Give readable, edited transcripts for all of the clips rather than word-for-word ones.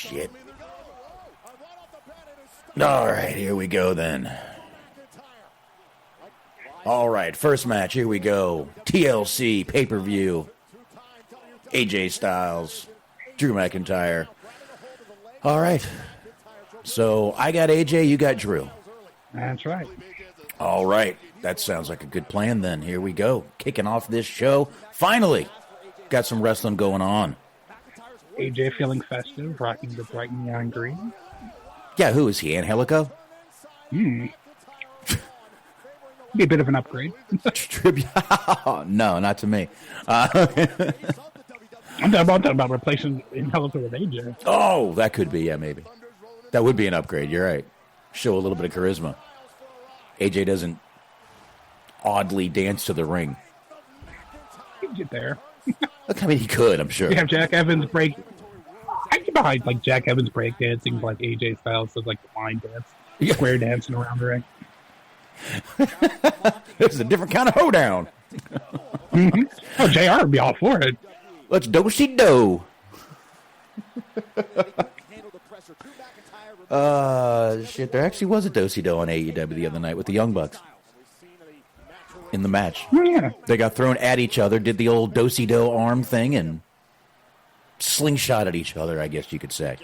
shit. All right, here we go then. All right, first match, here we go. TLC pay-per-view. AJ Styles, Drew McIntyre. All right. So I got AJ, you got Drew. That's right. All right. That sounds like a good plan then. Here we go. Kicking off this show. Finally, got some wrestling going on. AJ feeling festive, rocking the bright neon green. Yeah, who is he, Angelico? Be a bit of an upgrade. No, not to me. I'm talking about replacing Angelico with AJ. Oh, that could be, yeah, maybe. That would be an upgrade, you're right. Show a little bit of charisma. AJ doesn't oddly dance to the ring. He'd get there. Look, I mean, he could, I'm sure. We have Jack Evans break. I get behind like Jack Evans break dancing like AJ Styles does like the line dance. Square dancing around the ring. This is a different kind of hoedown. Oh, JR would be all for it. Let's do-si-do. Shit, there actually was a do-si-do on AEW the other night with the Young Bucks. In the match. Oh, yeah. They got thrown at each other, did the old do-si-do arm thing, and slingshot at each other, I guess you could say.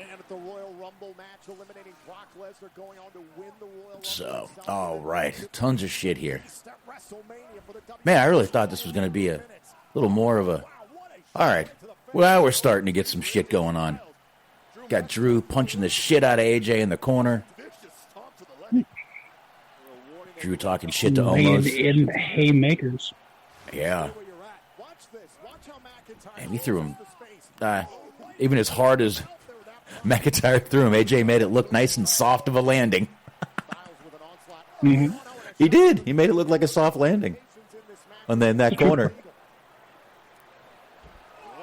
So, all right. Tons of shit here. Man, I really thought this was going to be a little more of a... All right. Well, we're starting to get some shit going on. Got Drew punching the shit out of AJ in the corner. Drew talking shit to Omos. In haymakers. Yeah. And he threw him. Even as hard as McIntyre threw him, AJ made it look nice and soft of a landing. Mm-hmm. He did. He made it look like a soft landing. And then that corner.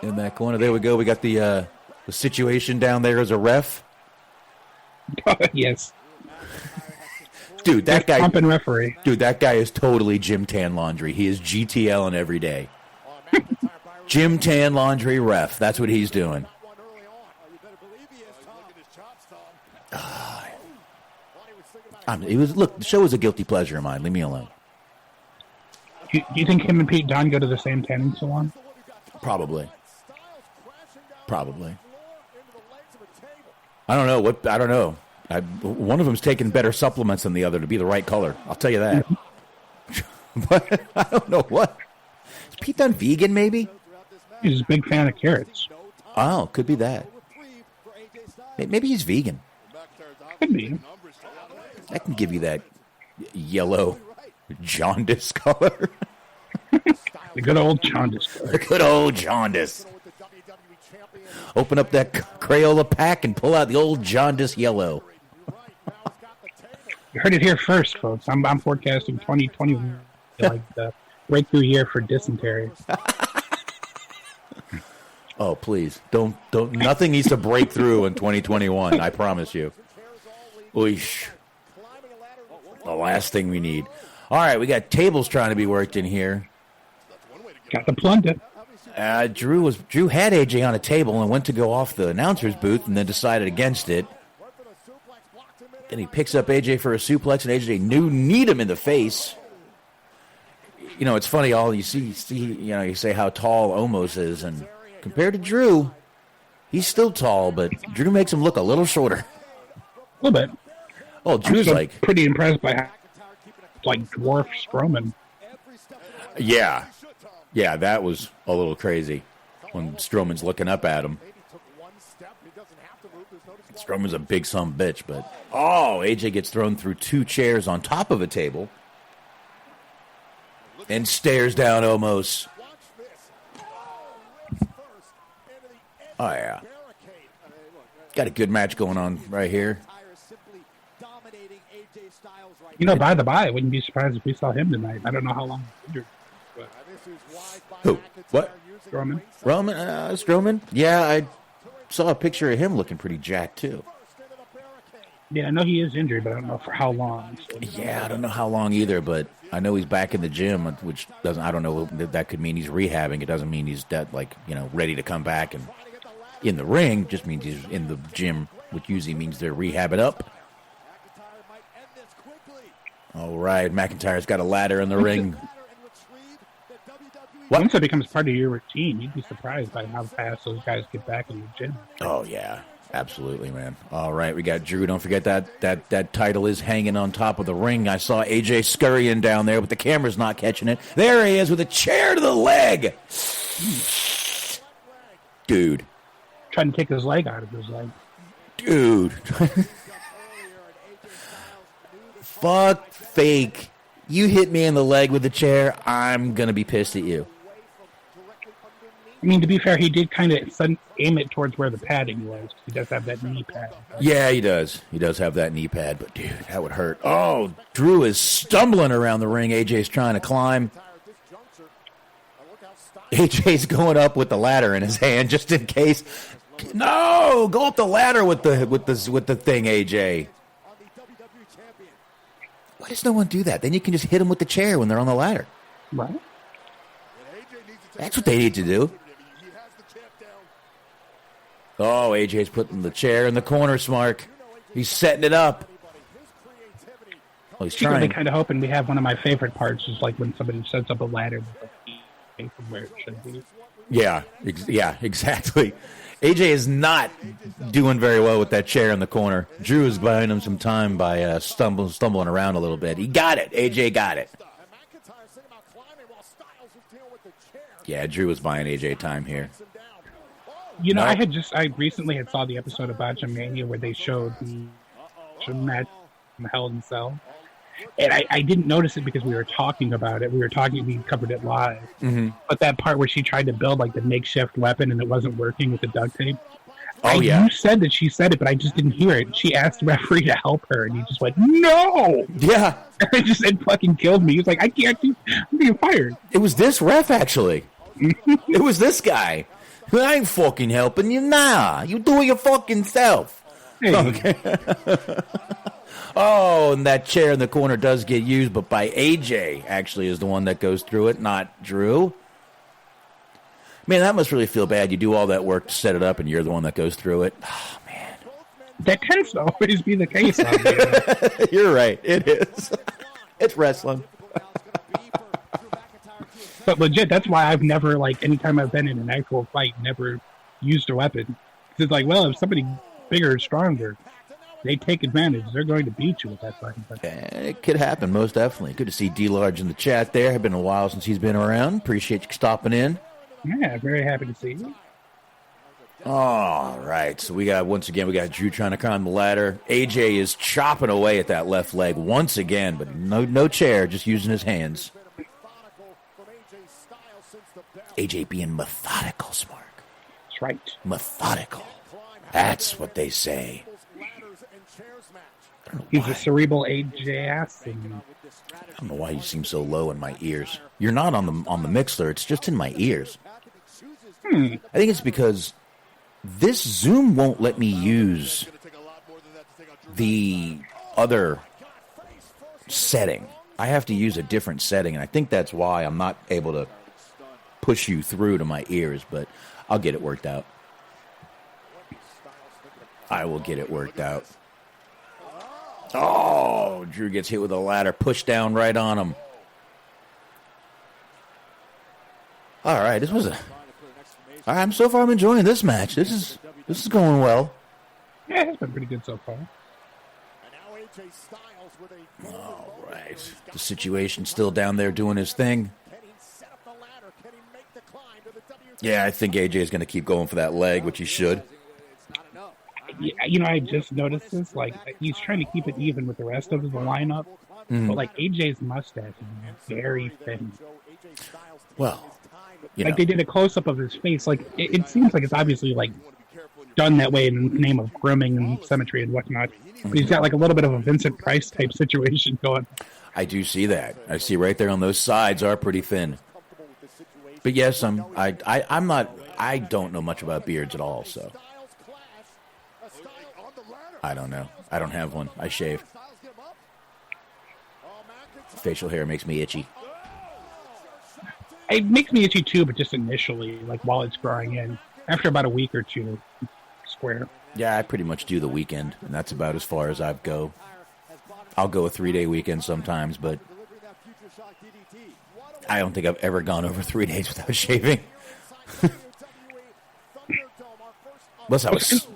In that corner. There we go. We got the situation down there as a ref. Yes. Dude, that guy. Pumping referee. Dude, that guy is totally Jim Tan Laundry. He is GTLing every day. Jim Tan Laundry ref. That's what he's doing. Look, the show is a guilty pleasure of mine. Leave me alone. Do you think him and Pete Dunne go to the same tanning salon? Probably. I don't know. I don't know. One of them's taking better supplements than the other to be the right color. I'll tell you that. But I don't know what. Is Pete Dunne vegan, maybe? He's a big fan of carrots. Oh, could be that. Maybe he's vegan. Could be. I can give you that yellow jaundice color. The good old jaundice color. The good old jaundice. Open up that Crayola pack and pull out the old jaundice yellow. You heard it here first, folks. I'm forecasting 2021 like the breakthrough year for dysentery. Oh, please. Don't. Nothing needs to break through in 2021. I promise you. Oish. The last thing we need. All right, we got tables trying to be worked in here. Got the plunder. Drew had AJ on a table and went to go off the announcer's booth and then decided against it. Then he picks up AJ for a suplex and AJ kneed him in the face. You know, it's funny. All you see, you say how tall Omos is, and compared to Drew, he's still tall, but Drew makes him look a little shorter. A little bit. Oh, Drew's like pretty impressed by how, like, dwarf Strowman. Yeah, that was a little crazy when Strowman's looking up at him. Strowman's a big son of a bitch, but AJ gets thrown through two chairs on top of a table and stares down Omos. Oh yeah, got a good match going on right here. You know, by the by, I wouldn't be surprised if we saw him tonight. I don't know how long he's injured. Who? What? Strowman. Strowman? Yeah, I saw a picture of him looking pretty jacked, too. Yeah, I know he is injured, but I don't know for how long. So. Yeah, I don't know how long either, but I know he's back in the gym, which doesn't, I don't know if that could mean he's rehabbing. It doesn't mean he's dead, ready to come back and In the ring just means he's in the gym, which usually means they're rehabbing up. All right, McIntyre's got a ladder in the ring. Once it becomes part of your routine, you'd be surprised by how fast those guys get back in the gym. Oh, yeah. Absolutely, man. All right, we got Drew. Don't forget that title is hanging on top of the ring. I saw AJ scurrying down there, but the camera's not catching it. There he is with a chair to the leg. Dude. Trying to take his leg out of his leg. Dude. Fuck fake. You hit me in the leg with the chair, I'm going to be pissed at you. I mean, to be fair, he did kind of aim it towards where the padding was. He does have that knee pad. Yeah, he does. He does have that knee pad, but dude, that would hurt. Oh, Drew is stumbling around the ring. AJ's trying to climb. AJ's going up with the ladder in his hand just in case. No, go up the ladder with the thing, AJ. Why does no one do that? Then you can just hit them with the chair when they're on the ladder. Right. That's what they need to do. Oh, AJ's putting the chair in the corner, Smark. He's setting it up. Well, he's trying. I'm kind of hoping we have one of my favorite parts is like when somebody sets up a ladder from where it should be. Yeah, exactly. AJ is not doing very well with that chair in the corner. Drew is buying him some time by stumbling around a little bit. He got it. AJ got it. Yeah, Drew was buying AJ time here. You know, I recently saw the episode of Botchamania where they showed the match in Hell in Cell. And I didn't notice it because we were talking about it. We covered it live. Mm-hmm. But that part where she tried to build like the makeshift weapon and it wasn't working with the duct tape. Oh, yeah. You said that she said it, but I just didn't hear it. She asked the referee to help her and he just went, no! Yeah. It fucking killed me. He was like, I can't I'm being fired. It was this ref, actually. It was this guy. I ain't fucking helping you. Nah, you do it your fucking self. Hey. Okay. Oh, and that chair in the corner does get used, but by AJ actually is the one that goes through it, not Drew. Man, that must really feel bad. You do all that work to set it up, and you're the one that goes through it. Oh, man. That tends to always be the case out there. You're right. It is. It's wrestling. But legit, that's why I've never, like, anytime I've been in an actual fight, never used a weapon. It's like, well, if somebody bigger or stronger, they take advantage. They're going to beat you with that fucking thing. It could happen, most definitely. Good to see D-Large in the chat there. It's been a while since he's been around. Appreciate you stopping in. Yeah, very happy to see you. All right, so we got Drew trying to climb the ladder. AJ is chopping away at that left leg once again, but no chair, just using his hands. AJ being methodical, Smark. That's right. Methodical. That's what they say. He's a cerebral AJ-ass. I don't know why you seem so low in my ears. You're not on the Mixler. It's just in my ears. I think it's because this Zoom won't let me use the other setting. I have to use a different setting, and I think that's why I'm not able to push you through to my ears, but I'll get it worked out. I will get it worked out. Oh, Drew gets hit with a ladder, pushed down right on him. All right, so far I'm enjoying this match. This is going well. Yeah, it's been pretty good so far. All right, the situation's still down there doing his thing. Yeah, I think AJ is going to keep going for that leg, which he should. You know, I just noticed this. Like, he's trying to keep it even with the rest of the lineup. But, like, AJ's mustache is very thin. Well, like, they did a close-up of his face. Like, it seems like it's obviously, like, done that way in the name of grooming and symmetry and whatnot. But he's got, like, a little bit of a Vincent Price type situation going. I do see that. I see right there on those sides are pretty thin. But yes, I don't know much about beards at all, so I don't know. I don't have one. I shave. Facial hair makes me itchy. It makes me itchy too, but just initially, like while it's growing in. After about a week or two, square. Yeah, I pretty much do the weekend, and that's about as far as I go. I'll go a 3-day weekend sometimes, but I don't think I've ever gone over 3 days without shaving. Unless I was,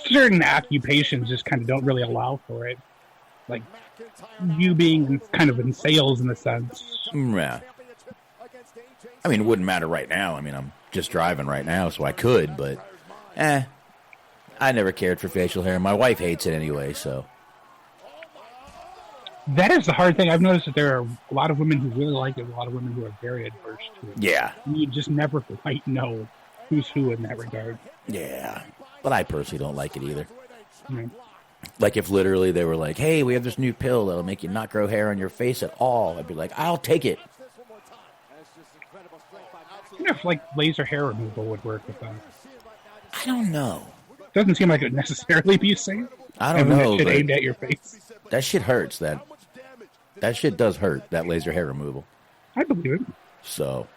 Certain occupations just kind of don't really allow for it. Like, you being kind of in sales in a sense. Yeah. I mean, it wouldn't matter right now. I mean, I'm just driving right now, so I could, but, I never cared for facial hair. My wife hates it anyway, so. That is the hard thing. I've noticed that there are a lot of women who really like it, a lot of women who are very adverse to it. Yeah. You just never quite know who's who in that regard. Yeah. But I personally don't like it either. Mm. Like if literally they were like, hey, we have this new pill that'll make you not grow hair on your face at all. I'd be like, I'll take it. I wonder if, like, laser hair removal would work with that. I don't know. Doesn't seem like it would necessarily be safe. I don't know. Shit aimed at your face. That shit hurts. That shit does hurt, that laser hair removal. I believe it. So,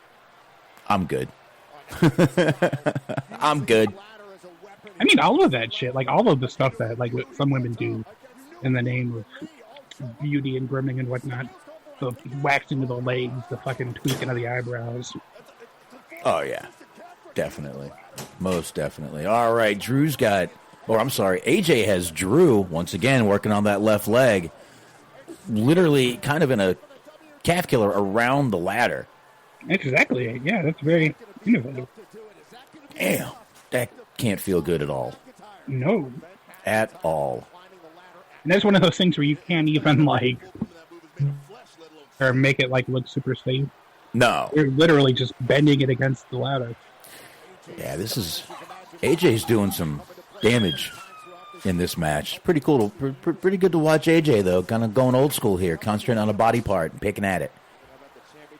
I'm good. I'm good. I mean, all of that shit, like all of the stuff that like some women do in the name of beauty and grooming and whatnot, the waxing of the legs, the fucking tweaking of the eyebrows. Oh, yeah. Definitely. Most definitely. All right, AJ has Drew, once again, working on that left leg, literally kind of in a calf killer around the ladder. Exactly. Yeah, that's very innovative. Damn. That can't feel good at all. No. At all. And that's one of those things where you can't even, like, or make it, like, look super safe. No. You're literally just bending it against the ladder. Yeah, AJ's doing some damage in this match. Pretty cool. Pretty good to watch AJ, though. Kind of going old school here. Concentrating on a body part and picking at it.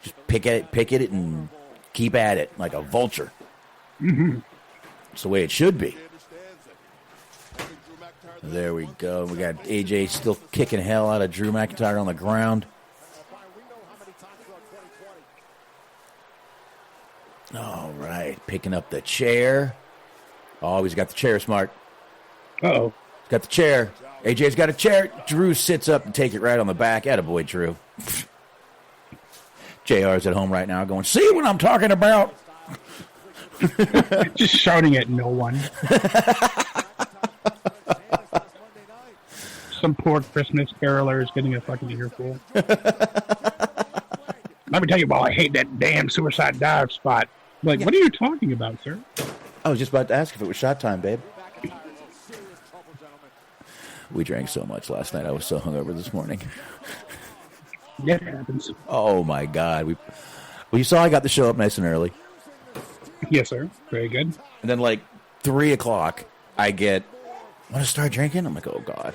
Just pick at it, and keep at it like a vulture. Mm-hmm. It's the way it should be. There we go. We got AJ still kicking hell out of Drew McIntyre on the ground. All right, picking up the chair. Oh, he's got the chair, Smart. Uh-oh. He's got the chair. AJ's got a chair. Drew sits up and take it right on the back. Attaboy, Drew. JR's at home right now going, see what I'm talking about? Just shouting at no one. Some poor Christmas caroler is getting a fucking earful. Let me tell you, boy, I hate that damn suicide dive spot. Like, what are you talking about, sir? I was just about to ask if it was shot time, babe. We drank so much last night. I was so hungover this morning. Yeah, it happens. Oh, my God. Well, you saw I got the show up nice and early. Yes, sir. Very good. And then, like, 3 o'clock, I get, want to start drinking? I'm like, oh, God.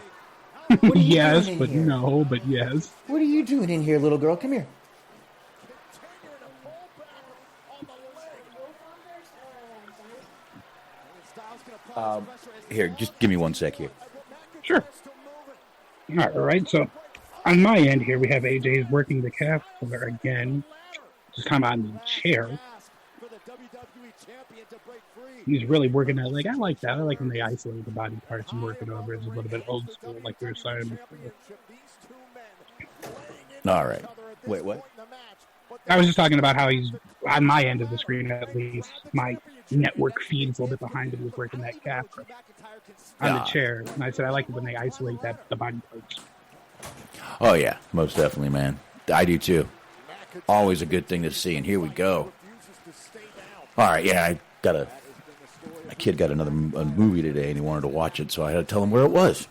Yes, but here? No, but yes. What are you doing in here, little girl? Come here. Here, just give me 1 sec here. Sure. All right, so on my end here, we have AJ's working the calf killer again. Just kind of on the chair. He's really working that leg. I like that. I like when they isolate the body parts and work it over. It's a little bit old school, like we were saying before. All right. Wait, what? I was just talking about how he's, on my end of the screen at least, my network feed's a little bit behind him. He's working that calf on the chair. And I said I like it when they isolate the body parts. Oh, yeah. Most definitely, man. I do, too. Always a good thing to see. And here we go. All right, yeah, my kid got a movie today, and he wanted to watch it, so I had to tell him where it was.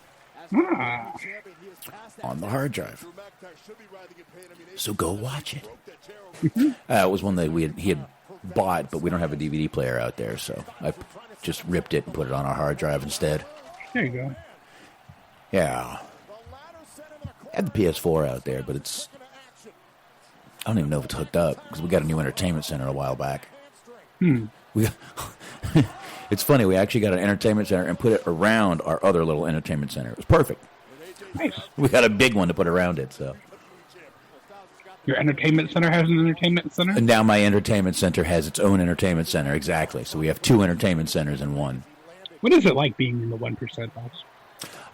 On the hard drive. So go watch it. It was one that he had bought, but we don't have a DVD player out there, so I just ripped it and put it on our hard drive instead. There you go. Yeah. I had the PS4 out there, but I don't even know if it's hooked up, because we got a new entertainment center a while back. It's funny, we actually got an entertainment center and put it around our other little entertainment center. It was perfect. Nice. We got a big one to put around it, so. Your entertainment center has an entertainment center? And now my entertainment center has its own entertainment center, exactly. So we have 2 entertainment centers in one. What is it like being in the 1% box?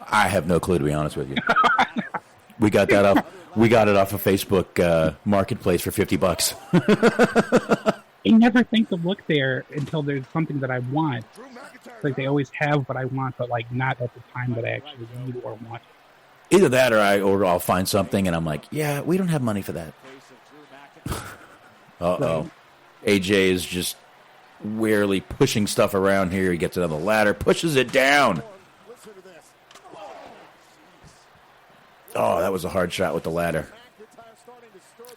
I have no clue, to be honest with you. We got that off. We got it off of Facebook Marketplace for $50. I never think to look there until there's something that I want. It's like they always have what I want, but like not at the time that I actually need or want. Either that, or I'll find something and I'm like, yeah, we don't have money for that. Uh-oh. AJ is just warily pushing stuff around here. He gets another ladder, pushes it down. Oh, that was a hard shot with the ladder.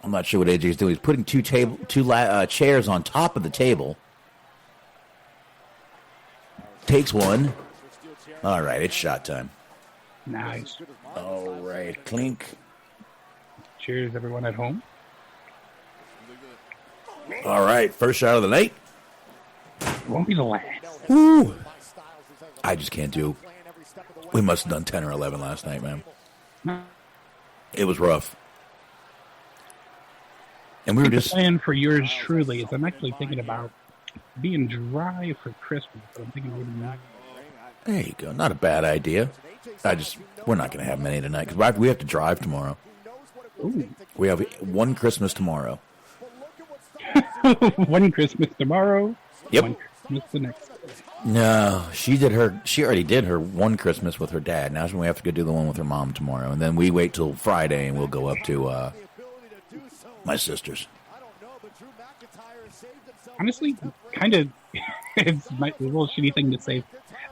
I'm not sure what AJ is doing. He's putting two chairs on top of the table. Takes one. All right, it's shot time. Nice. All right, clink. Cheers, everyone at home. All right, first shot of the night. Won't be the last. Woo! I just can't do. We must have done 10 or 11 last night, man. It was rough. And we were just... The plan for yours truly is I'm actually thinking about being dry for Christmas. But I'm thinking maybe not. There you go. Not a bad idea. We're not going to have many tonight because we have to drive tomorrow. Ooh. We have one Christmas tomorrow. One Christmas tomorrow. Yep. One Christmas the next day. No, she already did her one Christmas with her dad. Now we have to go do the one with her mom tomorrow. And then we wait till Friday and we'll go up to my sister's. Honestly, kind of, it's a little shitty thing to say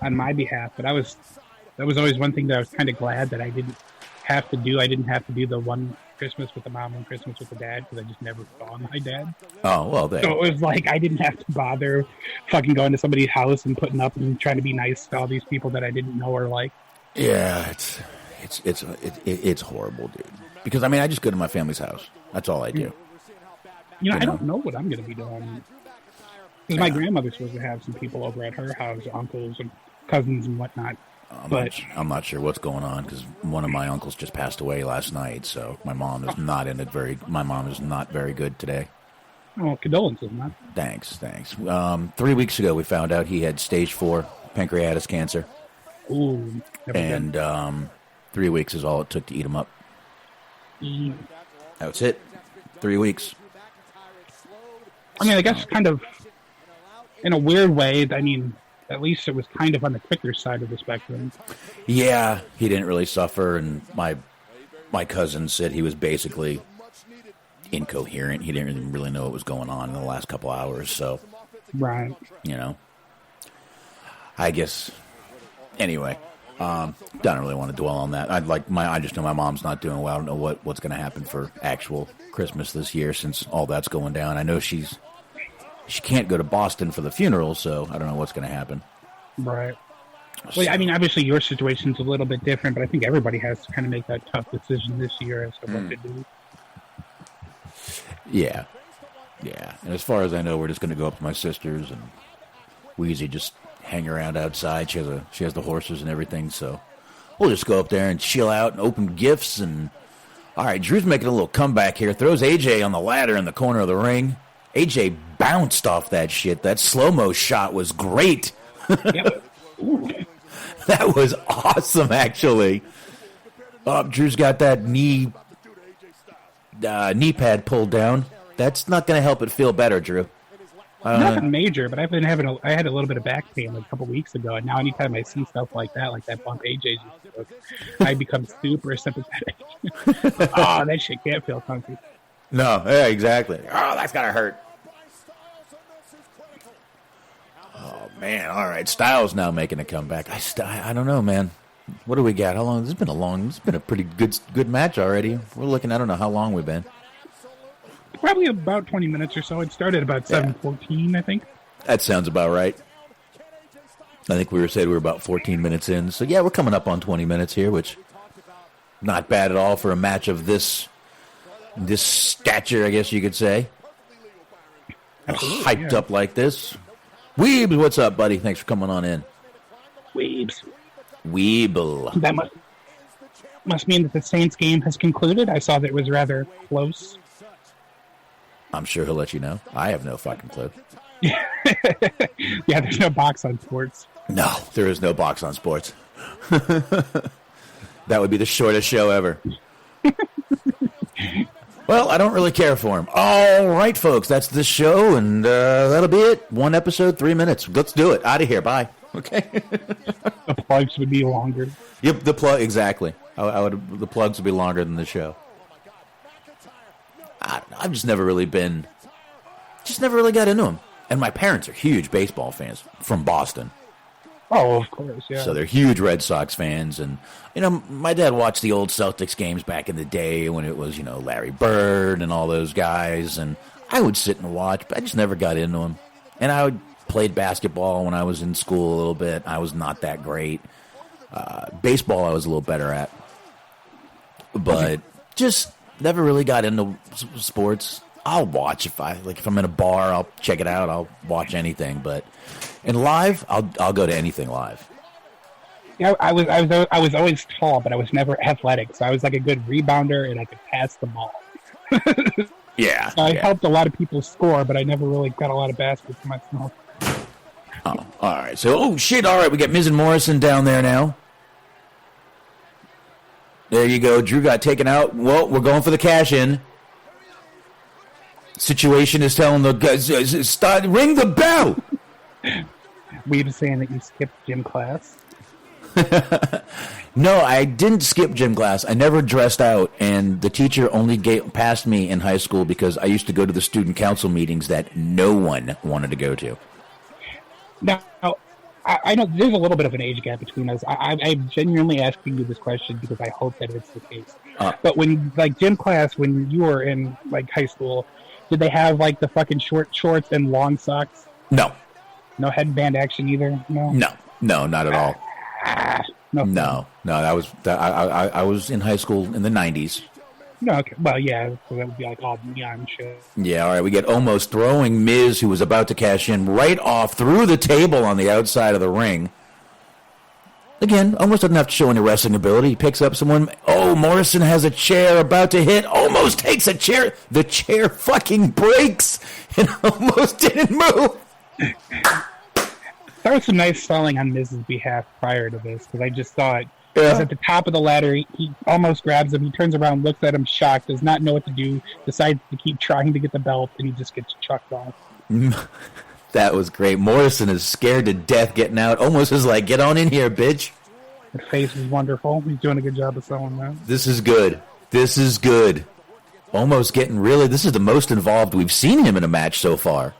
on my behalf, but that was always one thing that I was kind of glad that I didn't have to do. I didn't have to do the one Christmas with the mom and Christmas with the dad because I just never saw my dad. Oh, well, there. So it was like I didn't have to bother fucking going to somebody's house and putting up and trying to be nice to all these people that I didn't know or like. Yeah, it's horrible, dude. Because, I mean, I just go to my family's house. That's all I do. I don't know what I'm going to be doing. Because my grandmother's supposed to have some people over at her house, uncles and cousins and whatnot. I'm not sure what's going on because one of my uncles just passed away last night, so my mom is not very good today. Oh, condolences, man. Thanks. 3 weeks ago, we found out he had stage 4 pancreatic cancer. Ooh. And 3 weeks is all it took to eat him up. That's it. 3 weeks. I mean, I guess kind of in a weird way, I mean, at least it was kind of on the quicker side of the spectrum. Yeah, he didn't really suffer, and my cousin said he was basically incoherent. He didn't really know what was going on in the last couple hours, so... Right. I guess... Anyway, don't really want to dwell on that. I just know my mom's not doing well. I don't know what's going to happen for actual Christmas this year since all that's going down. I know she can't go to Boston for the funeral, so I don't know what's going to happen. Right. Well, I mean, obviously your situation's a little bit different, but I think everybody has to kind of make that tough decision this year as to what to do. Yeah. And as far as I know, we're just going to go up to my sister's, and we usually just hang around outside. She has the horses and everything, so we'll just go up there and chill out and open gifts. And all right, Drew's making a little comeback here. Throws AJ on the ladder in the corner of the ring. AJ bounced off that shit. That slow-mo shot was great. Yep. That was awesome, actually. Oh, Drew's got that knee pad pulled down. That's not going to help it feel better, Drew. Nothing major, but I had a little bit of back pain a couple weeks ago, and now anytime I see stuff like that bump AJ just took, I become super sympathetic. Oh, that shit can't feel comfy. No, yeah, exactly. Oh, that's gotta hurt. Oh man, all right. Styles now making a comeback. I don't know, man. What do we got? How long? This has been a pretty good match already. We're looking. I don't know how long we've been. Probably about 20 minutes or so. It started about 7:14, I think. That sounds about right. I think we were about 14 minutes in. So yeah, we're coming up on 20 minutes here, which not bad at all for a match of this stature, I guess you could say. Hyped up like this. Weebs, what's up, buddy? Thanks for coming on in. Weebs. Weeble. That must mean that the Saints game has concluded. I saw that it was rather close. I'm sure he'll let you know. I have no fucking clue. Yeah, there's no box on sports. No, there is no box on sports. That would be the shortest show ever. Well, I don't really care for him. All right, folks, that's the show, and that'll be it. 1 episode, 3 minutes. Let's do it. Out of here. Bye. Okay. The plugs would be longer. Yep, the plug exactly. The plugs would be longer than the show. I've just never really got into them. And my parents are huge baseball fans from Boston. Oh, of course, yeah. So they're huge Red Sox fans. And, my dad watched the old Celtics games back in the day when it was, Larry Bird and all those guys. And I would sit and watch, but I just never got into them. And I played basketball when I was in school a little bit. I was not that great. Baseball I was a little better at. But just never really got into sports. I'll watch if I'm in a bar, I'll check it out. I'll watch anything, but in live, I'll go to anything live. Yeah, I was always tall, but I was never athletic. So I was like a good rebounder, and I could pass the ball. Yeah, so I helped a lot of people score, but I never really got a lot of baskets myself. Oh, all right. So, shit. All right, we got Miz and Morrison down there now. There you go. Drew got taken out. Well, we're going for the cash in. Situation is telling the guys, start, ring the bell. Were you saying that you skipped gym class? No, I didn't skip gym class. I never dressed out, and the teacher only passed me in high school because I used to go to the student council meetings that no one wanted to go to. Now, I know there's a little bit of an age gap between us. I'm genuinely asking you this question because I hope that it's the case. But when, gym class, when you were in, high school, did they have, the fucking short shorts and long socks? No. No headband action either? No? No, not at all. No. I was in high school in the 90s. No, okay. Well, yeah, so that would be all neon shit. Yeah, all right, we get almost throwing Miz, who was about to cash in, right off through the table on the outside of the ring. Again, almost doesn't have to show any wrestling ability. He picks up someone. Oh, Morrison has a chair about to hit. Almost takes a chair. The chair fucking breaks and almost didn't move. There was some nice selling on Miz's behalf prior to this, because I just thought he's at the top of the ladder. He almost grabs him. He turns around, looks at him, shocked, does not know what to do, decides to keep trying to get the belt, and he just gets chucked off. That was great. Morrison is scared to death getting out. Almost is like, get on in here, bitch. The face is wonderful. He's doing a good job of selling that. This is good. Almost getting really... This is the most involved we've seen him in a match so far.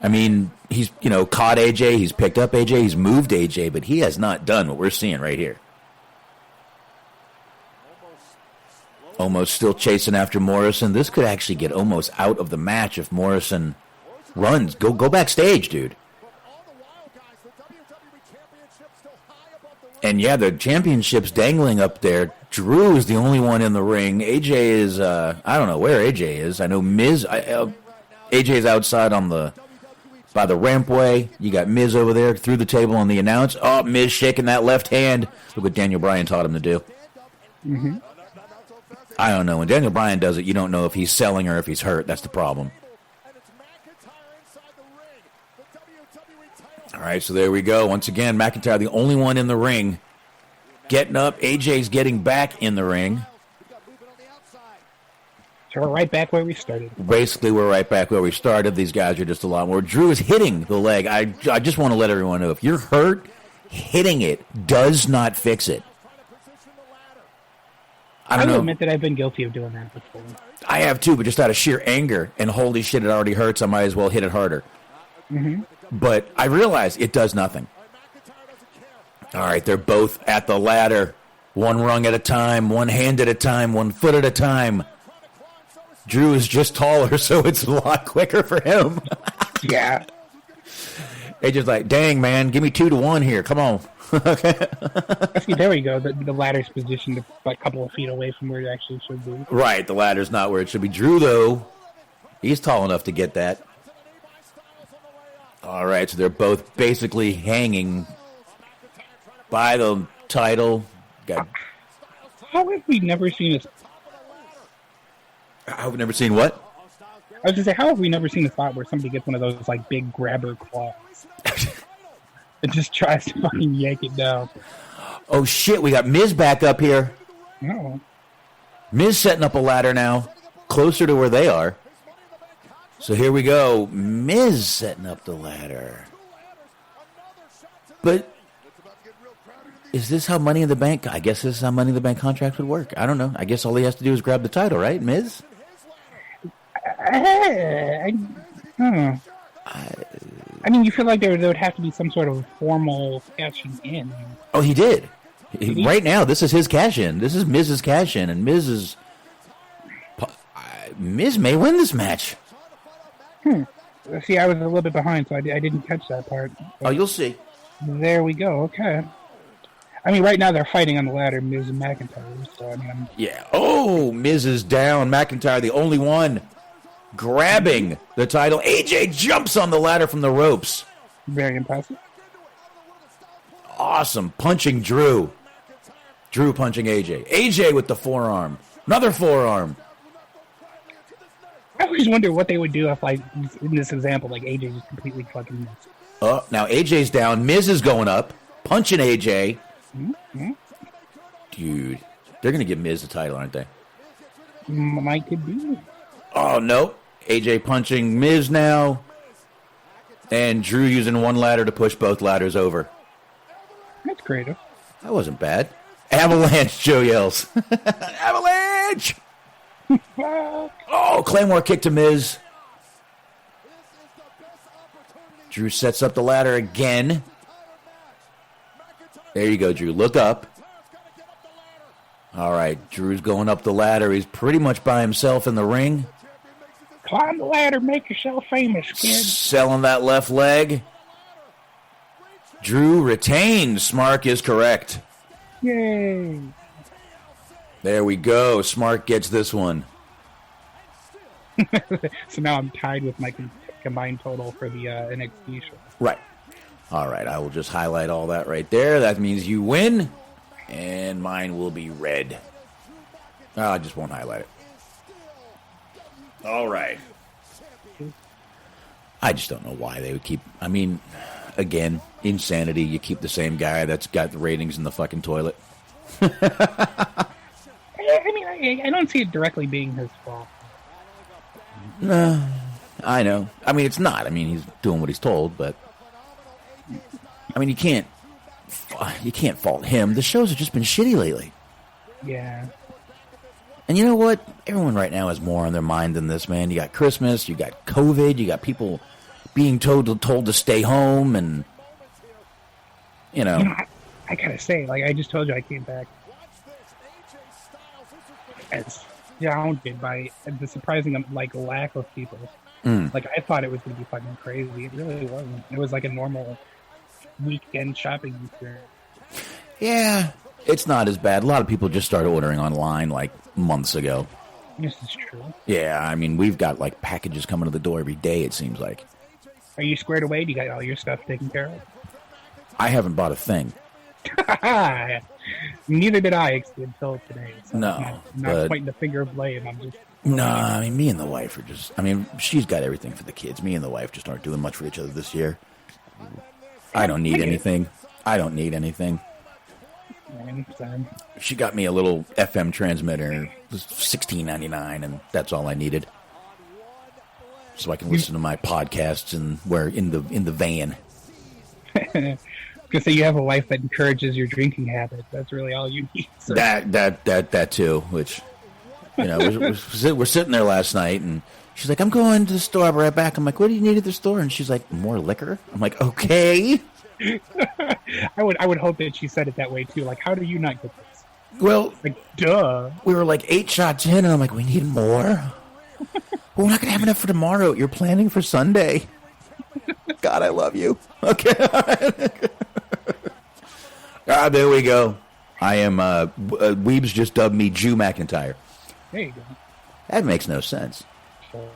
I mean, he's, caught AJ, he's picked up AJ, he's moved AJ, but he has not done what we're seeing right here. Almost still chasing after Morrison. This could actually get almost out of the match if Morrison runs. Go backstage, dude. And yeah, the championship's dangling up there. Drew is the only one in the ring. AJ is, I don't know where AJ is. I know Miz, AJ is outside by the rampway. You got Miz over there through the table on the announce. Oh, Miz shaking that left hand. Look what Daniel Bryan taught him to do. Mm-hmm. I don't know. When Daniel Bryan does it, you don't know if he's selling or if he's hurt. That's the problem. All right, so there we go. Once again, McIntyre, the only one in the ring. Getting up. AJ's getting back in the ring. So we're right back where we started. Basically, we're right back where we started. These guys are just a lot more. Drew is hitting the leg. I just want to let everyone know, if you're hurt, hitting it does not fix it. I will admit that I've been guilty of doing that before. I have too, but just out of sheer anger. And holy shit, it already hurts. I might as well hit it harder. Mm-hmm. But I realize it does nothing. All right, they're both at the ladder. One rung at a time, one hand at a time, one foot at a time. Drew is just taller, so it's a lot quicker for him. Yeah. They're just like, dang, man, give me 2-1 here. Come on. Okay. See, there we go. The ladder's positioned a couple of feet away from where it actually should be. Right, the ladder's not where it should be. Drew, though, he's tall enough to get that. All right, so they're both basically hanging by the title. How have we never seen this? I've never seen what? I was going to say, how have we never seen a spot where somebody gets one of those, like, big grabber claws? It just tries to fucking yank it down. Oh, shit, we got Miz back up here. Oh. Miz setting up a ladder now, closer to where they are. So here we go. Miz setting up the ladder. But is this how Money in the Bank? I guess this is how Money in the Bank contract would work. I don't know. I guess all he has to do is grab the title, right, Miz? I don't know. I mean, you feel like there would have to be some sort of formal cashing in. Oh, he did. Right now, this is his cash in. This is Miz's cash in, and Miz may win this match. See, I was a little bit behind, so I didn't catch that part. Oh, you'll see. There we go. Okay. I mean, right now they're fighting on the ladder, Miz and McIntyre. So I mean, yeah. Oh, Miz is down. McIntyre, the only one grabbing the title. AJ jumps on the ladder from the ropes. Very impressive. Awesome. Punching Drew. Drew punching AJ. AJ with the forearm. Another forearm. I always wonder what they would do if, like, in this example, like, AJ just completely fucking missed. Oh, now AJ's down. Miz is going up. Punching AJ. Mm-hmm. Dude. They're going to give Miz the title, aren't they? Might could be. Oh, no. AJ punching Miz now. And Drew using one ladder to push both ladders over. That's creative. That wasn't bad. Avalanche, Joe yells. Avalanche! Oh, Claymore kick to Miz. Drew sets up the ladder again. There you go, Drew. Look up. All right, Drew's going up the ladder. He's pretty much by himself in the ring. Climb the ladder, make yourself famous, kid. Selling that left leg. Drew retains. Smark is correct. Yay. There we go. Smark gets this one. So now I'm tied with my combined total for the NXT show. Right. All right, I will just highlight all that right there. That means you win, and mine will be red. I just won't highlight it. All right. I just don't know why they would keep... I mean, again, insanity. You keep the same guy that's got the ratings in the fucking toilet. I mean, I don't see it directly being his fault. I know. I mean, it's not. I mean, he's doing what he's told, but... I mean, you can't fault him. The shows have just been shitty lately. Yeah. And you know what? Everyone right now has more on their mind than this, man. You got Christmas, you got COVID, you got people being told to stay home, and you know I gotta say, like I just told you, I came back as astounded by the surprising lack of people. Like I thought it was gonna be fucking crazy. It really wasn't. It was like a normal weekend shopping experience. Yeah, it's not as bad. A lot of people just started ordering online like months ago. This is true. Yeah, I mean, we've got like packages coming to the door every day, it seems like. Are you squared away? Do you got all your stuff taken care of? I haven't bought a thing. Neither did I until today. So No. I'm not pointing the finger of blame. I'm just... No, I mean, me and the wife are just... I mean, she's got everything for the kids. Me and the wife just aren't doing much for each other this year. I don't need anything. I don't need anything. She got me a little FM transmitter. It was $16.99, and that's all I needed. So I can listen to my podcasts and where in the van. Because you have a wife that encourages your drinking habit. That's really all you need. So. That too. Which, you know, we're sitting there last night, and she's like, "I'm going to the store. I'll be right back." I'm like, "What do you need at the store?" And she's like, "More liquor." I'm like, "Okay." I would hope that she said it that way too. Like, how do you not get this? Well, like, duh. We were like 8 shots in, and I'm like, "We need more." We're not gonna have enough for tomorrow. You're planning for Sunday. God, I love you. Okay. There we go. I am. Weebs just dubbed me Jew McIntyre. There you go. That makes no sense. Sure.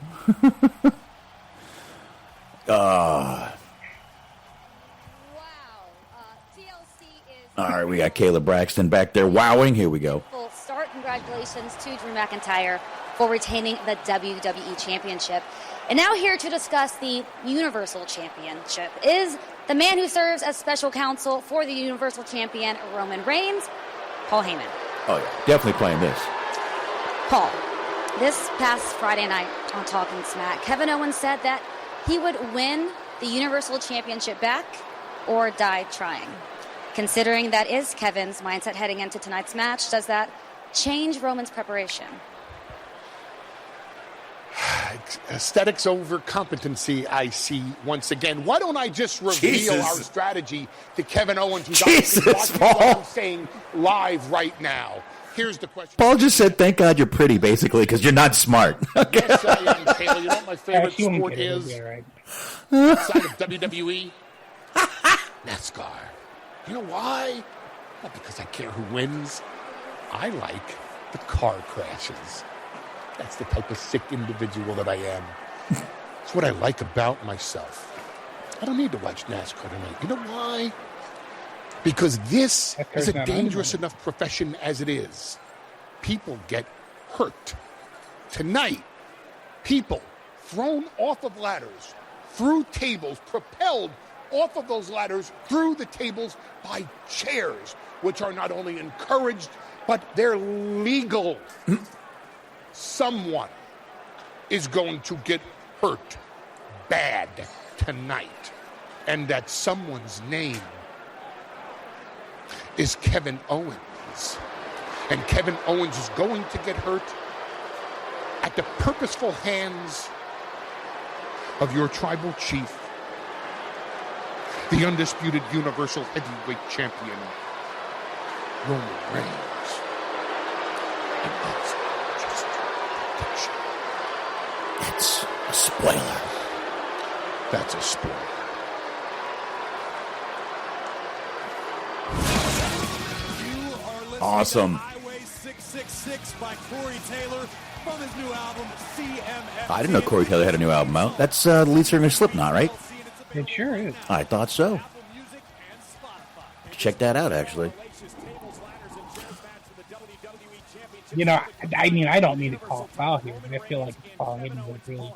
Wow. TLC is... All right, we got Kayla Braxton back there wowing. Here we go. Full start. Congratulations to Drew McIntyre for retaining the WWE Championship. And now here to discuss the Universal Championship is the man who serves as special counsel for the Universal Champion, Roman Reigns, Paul Heyman. Oh, yeah. Definitely playing this. Paul, this past Friday night on Talking Smack, Kevin Owens said that he would win the Universal Championship back or die trying. Considering that is Kevin's mindset heading into tonight's match, does that change Roman's preparation? Aesthetics over competency, I see once again. Why don't I just reveal our strategy to Kevin Owens, who's obviously watching what I'm saying live right now? Here's the question. Paul just said, thank God you're pretty, basically, because you're not smart. Yes, I am, Taylor. You know what my favorite sport is? Outside of WWE? NASCAR. You know why? Not because I care who wins. I like the car crashes. That's the type of sick individual that I am. It's what I like about myself. I don't need to watch NASCAR tonight. You know why? Because this is a dangerous enough profession as it is. People get hurt. Tonight, people thrown off of ladders, through tables, propelled off of those ladders, through the tables by chairs, which are not only encouraged, but they're legal. Someone is going to get hurt bad tonight. And that someone's name is Kevin Owens. And Kevin Owens is going to get hurt at the purposeful hands of your tribal chief, the undisputed Universal Heavyweight Champion, Roman Reigns. And that's just protection. It's a spoiler. That's a spoiler. Awesome. I didn't know Corey Taylor had a new album out. That's the lead singer of Slipknot, right? It sure is. I thought so. Check that out, actually. You know, I mean, I don't mean to call foul here, but I feel like if Paul Heyman was really,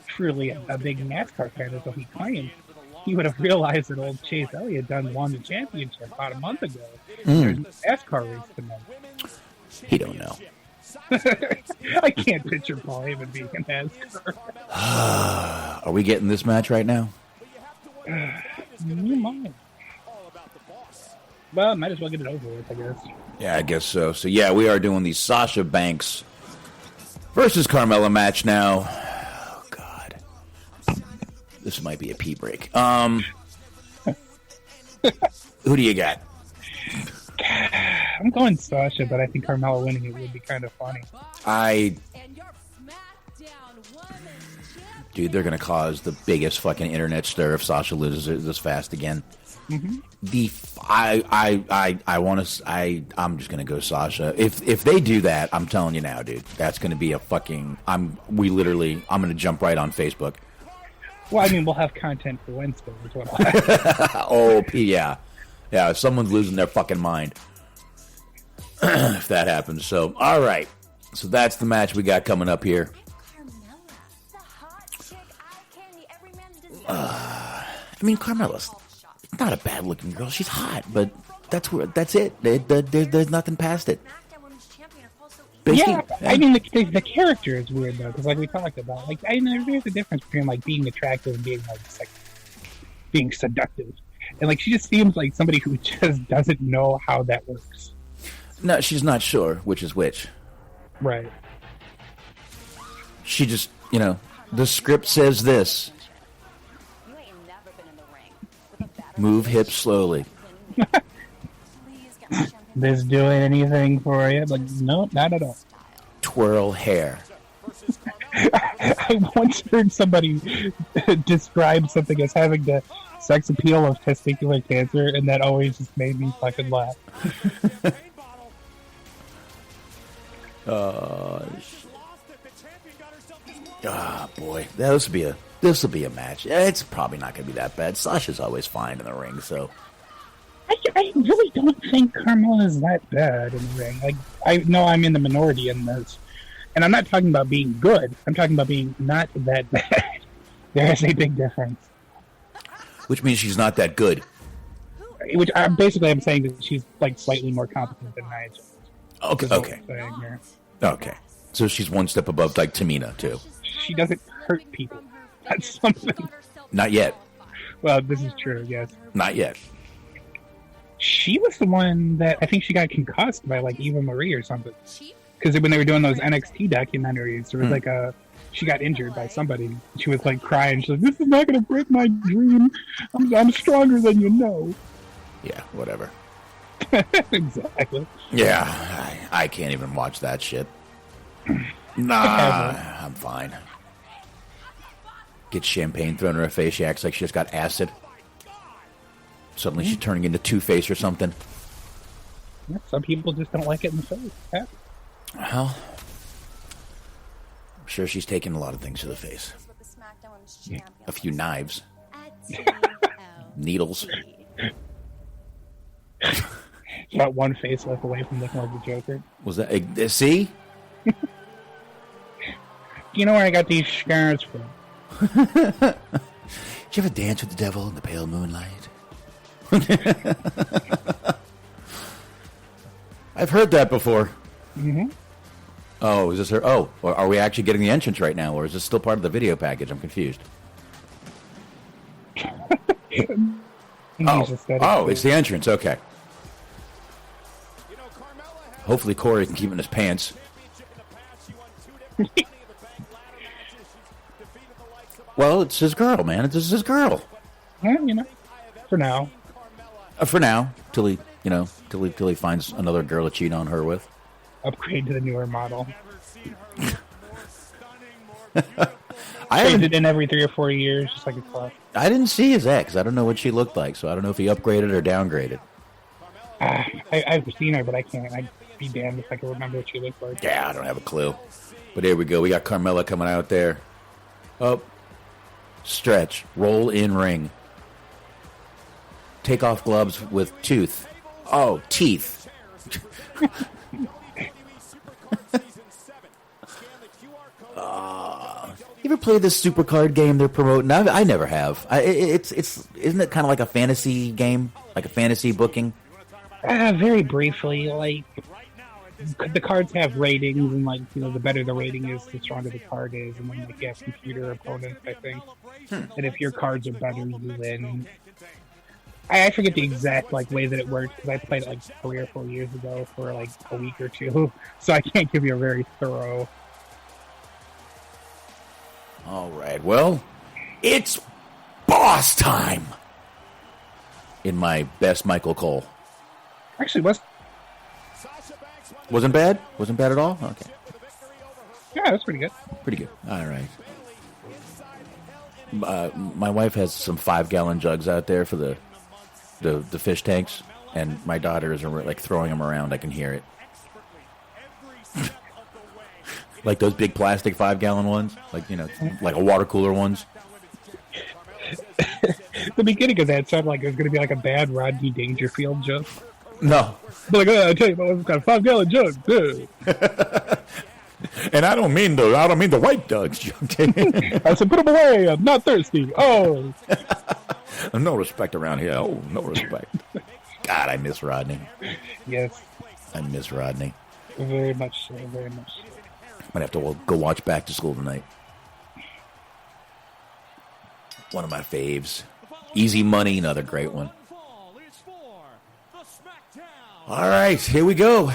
truly a big NASCAR fan, as though he claimed, he would have realized that old Chase Elliott done won the championship about a month ago. There's no NASCAR race tonight. He don't know. I can't picture Paul Heyman being in NASCAR. Are we getting this match right now? You might. Well, might as well get it over with, I guess. Yeah, I guess so. So, yeah, we are doing the Sasha Banks versus Carmella match now. Oh, God. This might be a pee break. Who do you got? I'm going Sasha, but I think Carmella winning it would be kind of funny. Dude, they're going to cause the biggest fucking internet stir if Sasha loses this fast again. Mm-hmm. I'm just going to go Sasha. If they do that, I'm telling you now, dude, that's going to be a fucking, I'm going to jump right on Facebook. Well, I mean, we'll have content for Wednesday is what I'll have. Oh, yeah. Yeah, if someone's losing their fucking mind. If that happens. So, all right. So that's the match we got coming up here. I mean, Carmella's not a bad-looking girl. She's hot, but that's it. There's nothing past it. Yeah, I mean, the character is weird, though, because like we talked about, like, I know there's a difference between, like, being attractive and being, like, being seductive. And, like, she just seems like somebody who just doesn't know how that works. No, she's not sure which is which. Right. She just, the script says this. Move hips slowly. This doing anything for you? Like, no, not at all. Twirl hair. I once heard somebody describe something as having the sex appeal of testicular cancer, and that always just made me fucking laugh. Boy, this will be a match. It's probably not going to be that bad. Sasha's always fine in the ring, so. I really don't think Carmella is that bad in the ring. Like, I know I'm in the minority in this, And I'm not talking about being good. I'm talking about being not that bad. There is a big difference. Which means she's not that good. Which I'm saying that she's like slightly more competent than Nia Jax. Okay. Okay. So she's one step above like Tamina too. She doesn't hurt people. That's something. Not yet. Well, this is true. Yes. Not yet. She was the one that I think she got concussed by like Eva Marie or something. Because when they were doing those NXT documentaries, there was like she got injured by somebody. She was like crying. She's like, "This is not going to break my dream. I'm stronger than you know." Yeah, whatever. Exactly. Yeah, I can't even watch that shit. Nah, I'm fine. Get champagne thrown in her face. She acts like she just got acid. Suddenly she's turning into Two-Face or something. Yeah, some people just don't like it in the face. Yeah. Well, I'm sure she's taken a lot of things to the face. A few knives. Needles. About one facelift away from looking like the Joker. Was that... See? You know where I got these scars from? Did you ever dance with the devil in the pale moonlight? I've heard that before. Mm-hmm. Oh, is this her? Oh, are we actually getting the entrance right now, or is this still part of the video package? I'm confused. It's the entrance. Okay. Hopefully Corey can keep it in his pants. Well, it's his girl, man. This is his girl. Yeah, for now. For now, till he finds another girl to cheat on her with. Upgrade to the newer model. I changed it in every 3 or 4 years, just like a clock. I didn't see his ex. I don't know what she looked like, so I don't know if he upgraded or downgraded. I've seen her, but I can't. I'd be damned if I can remember what she looked like. Yeah, I don't have a clue. But here we go. We got Carmella coming out there. Up. Stretch. Roll in ring. Take off gloves with tooth. Oh, teeth. You ever played this Supercard game they're promoting? I never have. Isn't it kind of like a fantasy game, like a fantasy booking? Very briefly, like the cards have ratings, and like the better the rating is, the stronger the card is, and then like you have computer opponents, I think. And if your cards are better, you win. I forget the exact way that it works because I played it like 3 or 4 years ago for like a week or two, so I can't give you a very thorough. All right, well, it's boss time. In my best Michael Cole. Actually, wasn't bad? Wasn't bad at all? Okay. Yeah, that's pretty good. Pretty good. All right. My wife has some 5-gallon jugs out there for the fish tanks, and my daughters are like throwing them around. I can hear it. Like those big plastic 5-gallon ones, like like a water cooler ones. The beginning of that sounded like it was going to be like a bad Rodney Dangerfield joke. No. But I tell you about what's got a 5-gallon jug. And I don't mean the white jugs. I said, put them away. I'm not thirsty. Oh. No respect around here. Oh, no respect. God, I miss Rodney. Yes. I miss Rodney. Very much so. Very much so. Might have to go watch Back to School tonight. One of my faves. Easy Money, another great one. All right, here we go.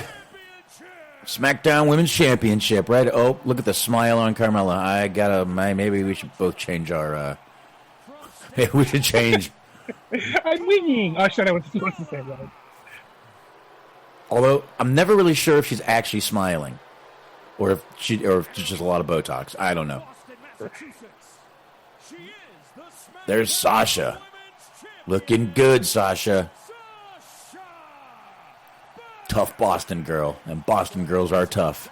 SmackDown Women's Championship, right? Oh, look at the smile on Carmella. Maybe we should both change our, maybe we should change. I'm winning. Oh, shit, I was supposed to say that. Although, I'm never really sure if she's actually smiling. Or if it's just a lot of Botox. I don't know. There's Sasha. Looking good, Sasha. Tough Boston girl. And Boston girls are tough.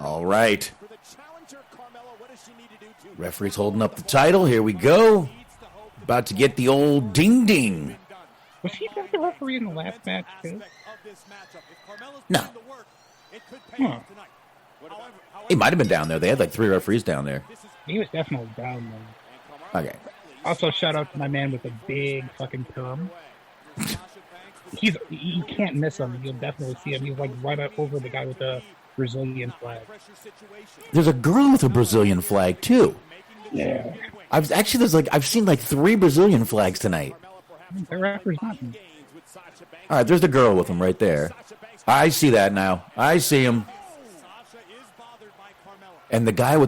All right. Referee's holding up the title. Here we go. About to get the old ding-ding. Was he the referee in the last match, too? No. Huh. He might have been down there. They had like 3 referees down there. He was definitely down there. Okay. Also, shout out to my man with a big fucking perm. You can't miss him. You'll definitely see him. He's like right up over the guy with the Brazilian flag. There's a girl with a Brazilian flag too. Yeah. I've seen like 3 Brazilian flags tonight. They're representing. All right, there's the girl with him right there. I see that now. I see him. And the guy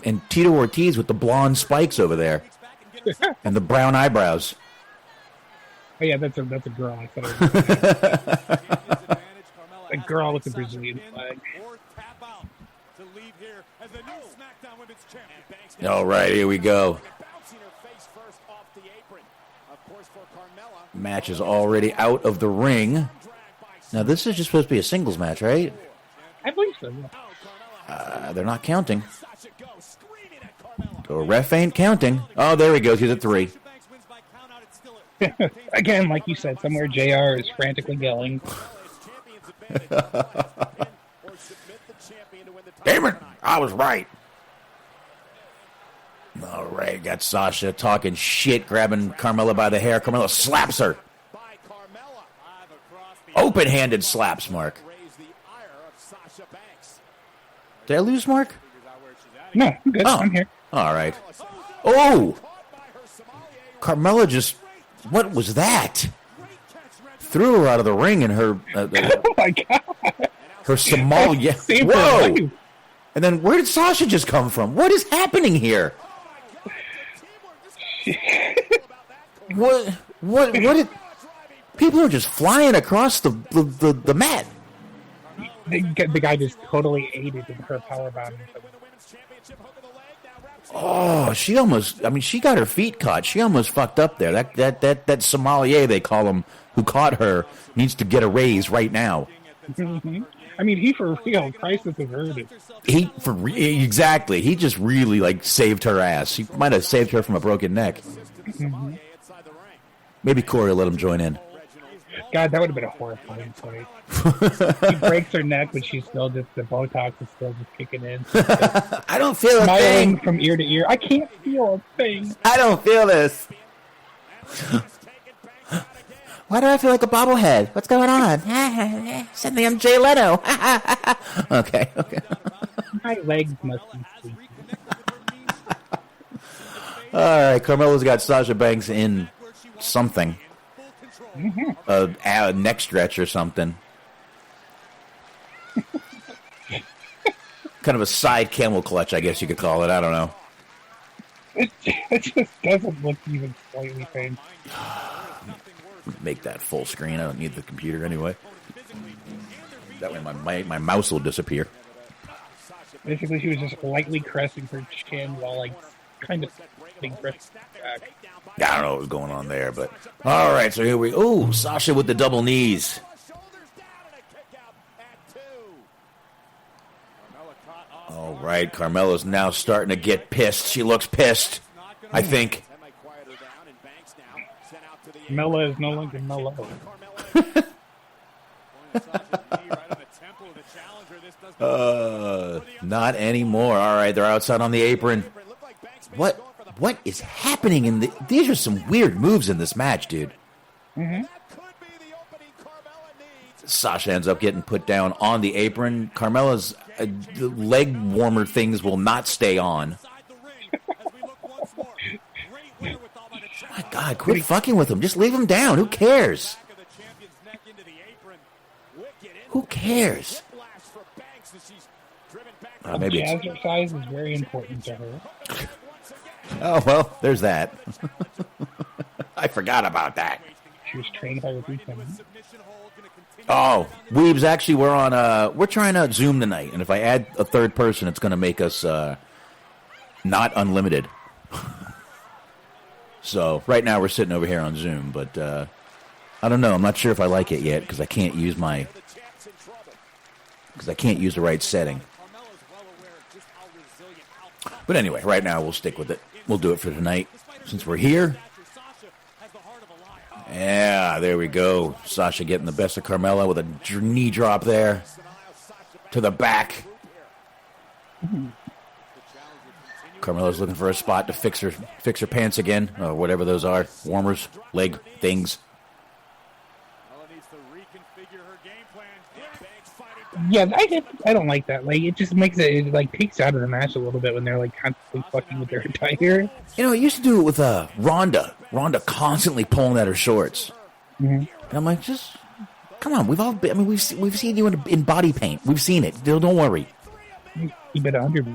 and Tito Ortiz with the blonde spikes over there. And the brown eyebrows. Oh yeah, that's a girl. I thought it was a girl with the Brazilian flag. All right, here we go. Match is already out of the ring. Now, this is just supposed to be a singles match, right? I believe so, yeah. They're not counting. The ref ain't counting. Oh, there he goes. He's at 3. Again, like you said, somewhere JR is frantically yelling. Damn it, I was right. All right, got Sasha talking shit, grabbing Carmella by the hair. Carmella slaps her. Open-handed slaps, Mark. Did I lose, Mark? No, I'm good. I'm here. All right. Oh! Carmella just... What was that? Threw her out of the ring and her... Oh, my God. Her Somalia... Whoa! And then where did Sasha just come from? What is happening here? What did... People are just flying across the mat. The guy just totally aided in her powerbomb. Oh, she got her feet caught. She almost fucked up there. That sommelier, they call him, who caught her, needs to get a raise right now. Mm-hmm. I mean, he for real. Christ has averted. Exactly. He just really, saved her ass. He might have saved her from a broken neck. Mm-hmm. Maybe Corey will let him join in. God, that would have been a horrifying fight. He breaks her neck, but she's still just, the Botox is still just kicking in. I don't feel a thing. From ear to ear. I can't feel a thing. I don't feel this. Why do I feel like a bobblehead? What's going on? Suddenly I'm Jay Leno. Okay. My legs must be sleepy. All right, Carmella's got Sasha Banks in something. Mm-hmm. A neck stretch or something. Kind of a side camel clutch, I guess you could call it. I don't know. It just doesn't look even slightly painful. Make that full screen. I don't need the computer anyway. That way my mouse will disappear. Basically, she was just lightly caressing her chin while, kind of being pressed back. I don't know what was going on there, but... All right, so here we... Oh, Sasha with the double knees. All right, Carmella's now starting to get pissed. She looks pissed, I think. Mella is no longer mellow. Not anymore. All right, they're outside on the apron. What is happening in the... These are some weird moves in this match, dude. Mm-hmm. Sasha ends up getting put down on the apron. Carmella's leg warmer things will not stay on. My God, quit fucking with him. Just leave him down. Who cares? Who cares? Maybe jazzercise is very important to her. Oh, well, there's that. I forgot about that. She was trained by Ruby Simmons. Oh, Weebs, actually, we're trying to Zoom tonight, and if I add a third person, it's going to make us not unlimited. So, right now, we're sitting over here on Zoom, but I don't know. I'm not sure if I like it yet, because I can't use the right setting. But anyway, right now, we'll stick with it. We'll do it for tonight, since we're here. Yeah, there we go. Sasha getting the best of Carmella with a knee drop there to the back. Carmella's looking for a spot to fix her pants again, or whatever those are, warmers, leg things. Yeah, I don't like that. Like, it just makes it like takes out of the match a little bit when they're like constantly fucking with their attire. You know, it used to do it with Ronda. Ronda constantly pulling at her shorts. Mm-hmm. And I'm like, just come on. We've all been, I mean, we've seen you in body paint. We've seen it. Don't worry. Keep it 100.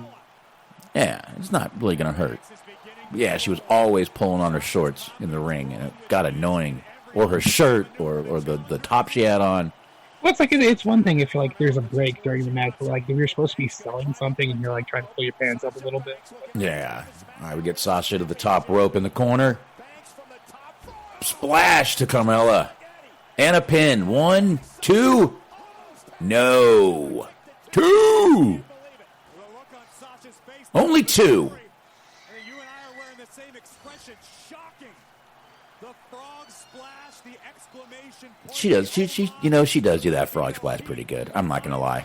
Yeah, it's not really gonna hurt. Yeah, she was always pulling on her shorts in the ring, and it got annoying. Or her shirt, or the top she had on. Well, it's like it's one thing if like there's a break during the match, but like if you're supposed to be selling something and you're like trying to pull your pants up a little bit. Yeah. All right, we get Sasha to the top rope in the corner. Splash to Carmella. And a pin. 1, 2. No. 2. Only 2. She does. She does do that frog splash pretty good. I'm not gonna lie.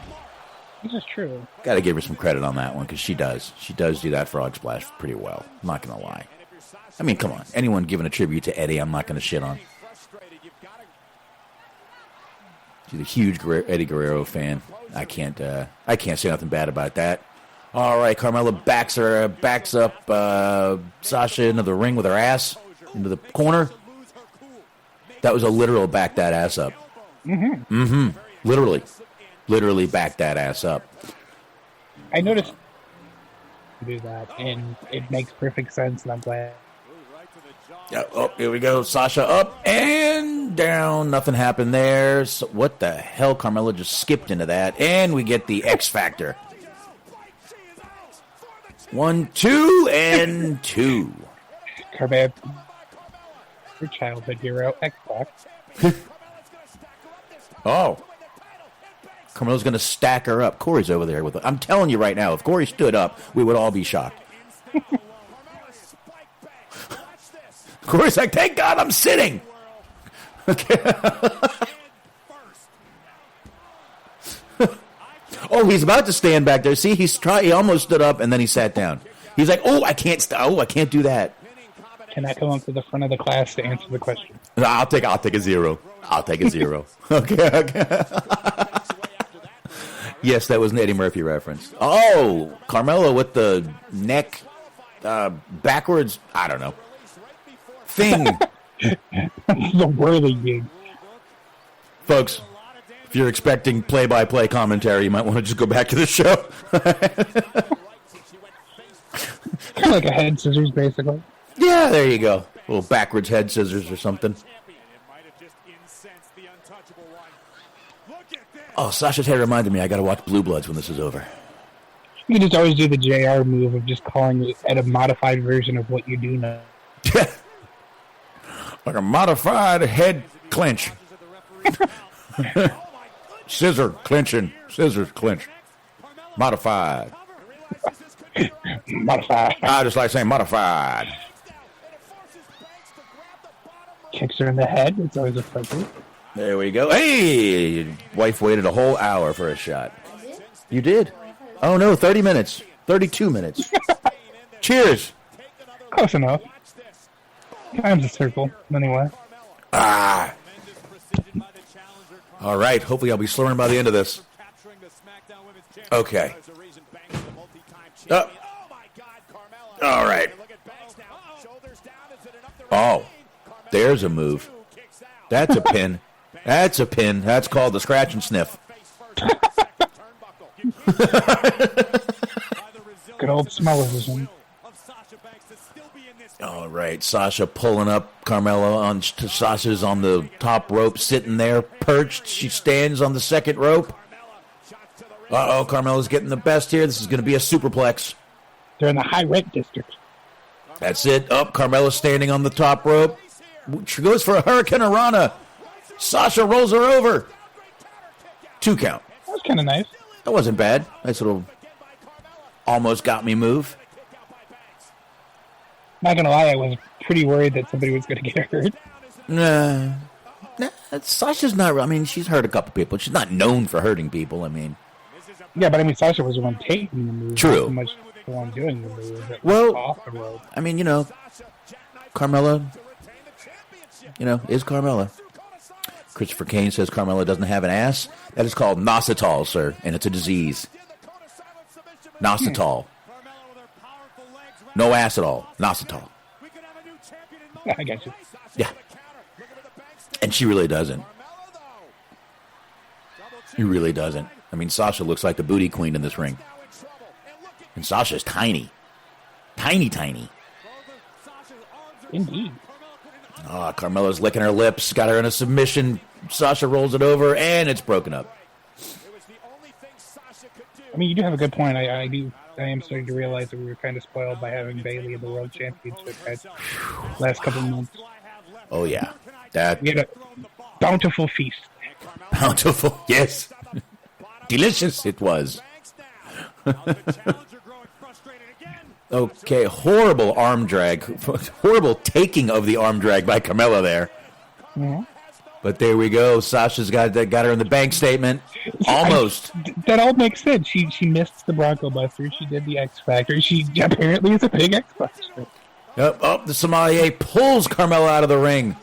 This is true. Got to give her some credit on that one because she does. She does do that frog splash pretty well. I'm not gonna lie. I mean, come on. Anyone giving a tribute to Eddie, I'm not gonna shit on. She's a huge Eddie Guerrero fan. I can't say nothing bad about that. All right, Carmella backs up Sasha into the ring with her ass into the corner. That was a literal back that ass up. Mm-hmm. Mm-hmm. Literally back that ass up. I noticed do that, and it makes perfect sense, and I'm glad. Yeah, oh, here we go. Sasha up and down. Nothing happened there. So what the hell? Carmella just skipped into that, and we get the X Factor. 1, 2, and 2. Carmella. Your childhood hero, Xbox. Oh. Carmella's going to stack her up. Corey's over there with her. I'm telling you right now, if Corey stood up, we would all be shocked. Corey's like, thank God I'm sitting. Okay. Oh, he's about to stand back there. See, he almost stood up, and then he sat down. He's like, I can't do that. Can I come up to the front of the class to answer the question? I'll take a 0. I'll take a 0. Okay. Yes, that was an Eddie Murphy reference. Oh, Carmella with the neck backwards. I don't know. Thing. The whirly gig. Folks, if you're expecting play-by-play commentary, you might want to just go back to the show. Kind of like a head scissors, basically. Yeah, there you go. A little backwards head scissors or something. Oh, Sasha's head reminded me I got to watch Blue Bloods when this is over. You can just always do the JR move of just calling it a modified version of what you do now. Like a modified head clinch. Scissors clinch. Modified. Modified. I just like saying modified. Kicks her in the head. It's always effective. There we go. Hey! Wife waited a whole hour for a shot. You did? Oh, no, 30 minutes. 32 minutes. Cheers. Close enough. Time's a circle, anyway. Ah! All right. Hopefully I'll be slurring by the end of this. Okay. Oh. All right. Oh. There's a move. That's a pin. That's a pin. That's called the scratch and sniff. Good old smell-o-vision. All right, Sasha pulling up Carmella Sasha's on the top rope, sitting there, perched. She stands on the second rope. Uh-oh, Carmella's getting the best here. This is going to be a superplex. They're in the high rent district. That's it. Up, Carmella's standing on the top rope. She goes for a Hurricane Rana. Sasha rolls her over. 2 count. That was kind of nice. That wasn't bad. Nice little almost got me move. Not gonna lie, I was pretty worried that somebody was gonna get hurt. Nah, Sasha's not. I mean, she's hurt a couple people. She's not known for hurting people. I mean, yeah, but I mean, Sasha was the one taking the move. True. Not so much the one doing the move. Well, off the road. I mean, Carmella, is Carmella. Christopher Kane says Carmella doesn't have an ass. That is called nositol, sir, and it's a disease. Nositol. No ass at all. Nositol. I got you. Yeah. And she really doesn't. He really doesn't. I mean, Sasha looks like the booty queen in this ring. And Sasha's tiny. Tiny, tiny. Indeed. Oh, Carmella's licking her lips. Got her in a submission. Sasha rolls it over, and it's broken up. I mean, you do have a good point. I am starting to realize that we were kind of spoiled by having Bayley in the World Championship last couple of months. Oh, yeah. We had a bountiful feast. Bountiful, yes. Delicious it was. Okay, horrible arm drag. Horrible taking of the arm drag by Carmella there. Mm-hmm. But there we go. Sasha's got her in the bank statement. Almost. That all makes sense. She missed the Bronco Buster. She did the X Factor. She apparently is a big X Factor. Yep. Oh, the sommelier pulls Carmella out of the ring.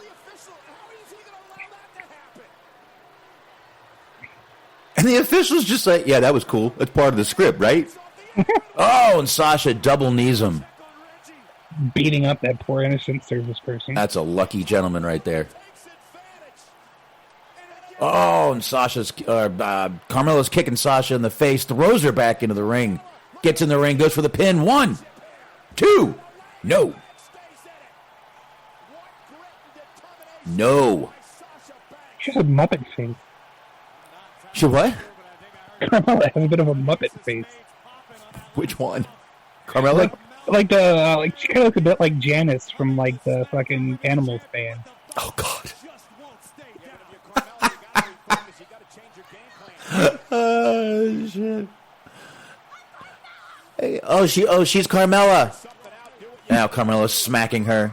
And the officials just like, yeah, that was cool. That's part of the script, right? Oh, and Sasha double knees him. Beating up that poor innocent service person. That's a lucky gentleman right there. Oh, and Carmella's kicking Sasha in the face, throws her back into the ring, gets in the ring, goes for the pin. 1, 2, no. She has a Muppet face. She what? Carmella has a bit of a Muppet face. Which one? Carmella? Like she kind of looks a bit like Janice from like the fucking Animals band. Oh God. Oh shit. Hey, she's Carmella. Now Carmella's smacking her.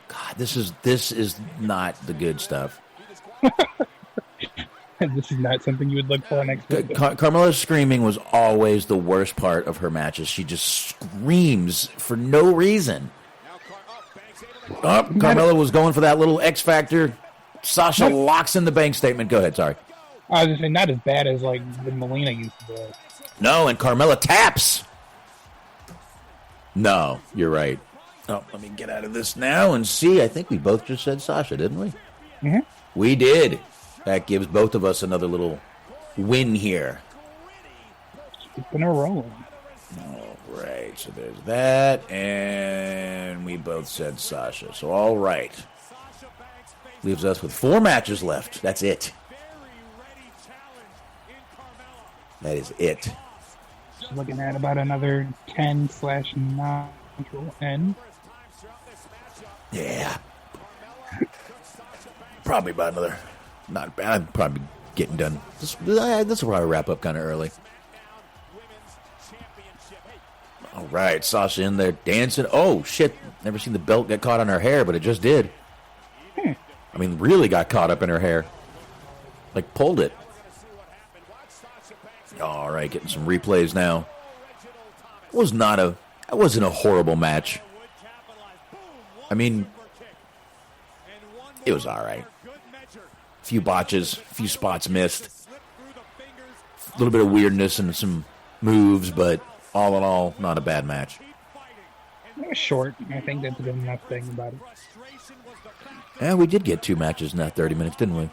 God, this is not the good stuff. This is not something you would look for next week. Carmella's screaming was always the worst part of her matches. She just screams for no reason. Oh, Carmella was going for that little X Factor. Sasha locks in the bank statement. Go ahead, sorry. I was just saying, not as bad as like when Melina used to do it. No, and Carmella taps. No, you're right. Oh, let me get out of this now and see. I think we both just said Sasha, didn't we? Mm-hmm. We did. That gives both of us another little win here. Keeping her rolling. All right, so there's that, and we both said Sasha. So all right. Leaves us with 4 matches left. That's it. That is it. Just looking at about another 10/9 will end. Yeah. Probably about another. Not bad. I'm probably getting done. This will probably wrap up kind of early. All right, Sasha in there dancing. Oh, shit. Never seen the belt get caught on her hair, but it just did. I mean, really got caught up in her hair. Like, pulled it. All right, getting some replays now. That wasn't a horrible match. I mean, it was all right. A few botches, a few spots missed. A little bit of weirdness and some moves, but all in all, not a bad match. It was short. I think that's a good enough thing about it. Yeah, we did get 2 matches in that 30 minutes, didn't we?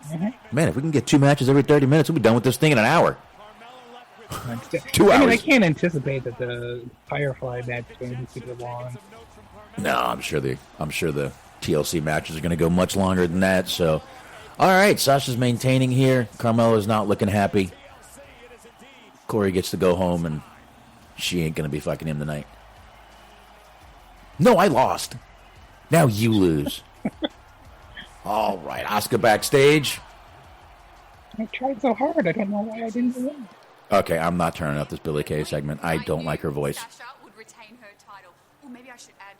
Mm-hmm. Man, if we can get 2 matches every 30 minutes, we'll be done with this thing in an hour. 2 hours. I mean, I can't anticipate that the Firefly match is going to be super long. No, I'm sure the TLC matches are going to go much longer than that. So, all right, Sasha's maintaining here. Carmella's not looking happy. Corey gets to go home, and she ain't going to be fucking him tonight. No, I lost. Now you lose. All right, Asuka backstage. I tried so hard. I don't know why I didn't win. Okay, I'm not turning up this Billie Kay segment. I don't like her voice. Sasha would retain her title. Or maybe I should add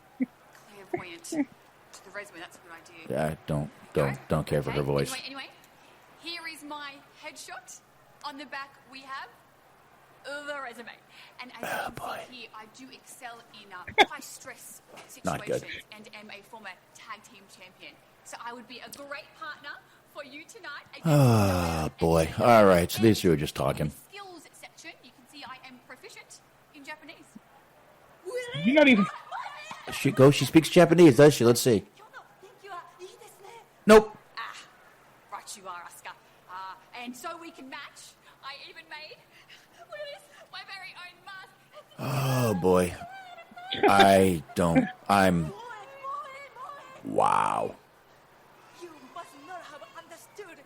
clairvoyant to the resume. That's a good idea. I don't care for her voice. Anyway, here is my headshot. On the back, we have the resume. And as you can see here, I do excel in high-stress situations and am a former tag team champion. So I would be a great partner for you tonight. Oh, boy. All right, so these two are just talking. Skills section, you can see I am proficient in Japanese. You're not even... She speaks Japanese, does she? Let's see. Nope. Right you are, Asuka. And so we can match. I even made, look at this, my very own mask. Oh, boy. Wow. You must not have understood.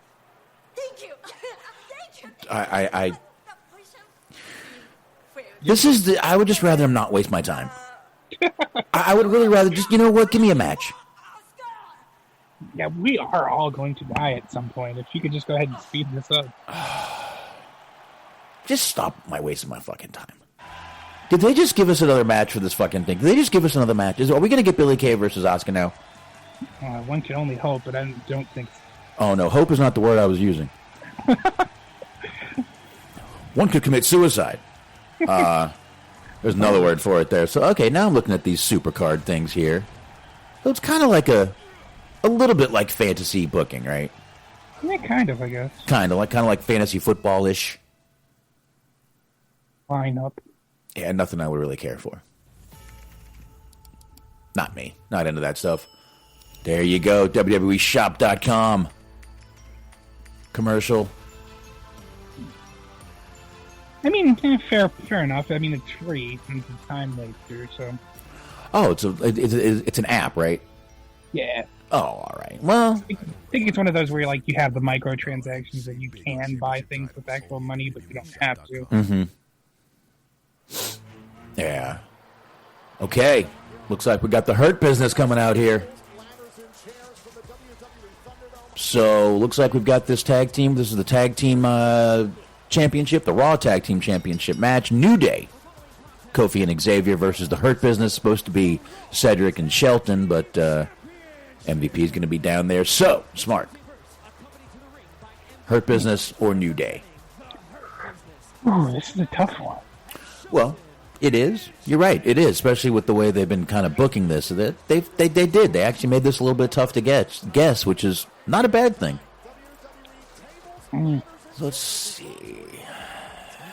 Thank you. Thank you. I would just rather him not waste my time. I would really rather just, you know what, give me a match. Yeah, we are all going to die at some point. If you could just go ahead and speed this up. Just stop wasting my fucking time. Did they just give us another match for this fucking thing? Did they just give us another match? Are we going to get Billie Kay versus Asuka now? One can only hope, but I don't think so. Oh, no, hope is not the word I was using. One could commit suicide. There's another word for it there. So, okay, now I'm looking at these supercard things here. So it's kind of like a little bit like fantasy booking, right? Yeah, kind of, I guess. Kind of like fantasy football-ish. Line up. Yeah, nothing I would really care for. Not me. Not into that stuff. There you go, WWEshop.com. Commercial. I mean, fair enough. I mean, it's free since it's time waster, so. Oh, it's an app, right? Yeah. Oh, all right. Well, I think it's one of those where you have the microtransactions that you can buy things with actual money, but you don't have to. Mm-hmm. Yeah. Okay. Looks like we got the Hurt Business coming out here. So, looks like we've got this tag team. This is the tag team championship, the Raw Tag Team Championship match. New Day. Kofi and Xavier versus the Hurt Business. Supposed to be Cedric and Shelton, but MVP is going to be down there. So, Smark. Hurt Business or New Day? Ooh, this is a tough one. Well, it is. You're right. It is, especially with the way they've been kind of booking this. They did. They actually made this a little bit tough to guess, which is not a bad thing. Let's see.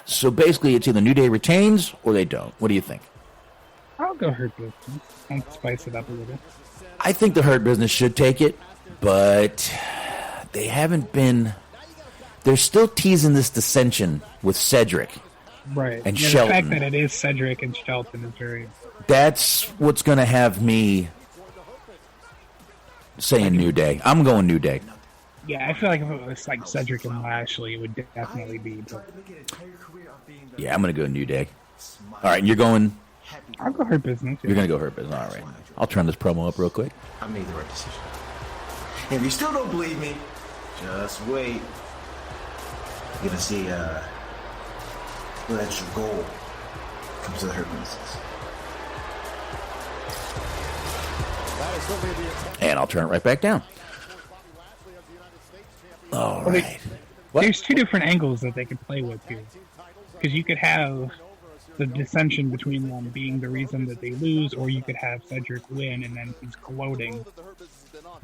So basically, it's either New Day retains or they don't. What do you think? I'll go Hurt Business. I'll spice it up a little. I think the Hurt Business should take it, but they haven't been. They're still teasing this dissension with Cedric. Right. And yeah, Shelton. The fact that it is Cedric and Shelton is very... That's what's going to have me saying New Day. I'm going New Day. Yeah, I feel like if it was like Cedric and Lashley, it would definitely be... But... Yeah, I'm going to go New Day. All right, and you're going... I'll go Hurt Business. Yeah. You're going to go Hurt Business. All right. I'll turn this promo up real quick. I made the right decision. If you still don't believe me, just wait. You're going to see... Well, that's your goal. Comes to the Hurt Business. And I'll turn it right back down. All right. There's two different angles that they could play with here. Because you could have the dissension between them being the reason that they lose, or you could have Cedric win and then he's gloating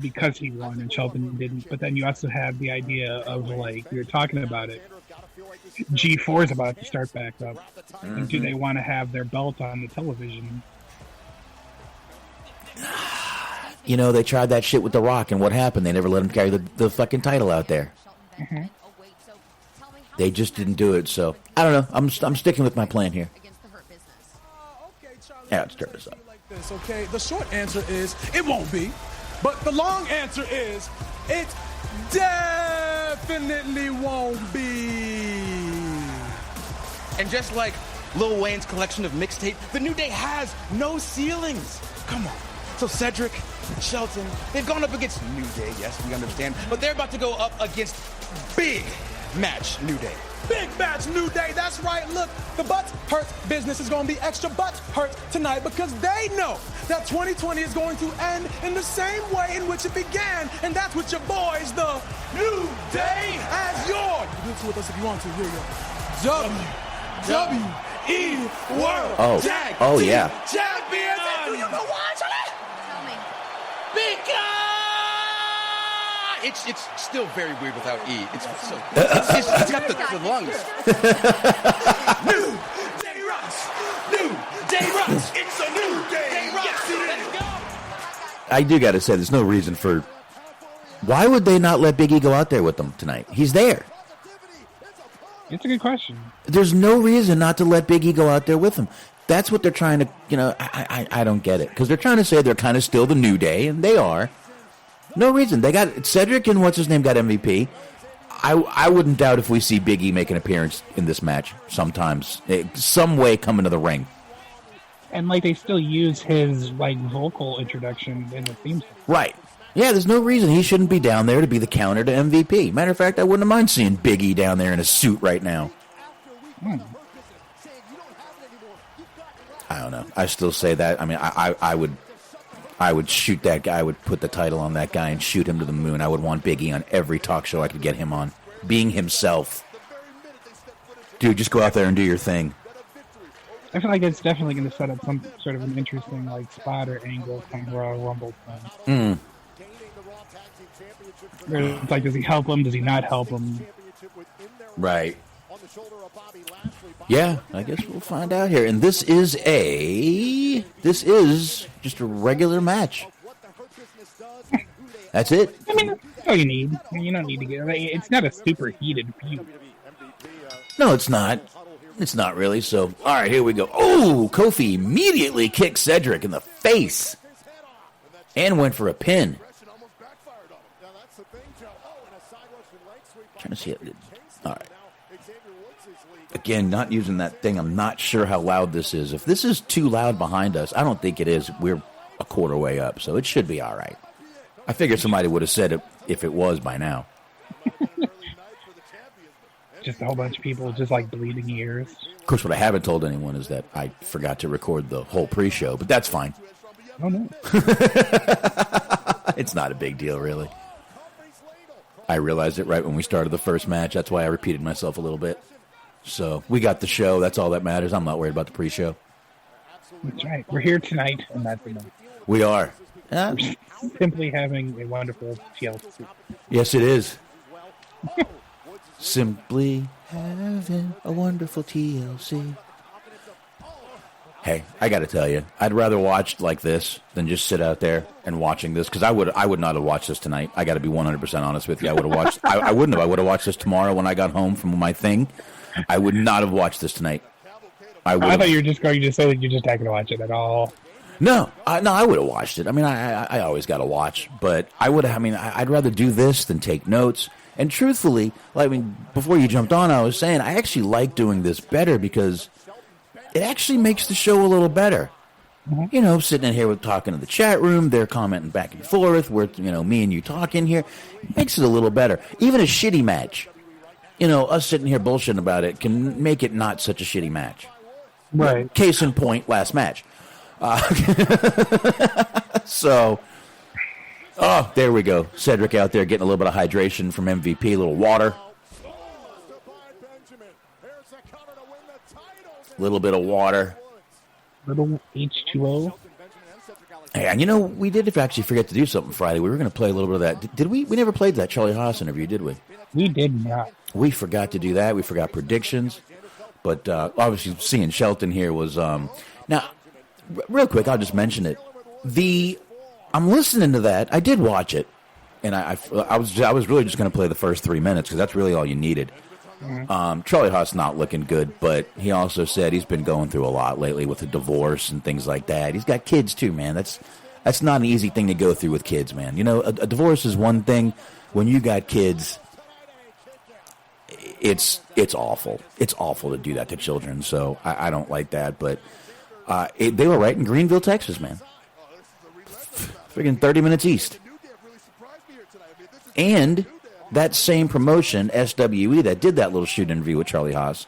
because he won and Shelton didn't. But then you also have the idea of, like, we were talking about it, G4 is about to start back up. Mm-hmm. And do they want to have their belt on the television? You know, they tried that shit with The Rock, and what happened? They never let him carry the fucking title out there. Mm-hmm. They just didn't do it, so I don't know. I'm sticking with my plan here. Yeah, let's turn this up. Okay, the short answer is it won't be, but the long answer is it definitely won't be. And just like Lil Wayne's collection of mixtape, the New Day has no ceilings. Come on. So Cedric, Shelton, they've gone up against New Day, yes, we understand, but they're about to go up against big match New Day. Big match, New Day. That's right. Look, the butt hurt business is going to be extra butt hurt tonight because they know that 2020 is going to end in the same way in which it began, and that's with your boys, the New Day, as your. You can do it with us if you want to. Here you go. WWE World Tag Team Champions. Do you know why, Charlie? Tell me. Because it's still very weird without E. It's got the lungs. New Day Rocks. New Day Rocks. It's a new day. Yes, it is. I do got to say, there's no reason for. Why would they not let Big E go out there with them tonight? He's there. It's a good question. There's no reason not to let Big E go out there with him. That's what they're trying to, I don't get it. Because they're trying to say they're kind of still the New Day, and they are. No reason. They got Cedric and what's-his-name got MVP. I wouldn't doubt if we see Big E make an appearance in this match sometimes. Some way come into the ring. And, they still use his, vocal introduction in the theme song. Right. Yeah, there's no reason he shouldn't be down there to be the counter to MVP. Matter of fact, I wouldn't mind seeing Big E down there in a suit right now. I don't know. I still say that. I mean, I would shoot that guy. I would put the title on that guy and shoot him to the moon. I would want Big E on every talk show I could get him on. Being himself. Dude, just go out there and do your thing. I feel like it's definitely going to set up some sort of an interesting, spot or angle from Royal Rumble thing. It's does he help him? Does he not help him? Right. Yeah, I guess we'll find out here. And this is just a regular match. That's it. I mean, that's all you need. You don't need to get. It's not a super heated feud. No, it's not. It's not really. So, all right, here we go. Oh, Kofi immediately kicked Cedric in the face and went for a pin. Trying to see it. All right. Again, not using that thing. I'm not sure how loud this is. If this is too loud behind us, I don't think it is. We're a quarter way up, so it should be all right. I figured somebody would have said it if it was by now. Just a whole bunch of people just bleeding ears. Of course, what I haven't told anyone is that I forgot to record the whole pre-show, but that's fine. Oh, no. It's not a big deal, really. I realized it right when we started the first match. That's why I repeated myself a little bit. So we got the show. That's all that matters. I'm not worried about the pre-show. That's right. We're here tonight, and that's enough. We are. We're simply having a wonderful TLC. Yes, it is. Simply having a wonderful TLC. Hey, I got to tell you, I'd rather watch like this than just sit out there and watching this, because I would not have watched this tonight. I got to be 100% honest with you. I would have watched. I wouldn't have. I would have watched this tomorrow when I got home from my thing. I would not have watched this tonight. I thought you were just going to say that you're just not going to watch it at all. No, I would have watched it. I mean, I always got to watch, but I would. I mean, I'd rather do this than take notes. And truthfully, before you jumped on, I was saying I actually like doing this better because it actually makes the show a little better. Mm-hmm. Sitting in here talking to the chat room, they're commenting back and forth. We're, me and you talking here. It makes it a little better. Even a shitty match, us sitting here bullshitting about it can make it not such a shitty match. Right. Case in point, last match. So, there we go. Cedric out there getting a little bit of hydration from MVP, a little water. A little bit of water. Little H2O. Hey, and we did actually forget to do something Friday. We were going to play a little bit of that. Did we? We never played that Charlie Haas interview, did we? We did not. We forgot to do that. We forgot predictions. But obviously seeing Shelton here was... now, real quick, I'll just mention it. I'm listening to that. I did watch it. And I was really just going to play the first 3 minutes because that's really all you needed. Mm-hmm. Charlie Haas not looking good, but he also said he's been going through a lot lately with a divorce and things like that. He's got kids too, man. That's not an easy thing to go through with kids, man. A divorce is one thing. When you got kids, it's awful. It's awful to do that to children. So I don't like that. But they were right in Greenville, Texas, man. Friggin' 30 minutes east. And that same promotion, SWE, that did that little shoot interview with Charlie Haas,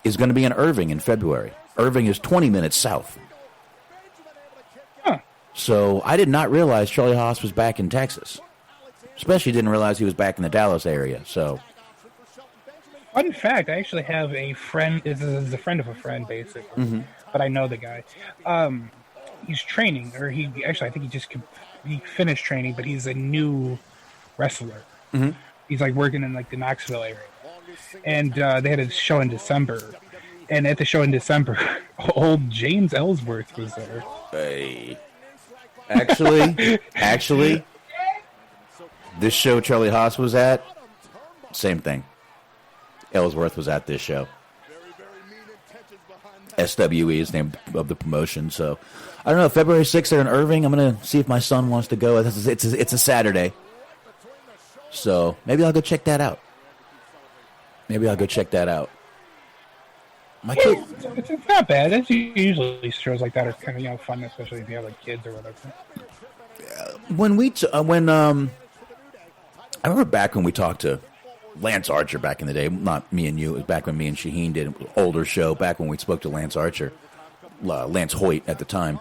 is going to be in Irving in February. Irving is 20 minutes south. Huh. So I did not realize Charlie Haas was back in Texas. Especially didn't realize he was back in the Dallas area. So, fun fact, I actually have a friend, this is a friend of a friend, basically, but I know the guy. He's training, or I think he finished training, but he's a new wrestler. He's like working in like the Knoxville area. And they had a show in December. And at the show in December, old James Ellsworth was there. Hey. Actually, this show Charlie Haas was at, same thing. Ellsworth was at this show. SWE is the name of the promotion. So, I don't know, February 6th they're in Irving. I'm going to see if my son wants to go. It's a Saturday. So, maybe I'll go check that out. My kid, it's not bad. It's usually shows like that are kind of fun, especially if you have like kids or whatever. I remember back when we talked to Lance Archer back in the day, not me and you, it was back when me and Shaheen did an older show, back when we spoke to Lance Archer, Lance Hoyt at the time.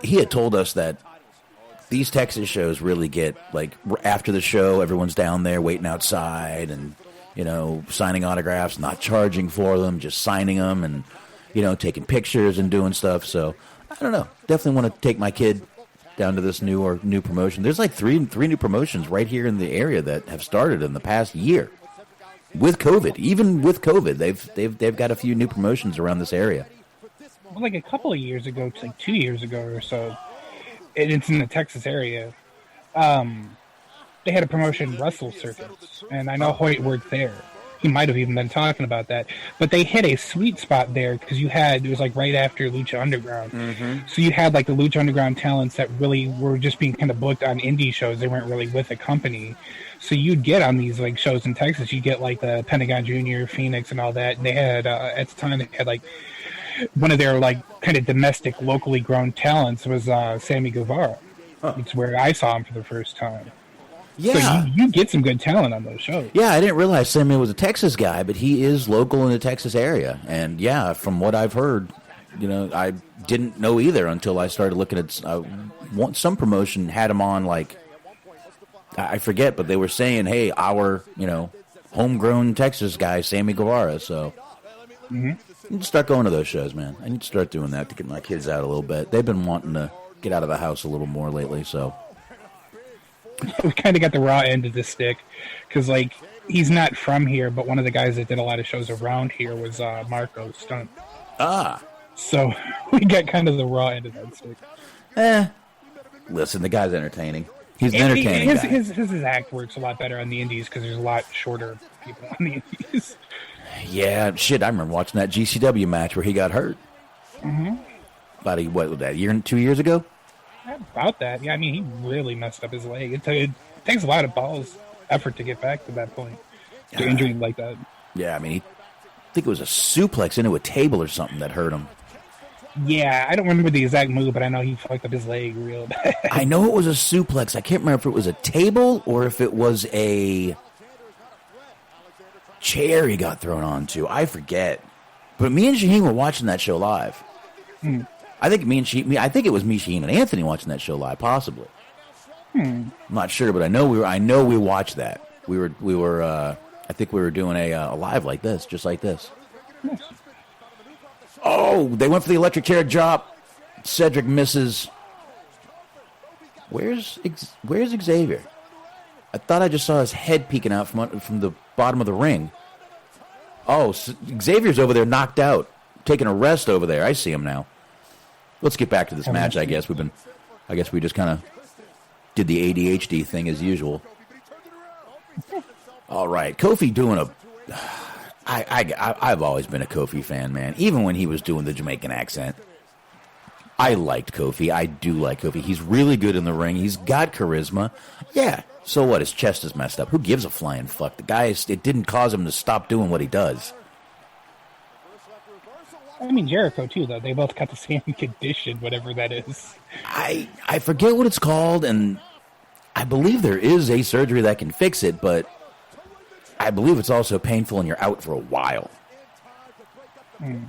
He had told us that these Texas shows really get, like, after the show, everyone's down there waiting outside and, signing autographs, not charging for them, just signing them and, taking pictures and doing stuff. So, I don't know. Definitely want to take my kid down to this new promotion. There's like three new promotions right here in the area that have started in the past year. With COVID, even with COVID, they've got a few new promotions around this area. Well, like a couple of years ago, like 2 years ago or so, and it's in the Texas area. They had a promotion, Russell Circuits, and I know Hoyt worked there. He might have even been talking about that. But they hit a sweet spot there because it was like right after Lucha Underground. So you had like the Lucha Underground talents that really were just being kind of booked on indie shows. They weren't really with a company. So you'd get on these like shows in Texas, you'd get like the Pentagon Jr., Phoenix, and all that. And they had, at the time, they had like one of their like kind of domestic, locally grown talents was Sammy Guevara. It's where I saw him for the first time. Yeah. So you get some good talent on those shows. Yeah, I didn't realize Sammy was a Texas guy, but he is local in the Texas area. And yeah, from what I've heard, I didn't know either until I started looking at some promotion had him on, like, I forget, but they were saying, hey, our, homegrown Texas guy, Sammy Guevara. So I need to start going to those shows, man. I need to start doing that to get my kids out a little bit. They've been wanting to get out of the house a little more lately, so. We kind of got the raw end of the stick because, like, he's not from here, but one of the guys that did a lot of shows around here was Marco Stunt. So we got kind of the raw end of that stick. Listen, the guy's entertaining. He's an entertaining guy. His act works a lot better on the indies because there's a lot shorter people on the indies. Yeah, shit, I remember watching that GCW match where he got hurt. About a year, 2 years ago? About that, yeah. I mean, he really messed up his leg. It takes a lot of effort to get back to that point, to injury like that. Yeah, I mean, I think it was a suplex into a table or something that hurt him. Yeah, I don't remember the exact move, but I know he fucked up his leg real bad. I know it was a suplex. I can't remember if it was a table or if it was a chair he got thrown onto. I forget. But me and Shaheen were watching that show live. I think it was me, Shaheen, and Anthony watching that show live, possibly. I'm not sure, but I know we watched that. We were. I think we were doing a live like this, just like this. Nice. Oh, they went for the electric chair drop. Cedric misses. Where's Xavier? I thought I just saw his head peeking out from the bottom of the ring. Oh, Xavier's over there, knocked out, taking a rest over there. I see him now. Let's get back to this match, I guess. We just kind of did the ADHD thing as usual. All right. Kofi doing I've always been a Kofi fan, man. Even when he was doing the Jamaican accent. I liked Kofi. I do like Kofi. He's really good in the ring. He's got charisma. Yeah. So what? His chest is messed up. Who gives a flying fuck? The guy, it didn't cause him to stop doing what he does. I mean, Jericho, too, though. They both got the same condition, whatever that is. I forget what it's called, and I believe there is a surgery that can fix it, but I believe it's also painful and you're out for a while.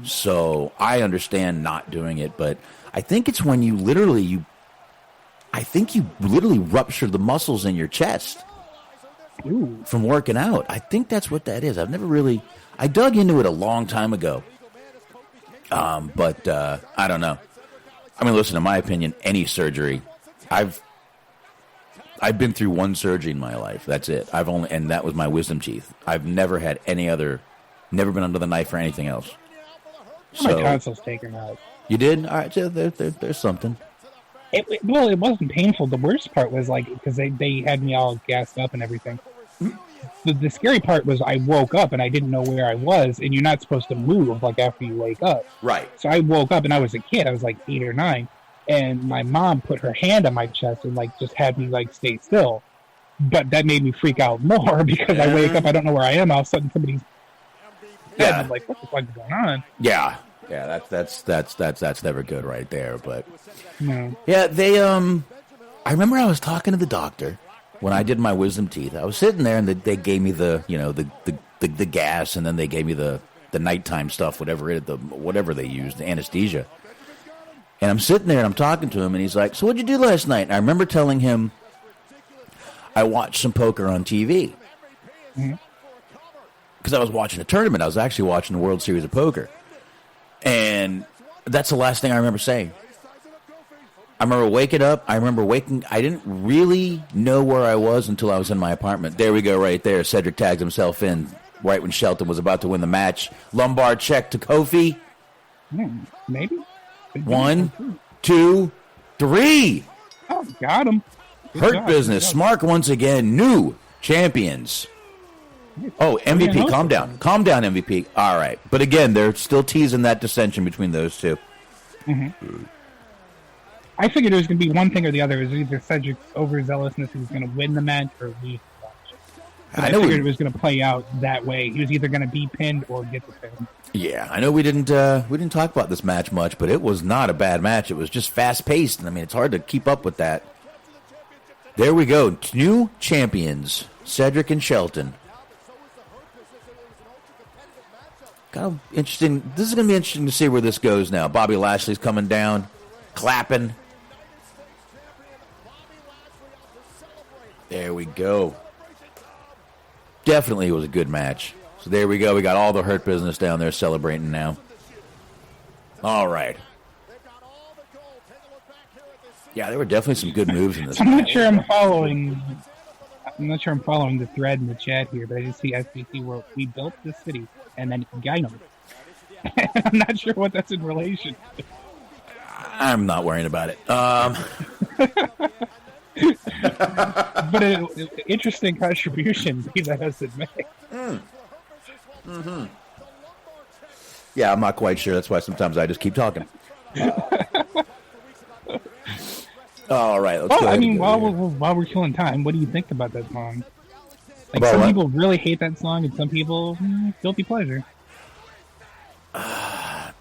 So I understand not doing it, but I think it's when you literally rupture the muscles in your chest from working out. I think that's what that is. I dug into it a long time ago. But I don't know. I mean, listen, in my opinion, any surgery, I've been through one surgery in my life. That's it. And that was my wisdom teeth. I've never had never been under the knife for anything else. My tonsils taken out. You did? All right, so there's something. It wasn't painful. The worst part was because they had me all gassed up and everything. The scary part was I woke up and I didn't know where I was, and you're not supposed to move after you wake up. Right. So I woke up and I was a kid. I was 8 or 9, and my mom put her hand on my chest and just had me stay still. But that made me freak out more because I wake up, I don't know where I am. All of a sudden somebody's dead. I'm like, what the fuck is going on? Yeah. Yeah, that's never good right there. But no. Yeah, they I remember I was talking to the doctor when I did my wisdom teeth. I was sitting there and they gave me the gas, and then they gave me the nighttime stuff, whatever they used, the anesthesia. And I'm sitting there and I'm talking to him, and he's like, "So what'd you do last night?" And I remember telling him I watched some poker on TV. Because I was watching a tournament. I was actually watching the World Series of Poker. And that's the last thing I remember saying. I remember waking up. I didn't really know where I was until I was in my apartment. There we go right there. Cedric tags himself in right when Shelton was about to win the match. Lumbar check to Kofi. Maybe. 1, 2, 3. Oh, got him. Hurt Business. Smark once again. New champions. Oh, MVP, calm down. Calm down, MVP. All right. But again, they're still teasing that dissension between those two. I figured it was going to be one thing or the other. It was either Cedric's overzealousness, he was going to win the match, or lose the match. I figured it was going to play out that way. He was either going to be pinned or get the pin. Yeah, I know we didn't talk about this match much, but it was not a bad match. It was just fast-paced, and I mean, it's hard to keep up with that. There we go. New champions, Cedric and Shelton. Kind of interesting. This is going to be interesting to see where this goes now. Bobby Lashley's coming down, clapping. There we go. Definitely was a good match. So there we go. We got all the Hurt Business down there celebrating now. All right. Yeah, there were definitely some good moves in this I'm match. not sure I'm following the thread in the chat here, but I just see SBC where we built this city and then Gyno. I'm not sure what that's in relation to. I'm not worrying about it. But an interesting contribution that has been made. Yeah, I'm not quite sure. That's why sometimes I just keep talking. All right. Let's go ahead. I mean, while we're killing time, what do you think about that song? Some people really hate that song, and some people guilty pleasure. I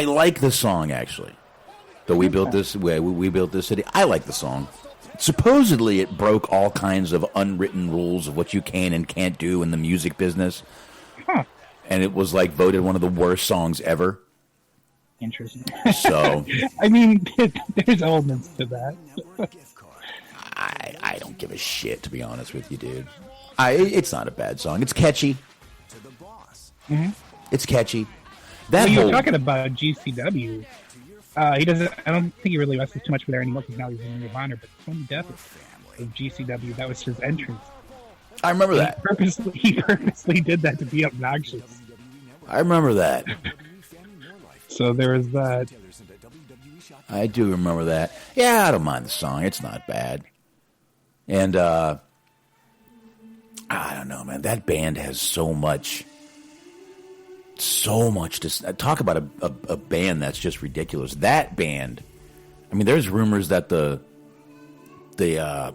like the song actually. Though we built this city. I like the song. Supposedly, it broke all kinds of unwritten rules of what you can and can't do in the music business. Huh. And it was voted one of the worst songs ever. Interesting. So, I mean, there's elements to that. I don't give a shit, to be honest with you, dude. It's not a bad song. It's catchy. It's catchy. You're talking about GCW. He doesn't. I don't think he really wrestles too much for there anymore because now he's in Ring of Honor. But Tony Death of GCW, that was his entrance. I remember that. He purposely did that to be obnoxious. I remember that. So there was that. I do remember that. Yeah, I don't mind the song. It's not bad. And I don't know, man. That band has so much to talk about. A band that's just ridiculous. That band. I mean, there's rumors that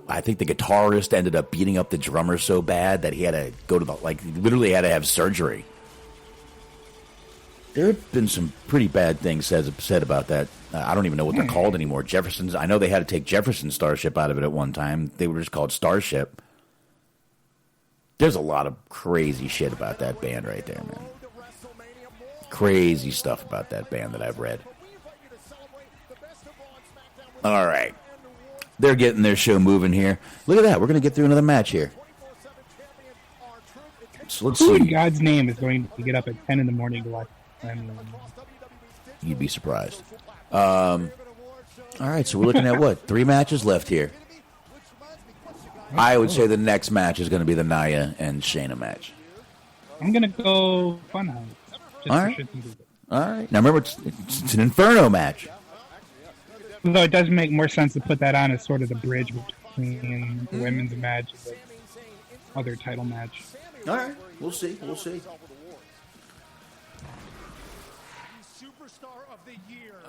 I think the guitarist ended up beating up the drummer so bad that he had to go to literally had to have surgery. There have been some pretty bad things said about that. I don't even know what they're called anymore. Jefferson's. I know they had to take Jefferson Starship out of it at one time. They were just called Starship. There's a lot of crazy shit about that band right there, man. Crazy stuff about that band that I've read. All right. They're getting their show moving here. Look at that. We're going to get through another match here. So let's Who see. in God's name is going to get up at 10 in the morning to watch? You'd be surprised. All right, so we're looking at what? 3 matches left here. I would say the next match is going to be the Nia and Shayna match. I'm going to go Funhouse. All right. All right. Now remember, it's an Inferno match. Although it does make more sense to put that on as sort of the bridge between the women's match and the other title match. All right. We'll see. We'll see.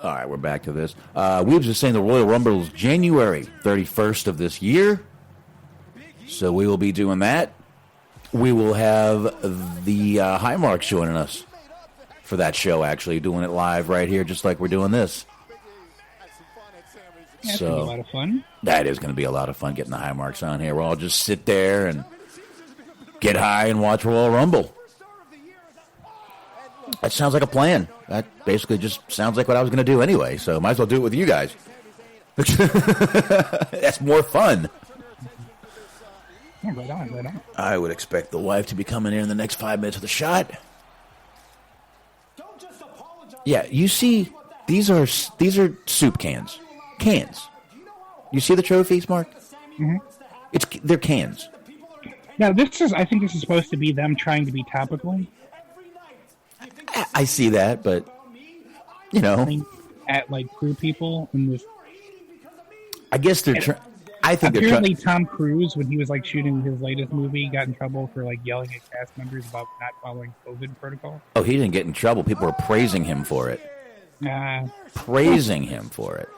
All right, we're back to this. Weebs is saying the Royal Rumble is January 31st of this year. So we will be doing that. We will have the Highmarks joining us for that show, actually, doing it live right here, just like we're doing this. That's going to be a lot of fun. That is going to be a lot of fun getting the Highmarks on here. We'll all just sit there and get high and watch Royal Rumble. That sounds like a plan. That basically just sounds like what I was going to do anyway, so might as well do it with you guys. That's more fun. Yeah, right on, right on. I would expect the wife to be coming in the next 5 minutes with a shot. Yeah, you see, these are soup cans. Cans. You see the trophies, Mark? Mm-hmm. They're cans. Now, I think this is supposed to be them trying to be topical. I see that, but, you know. At, like, crew people in this. I guess they're trying. I think apparently Tom Cruise, when he was like shooting his latest movie, got in trouble for like yelling at cast members about not following COVID protocol. Oh, he didn't get in trouble. People were praising him for it. Praising him for it.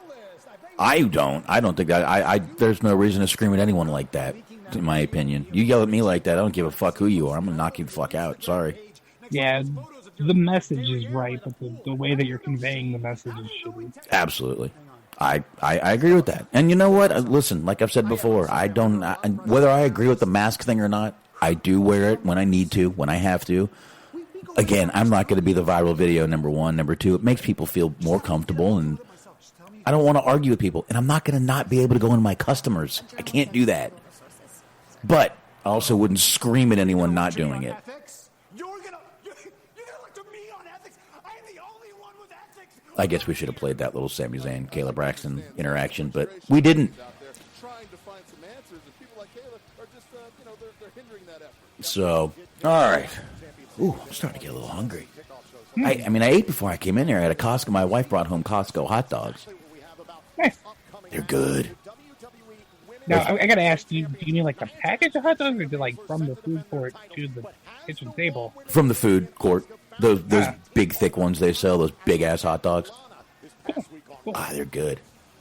I don't think that. There's no reason to scream at anyone like that, in my opinion. You yell at me like that, I don't give a fuck who you are. I'm gonna knock you the fuck out. Sorry. Yeah, the message is right, but the way that you're conveying the message is shitty. Absolutely. I agree with that. And you know what? Listen, like I've said before, whether I agree with the mask thing or not, I do wear it when I need to, when I have to. Again, I'm not going to be the viral video, number one. Number two, it makes people feel more comfortable, and I don't want to argue with people. And I'm not going to not be able to go into my customers. I can't do that. But I also wouldn't scream at anyone not doing it. I guess we should have played that little Sami Zayn, Caleb Braxton interaction, but we didn't. So, all right. Ooh, I'm starting to get a little hungry. I mean, I ate before I came in here. I had a Costco. My wife brought home Costco hot dogs. They're good. Now, I got to ask, do you mean like a package of hot dogs, or like from the food court to the kitchen table? From the food court. Those big, thick ones they sell, those big-ass hot dogs. Cool. They're good.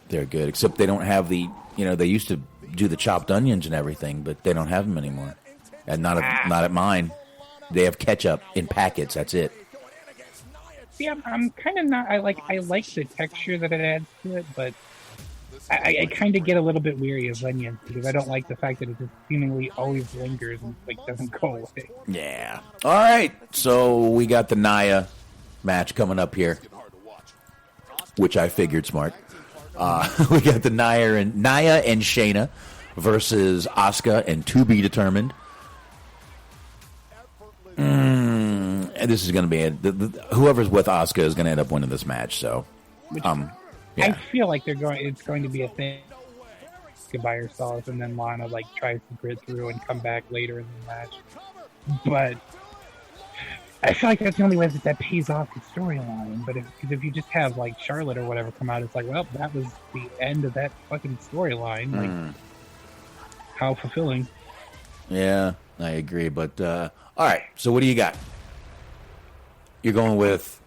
They're good, except they don't have the, they used to do the chopped onions and everything, but they don't have them anymore. And not at mine. They have ketchup in packets, that's it. See, I'm kind of not, I like the texture that it adds to it, but I kind of get a little bit weary of onions because I don't like the fact that it just seemingly always lingers and like doesn't go away. Yeah. All right. So we got the Nia match coming up here, which I figured smart. We got the Nia and Shayna versus Asuka and To Be Determined. And this is going to be whoever's with Asuka is going to end up winning this match. So, yeah. I feel like it's going to be a thing. By herself, and then Lana like tries to grit through and come back later in the match. But I feel like that's the only way that pays off the storyline. But if you just have like Charlotte or whatever come out, it's like, well, that was the end of that fucking storyline. Like, how fulfilling. Yeah, I agree. But all right, so what do you got? You're going with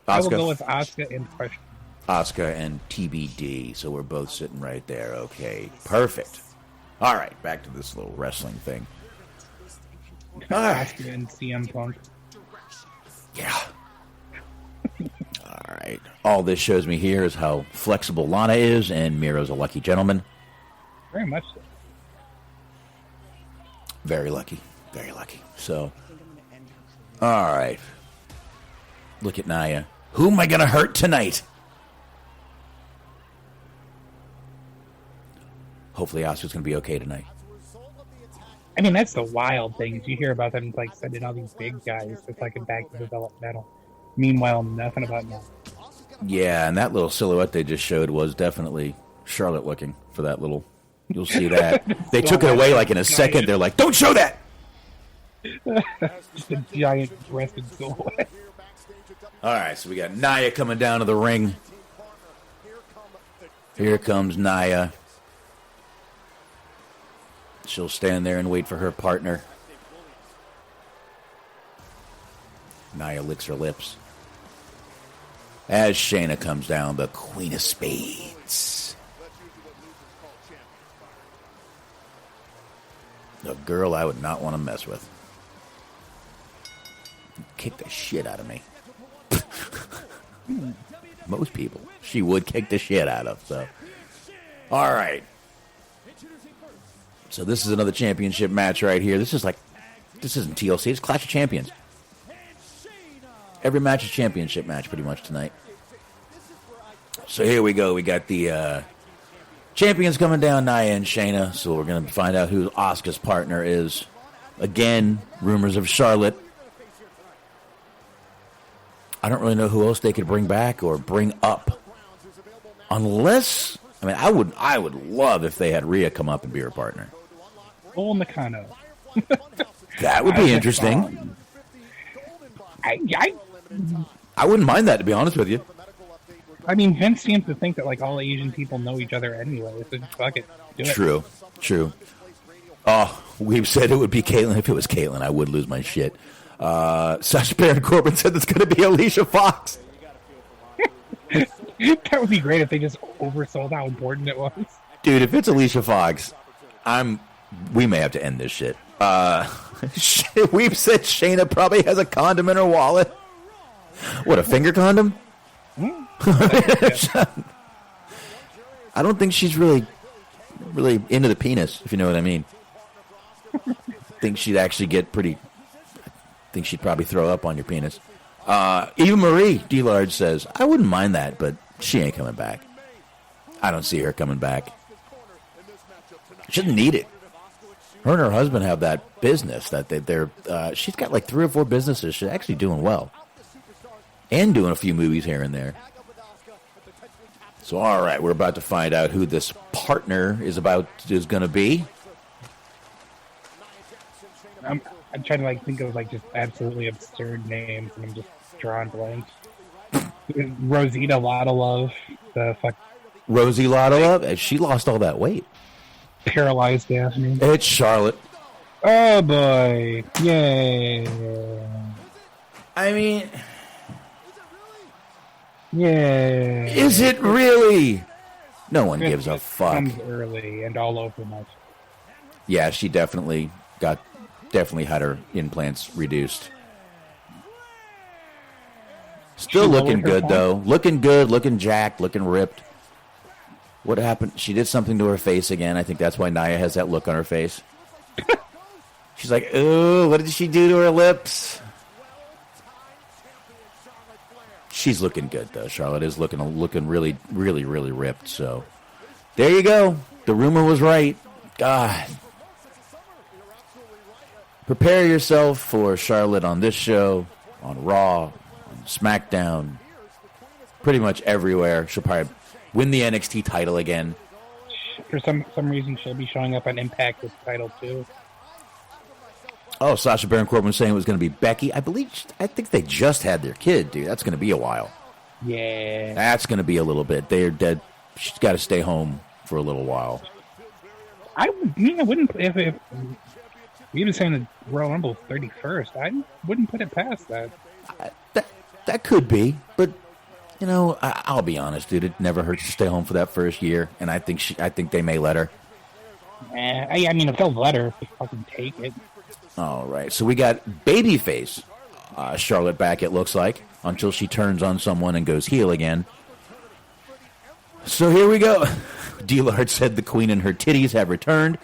Asuka? I will go with Asuka and Question. Asuka and TBD, so we're both sitting right there. Okay, perfect. All right, back to this little wrestling thing. Asuka and CM Punk. Yeah. All this shows me here is how flexible Lana is, and Miro's a lucky gentleman. Very much so. Very lucky. Very lucky. So, all right. Look at Nia. Who am I going to hurt tonight? Hopefully Asuka's going to be okay tonight. I mean, that's the wild thing. Is you hear about them like sending all these big guys to fucking back to developmental. Meanwhile, nothing about that. Yeah, and that little silhouette they just showed was definitely Charlotte looking for that little. You'll see that. They took it away like in a second. They're like, don't show that! Just a giant breasted silhouette. All right, so we got Nia coming down to the ring. Here comes Nia. She'll stand there and wait for her partner. Nia licks her lips. As Shayna comes down, the Queen of Spades. The girl I would not want to mess with. Kick the shit out of me. Most people. She would kick the shit out of, so. All right. So this is another championship match right here. This isn't TLC, it's Clash of Champions. Every match is a championship match pretty much tonight. So here we go. We got the champions coming down, Nia and Shayna. So we're going to find out who Asuka's partner is. Again, rumors of Charlotte. I don't really know who else they could bring back or bring up. Unless, I mean, I would love if they had Rhea come up and be her partner. Bull Nakano. That would be interesting. I wouldn't mind that, to be honest with you. I mean, Vince seems to think that like all Asian people know each other anyway. So just fuck it. Do it. True. Oh, we've said it would be Caitlyn. If it was Caitlyn, I would lose my shit. Sasha Baron Corbin said it's going to be Alicia Fox. That would be great if they just oversold how important it was. Dude, if it's Alicia Fox, we may have to end this shit. We've said Shayna probably has a condom in her wallet. What, a finger condom? I don't think she's really into the penis, if you know what I mean. I think she'd actually get pretty. I think she'd probably throw up on your penis. Eva Marie DeLarge says, I wouldn't mind that, but she ain't coming back. I don't see her coming back. She doesn't need it. Her and her husband have that business that they're. She's got like 3 or 4 businesses. She's actually doing well, and doing a few movies here and there. So, all right, we're about to find out who this partner is going to be. I'm trying to like think of like just absolutely absurd names, and I'm just drawing blanks. Rosita Lotolove, the fuck. Rosie Lotolove, she lost all that weight. Paralyzed Daphne. It's Charlotte. Oh boy! Yay! I mean, yeah. Is it really? No one gives a fuck. Comes early and all over much. Yeah, she definitely had her implants reduced. Still looking good though. Looking good, looking jacked, looking ripped. What happened? She did something to her face again. I think that's why Nia has that look on her face. She's like, ooh, what did she do to her lips? She's looking good, though. Charlotte is looking really, really, really ripped. So, there you go. The rumor was right. God. Prepare yourself for Charlotte on this show, on Raw, on SmackDown, pretty much everywhere. She'll probably win the NXT title again. For some reason, she'll be showing up on Impact with the title, too. Oh, Sasha Baron Corbin was saying it was going to be Becky. I think they just had their kid, dude. That's going to be a while. Yeah. That's going to be a little bit. They're dead. She's got to stay home for a little while. I wouldn't, if we were saying the Royal Rumble 31st, I wouldn't put it past that. That could be, but you know, I'll be honest, dude. It never hurts to stay home for that first year, and I think they may let her. I mean, if they'll let her, fucking take it. All right, so we got babyface Charlotte back. It looks like until she turns on someone and goes heel again. So here we go. D-Lard said the queen and her titties have returned.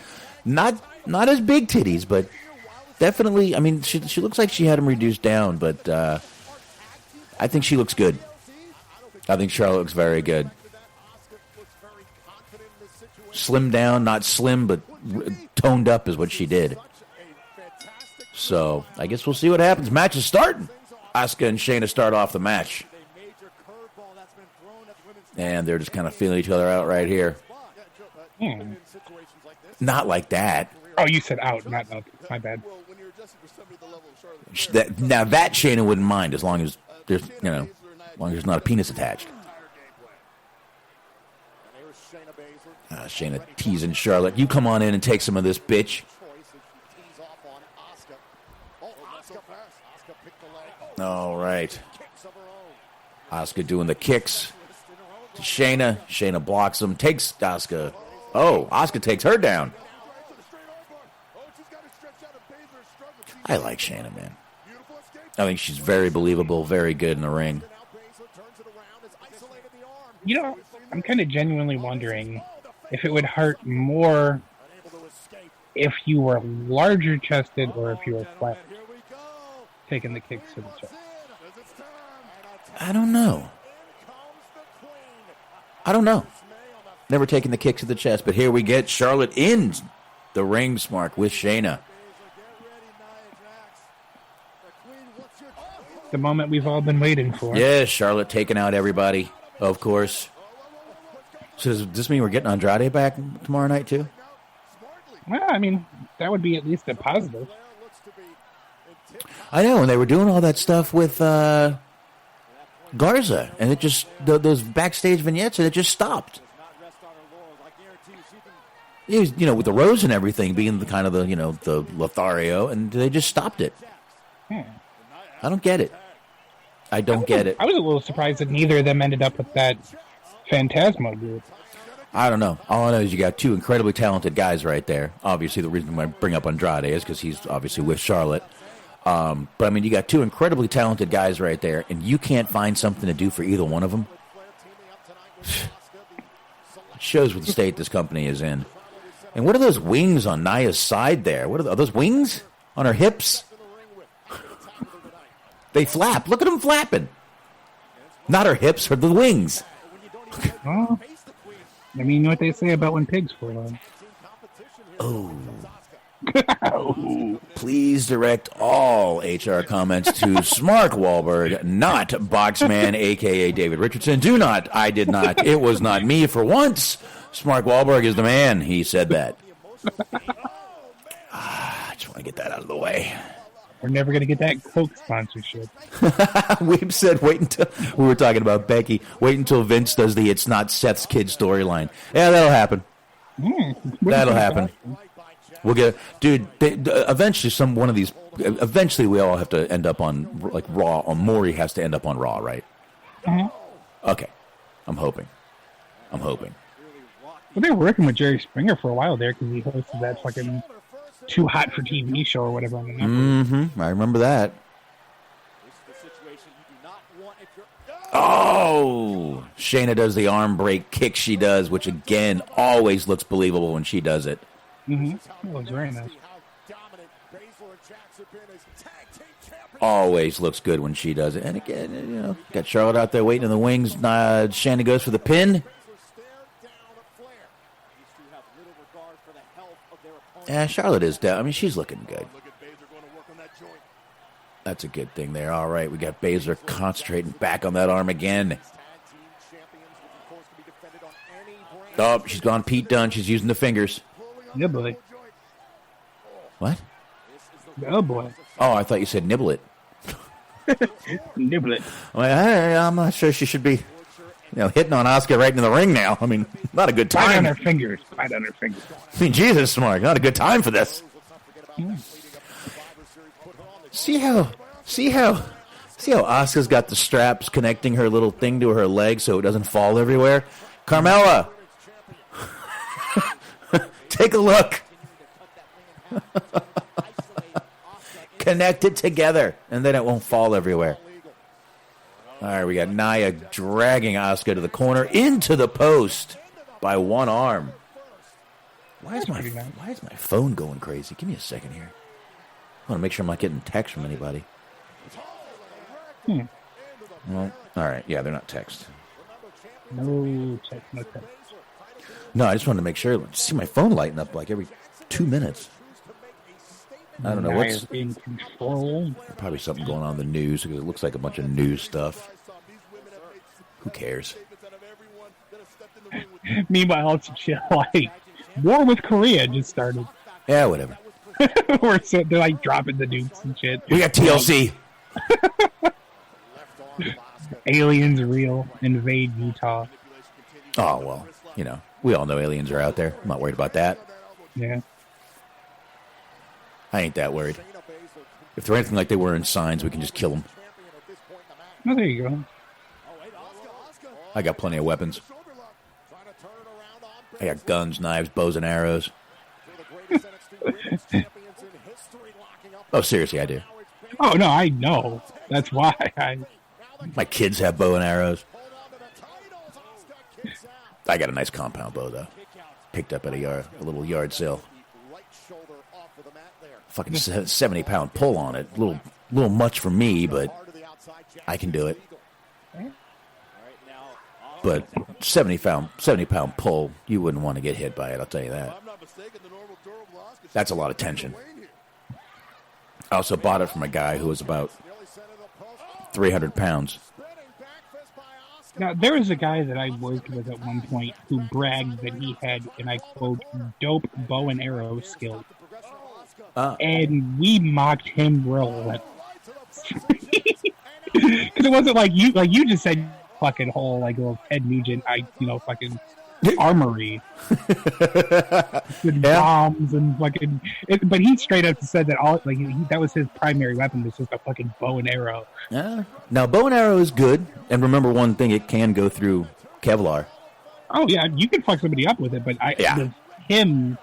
Not as big titties, but definitely, I mean, she looks like she had them reduced down, but I think she looks good. I think Charlotte looks very good. Slimmed down, not slim, but toned up is what she did. So I guess we'll see what happens. Match is starting. Asuka and Shayna start off the match. And they're just kind of feeling each other out right here. Not like that. Oh, you said out, not up. My bad. Now that Shayna wouldn't mind as long as there's, as long as there's not a penis attached. Shayna teasing Charlotte. You come on in and take some of this, bitch. All right. Asuka doing the kicks to Shayna. Shayna blocks him, takes Asuka. Oh, Asuka takes her down. I like Shayna, man. I think she's very believable, very good in the ring. I'm kind of genuinely wondering if it would hurt more if you were larger chested or if you were flat, taking the kicks to the chest. I don't know. Never taken the kick to the chest, but here we get Charlotte in the ring, Smark, with Shayna. The moment we've all been waiting for. Yeah, Charlotte taking out everybody, of course. So does this mean we're getting Andrade back tomorrow night, too? Well, I mean, that would be at least a positive. I know, and they were doing all that stuff with Garza, and it just, those backstage vignettes, and it just stopped. It was, with the Rose and everything being the kind of the Lothario, and they just stopped it. I don't get it. I get it. I was a little surprised that neither of them ended up with that Phantasmo group. I don't know. All I know is you got two incredibly talented guys right there. Obviously, the reason I bring up Andrade is because he's obviously with Charlotte. But, I mean, you got two incredibly talented guys right there, and you can't find something to do for either one of them. It shows what the state this company is in. And what are those wings on Nia's side there? What are those wings on her hips? They flap. Look at them flapping. Not her hips, her the wings. Well, I mean, you know what they say about when pigs fall on. Oh. Please direct all HR comments to Smark Wahlberg, not Boxman, a.k.a. David Richardson. Do not. I did not. It was not me for once. Smark Wahlberg is the man. He said that. I just want to get that out of the way. We're never going to get that Coke sponsorship. We've said wait until, we were talking about Becky, wait until Vince does the It's Not Seth's Kid storyline. Yeah, that'll happen. That'll happen. We'll get, dude, eventually we all have to end up on, like, Raw, or Maury has to end up on Raw, right? Okay. I'm hoping. Well, they were working with Jerry Springer for a while there because he hosted that fucking Too Hot for TV show or whatever on the network. I remember that. Oh! Shayna does the arm break kick she does, which again always looks believable when she does it. It was very nice. Always looks good when she does it. And again, got Charlotte out there waiting in the wings. Shayna goes for the pin. Yeah, Charlotte is down. I mean, she's looking good. That's a good thing there. All right, we got Baszler concentrating back on that arm again. Oh, she's gone Pete Dunne. She's using the fingers. Yeah, boy. What? Oh, boy. Oh, I thought you said nibble it. Nibble it. I'm not sure she should be hitting on Asuka right in the ring now. I mean, not a good time. Bite on her fingers. I mean, Jesus, Smark, not a good time for this. See how Asuka's got the straps connecting her little thing to her leg so it doesn't fall everywhere? Carmella, take a look. Connect it together, and then it won't fall everywhere. All right, we got Nia dragging Asuka to the corner into the post by one arm. Why is my phone going crazy? Give me a second here. I want to make sure I'm not getting text from anybody. Well, all right. Yeah, they're not text. No text. No, I just wanted to make sure. See my phone lighting up like every 2 minutes. I don't know what's in control. Probably something going on in the news because it looks like a bunch of news stuff. Who cares? Meanwhile, it's shit like war with Korea just started. Yeah, whatever. They're like dropping the nukes and shit. We got TLC. Aliens real. Invade Utah. Oh, well, you know, we all know aliens are out there. I'm not worried about that. Yeah. I ain't that worried. If they're anything like they were in Signs, we can just kill them. Oh, there you go. I got plenty of weapons. I got guns, knives, bows, and arrows. Oh, seriously, I do. Oh, no, I know. That's why My kids have bow and arrows. I got a nice compound bow, though. Picked up at a little yard sale. Fucking 70-pound pull on it. A little much for me, but I can do it. But 70-pound pull, you wouldn't want to get hit by it, I'll tell you that. That's a lot of tension. I also bought it from a guy who was about 300 pounds. Now, there was a guy that I worked with at one point who bragged that he had, and I quote, dope bow and arrow skills. And we mocked him real. Because it wasn't like you just said, fucking whole, like, little Ted Nugent, fucking armory. With bombs and fucking... but he straight up said that that was his primary weapon, was just a fucking bow and arrow. Yeah. Now, bow and arrow is good. And remember one thing, it can go through Kevlar. Oh, yeah, you can fuck somebody up with it, but with him,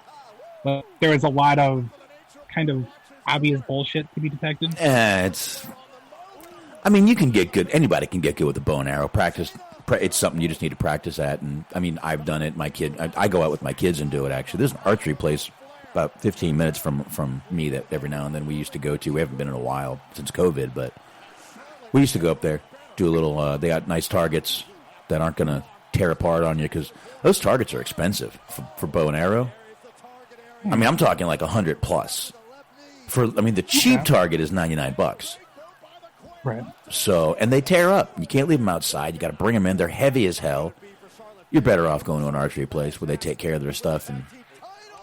there was a lot of kind of obvious bullshit to be detected. You can get good. Anybody can get good with a bow and arrow. It's something you just need to practice at. And, I've done it. I go out with my kids and do it, actually. There's an archery place about 15 minutes from me that every now and then we used to go to. We haven't been in a while since COVID, but we used to go up there, do a little, they got nice targets that aren't going to tear apart on you because those targets are expensive for bow and arrow. I'm talking like 100 plus. The cheap target is $99. Right. So, and they tear up. You can't leave them outside. You got to bring them in. They're heavy as hell. You're better off going to an archery place where they take care of their stuff and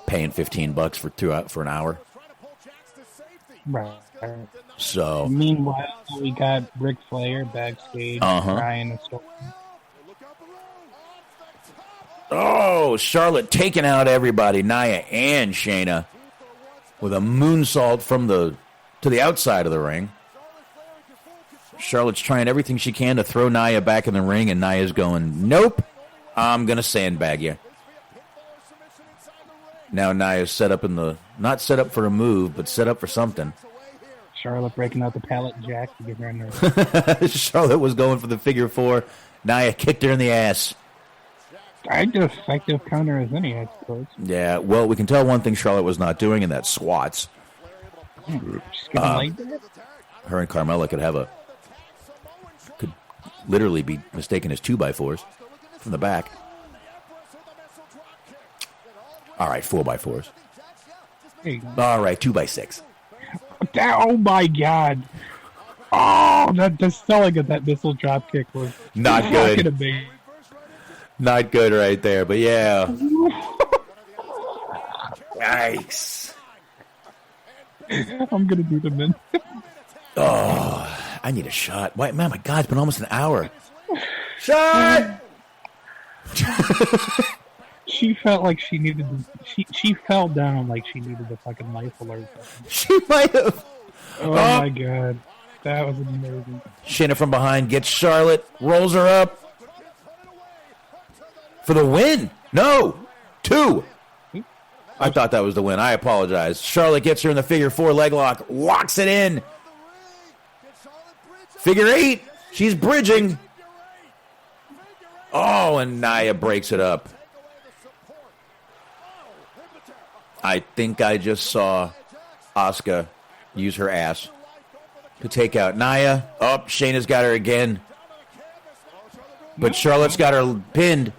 paying $15 for an hour. Right. So. Meanwhile, we got Ric Flair backstage crying the story. Oh, Charlotte taking out everybody, Nia and Shayna, with a moonsault to the outside of the ring. Charlotte's trying everything she can to throw Nia back in the ring, and Nia's going, nope, I'm going to sandbag you. Now Nia's not set up for a move, but set up for something. Charlotte breaking out the pallet jack to get her in there. Charlotte was going for the figure four. Nia kicked her in the ass. I just effective counter as any, I suppose. Yeah, well, we can tell one thing Charlotte was not doing, and that's squats. Her and Carmella could literally be mistaken as 2x4s from the back. All right, 4x4s. All right, 2x6. Oh my God! Oh, the selling of that missile drop kick was not good. Not good right there, but yeah. Yikes! I'm gonna do the min. Oh, I need a shot. Wait, man, my God, it's been almost an hour. Shot! She felt like she needed. She fell down like she needed the fucking life alert. She might have. Oh my God, that was amazing. Shayna from behind gets Charlotte, rolls her up for the win. No, 2. I thought that was the win. I apologize. Charlotte gets her in the figure 4 leg lock, locks it in. Figure 8. She's bridging. Oh, and Nia breaks it up. I think I just saw Asuka use her ass to take out Nia. Oh, Shayna's got her again. But Charlotte's got her pinned.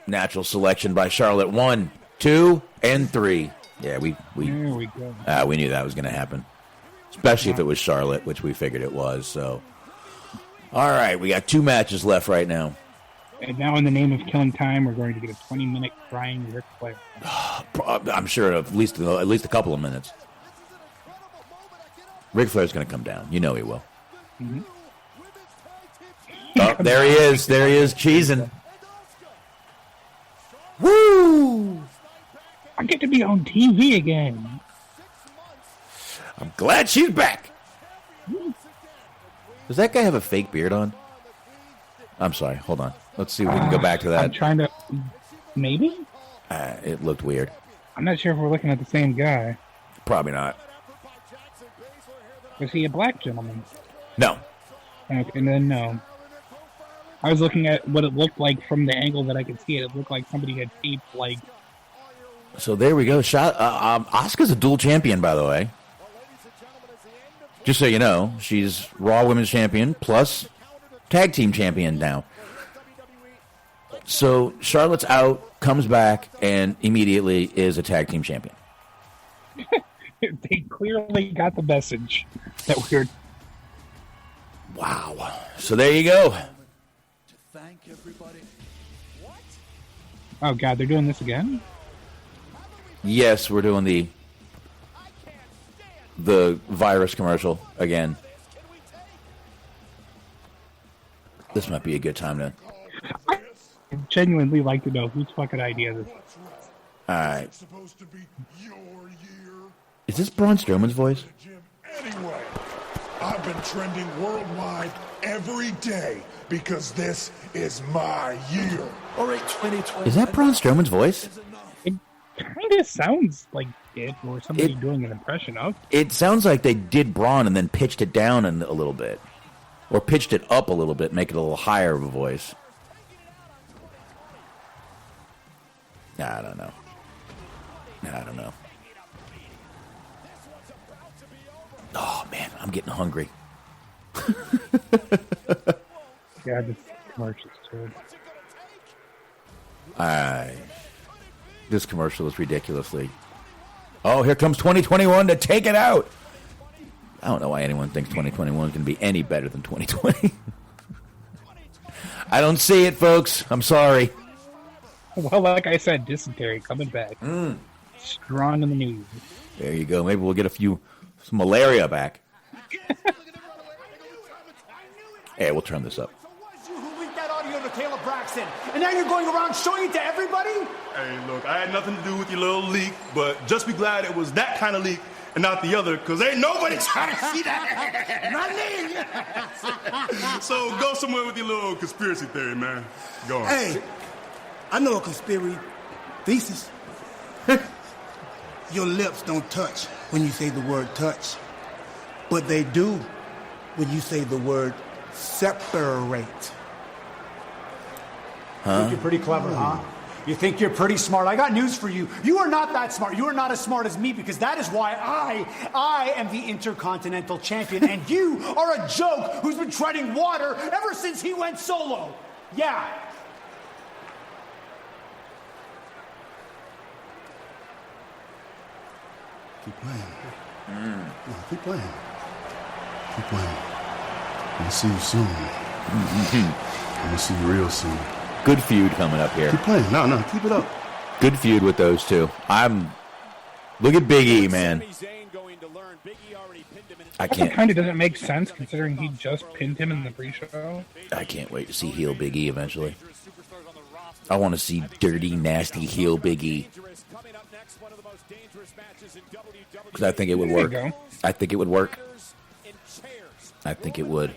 Natural selection by Charlotte. 1, 2, and 3. Yeah, we There we go. we knew that was going to happen. Especially if it was Charlotte, which we figured it was. So, all right, we got 2 matches left right now. And now, in the name of killing time, we're going to get a 20-minute crying Ric Flair. I'm sure at least a couple of minutes. Ric Flair's going to come down. You know he will. Mm-hmm. Oh, there he is. There he is, cheesing. Woo! I get to be on TV again. I'm glad she's back. Does that guy have a fake beard on? I'm sorry. Hold on. Let's see if we can go back to that. I'm trying to... Maybe? It looked weird. I'm not sure if we're looking at the same guy. Probably not. Was he a black gentleman? No. Okay, and then no. I was looking at what it looked like from the angle that I could see it. It looked like somebody had taped, like... So there we go. Asuka's a dual champion, by the way. Just so you know, she's Raw Women's Champion plus Tag Team Champion now. So Charlotte's out, comes back, and immediately is a Tag Team Champion. They clearly got the message that we're... Wow. So there you go. Oh, God, they're doing this again? Yes, we're doing the virus commercial again. This might be a good time to... I genuinely like to know whose fucking idea this is. All right. Is this Braun Strowman's voice? Anyway, I've been trending worldwide every day because this is my year. All right, 2020. Is that Braun Strowman's voice? It kind of sounds like it, or somebody doing an impression of. It sounds like they did Braun and then pitched it down a little bit. Or pitched it up a little bit, make it a little higher of a voice. I don't know. Oh, man, I'm getting hungry. Yeah, this commercial's too. This commercial is ridiculously... Oh, here comes 2021 to take it out! I don't know why anyone thinks 2021 is going to be any better than 2020. I don't see it, folks. I'm sorry. Well, like I said, dysentery coming back. Strong in the news. There you go. Maybe we'll get some malaria back. Hey, we'll turn this up. Who leaked that audio to Taylor Braxton? And now you're going around showing it to everybody? Hey, look, I had nothing to do with your little leak, but just be glad it was that kind of leak and not the other, because ain't nobody trying to see that. Not me. So go somewhere with your little conspiracy theory, man. Go on. Hey, I know a conspiracy thesis. Your lips don't touch when you say the word touch, but they do when you say the word separate. Huh? I think you're pretty clever, huh? You think you're pretty smart. I got news for you. You are not that smart. You are not as smart as me, because that is why I am the Intercontinental Champion, and you are a joke who's been treading water ever since he went solo. Yeah. Keep playing. No, keep playing. Keep playing. I'll see you soon. I'm going to see you real soon. Good feud coming up here. Keep playing. No, keep it up. Good feud with those two. Look at Big E, man. I can't. It kind of doesn't make sense considering he just pinned him in the pre-show. I can't wait to see heel Big E eventually. I want to see dirty, nasty heel Big E. Because I think it would work. I think it would work. I think it would.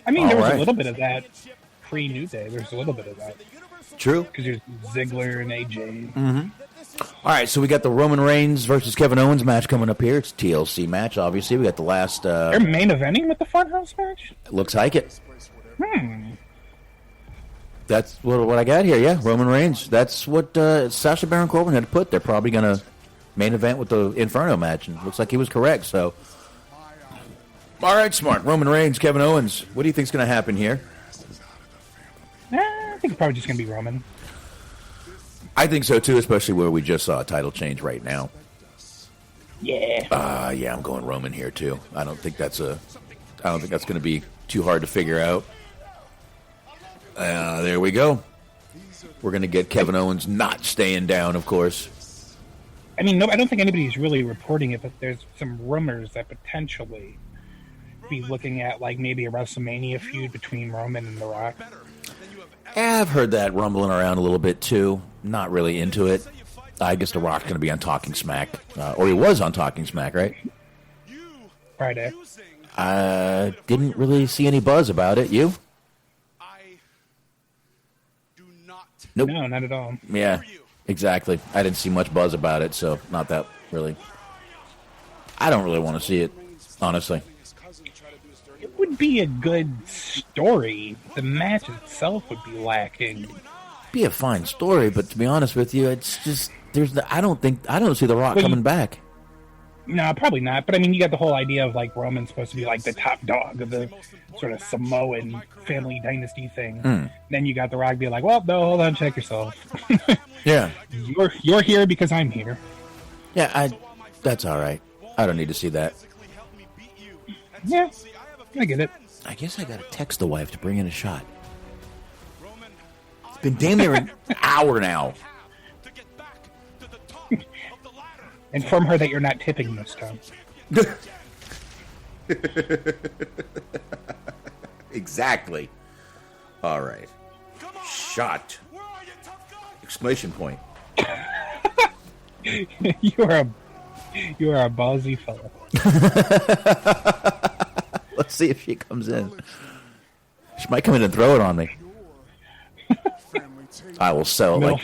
I mean, there was a little bit of that pre-New Day. There's a little bit of that. True. Because there's Ziggler and AJ. Mm-hmm. All right, so we got the Roman Reigns versus Kevin Owens match coming up here. It's a TLC match, obviously. We got the last... They're main eventing with the Funhouse match? Looks like it. That's what I got here, yeah. Roman Reigns. That's what Sacha Baron Corbin had put. They're probably going to main event with the Inferno match, and it looks like he was correct, so... All right, Smart. Roman Reigns, Kevin Owens. What do you think's going to happen here? I think it's probably just going to be Roman. I think so, too, especially where we just saw a title change right now. Yeah. Yeah, I'm going Roman here, too. I don't think that's going to be too hard to figure out. There we go. We're going to get Kevin Owens not staying down, of course. I mean, no, I don't think anybody's really reporting it, but there's some rumors that potentially be looking at, like, maybe a WrestleMania feud between Roman and The Rock. I've heard that rumbling around a little bit, too. Not really into it. I guess The Rock's going to be on Talking Smack. Or he was on Talking Smack, right? Friday. Didn't really see any buzz about it. You? Nope. No, not at all. Yeah, exactly. I didn't see much buzz about it, so not that really. I don't really want to see it, honestly. It would be a good story. The match itself would be lacking. Be a fine story, but to be honest with you, it's just I don't see The Rock coming back. No, probably not. But I mean, you got the whole idea of like Roman's supposed to be like the top dog of the sort of Samoan family dynasty thing. Then you got The Rock be like, "Well, no, hold on, check yourself." Yeah, you're here because I'm here. Yeah, that's all right. I don't need to see that. Yeah, I get it. I guess I got to text the wife to bring in a shot. It's been damn near an hour now. Inform her that you're not tipping this time. Exactly. All right. Shot. Exclamation point. You are a ballsy fellow. Let's see if she comes in. She might come in and throw it on me. I will sell it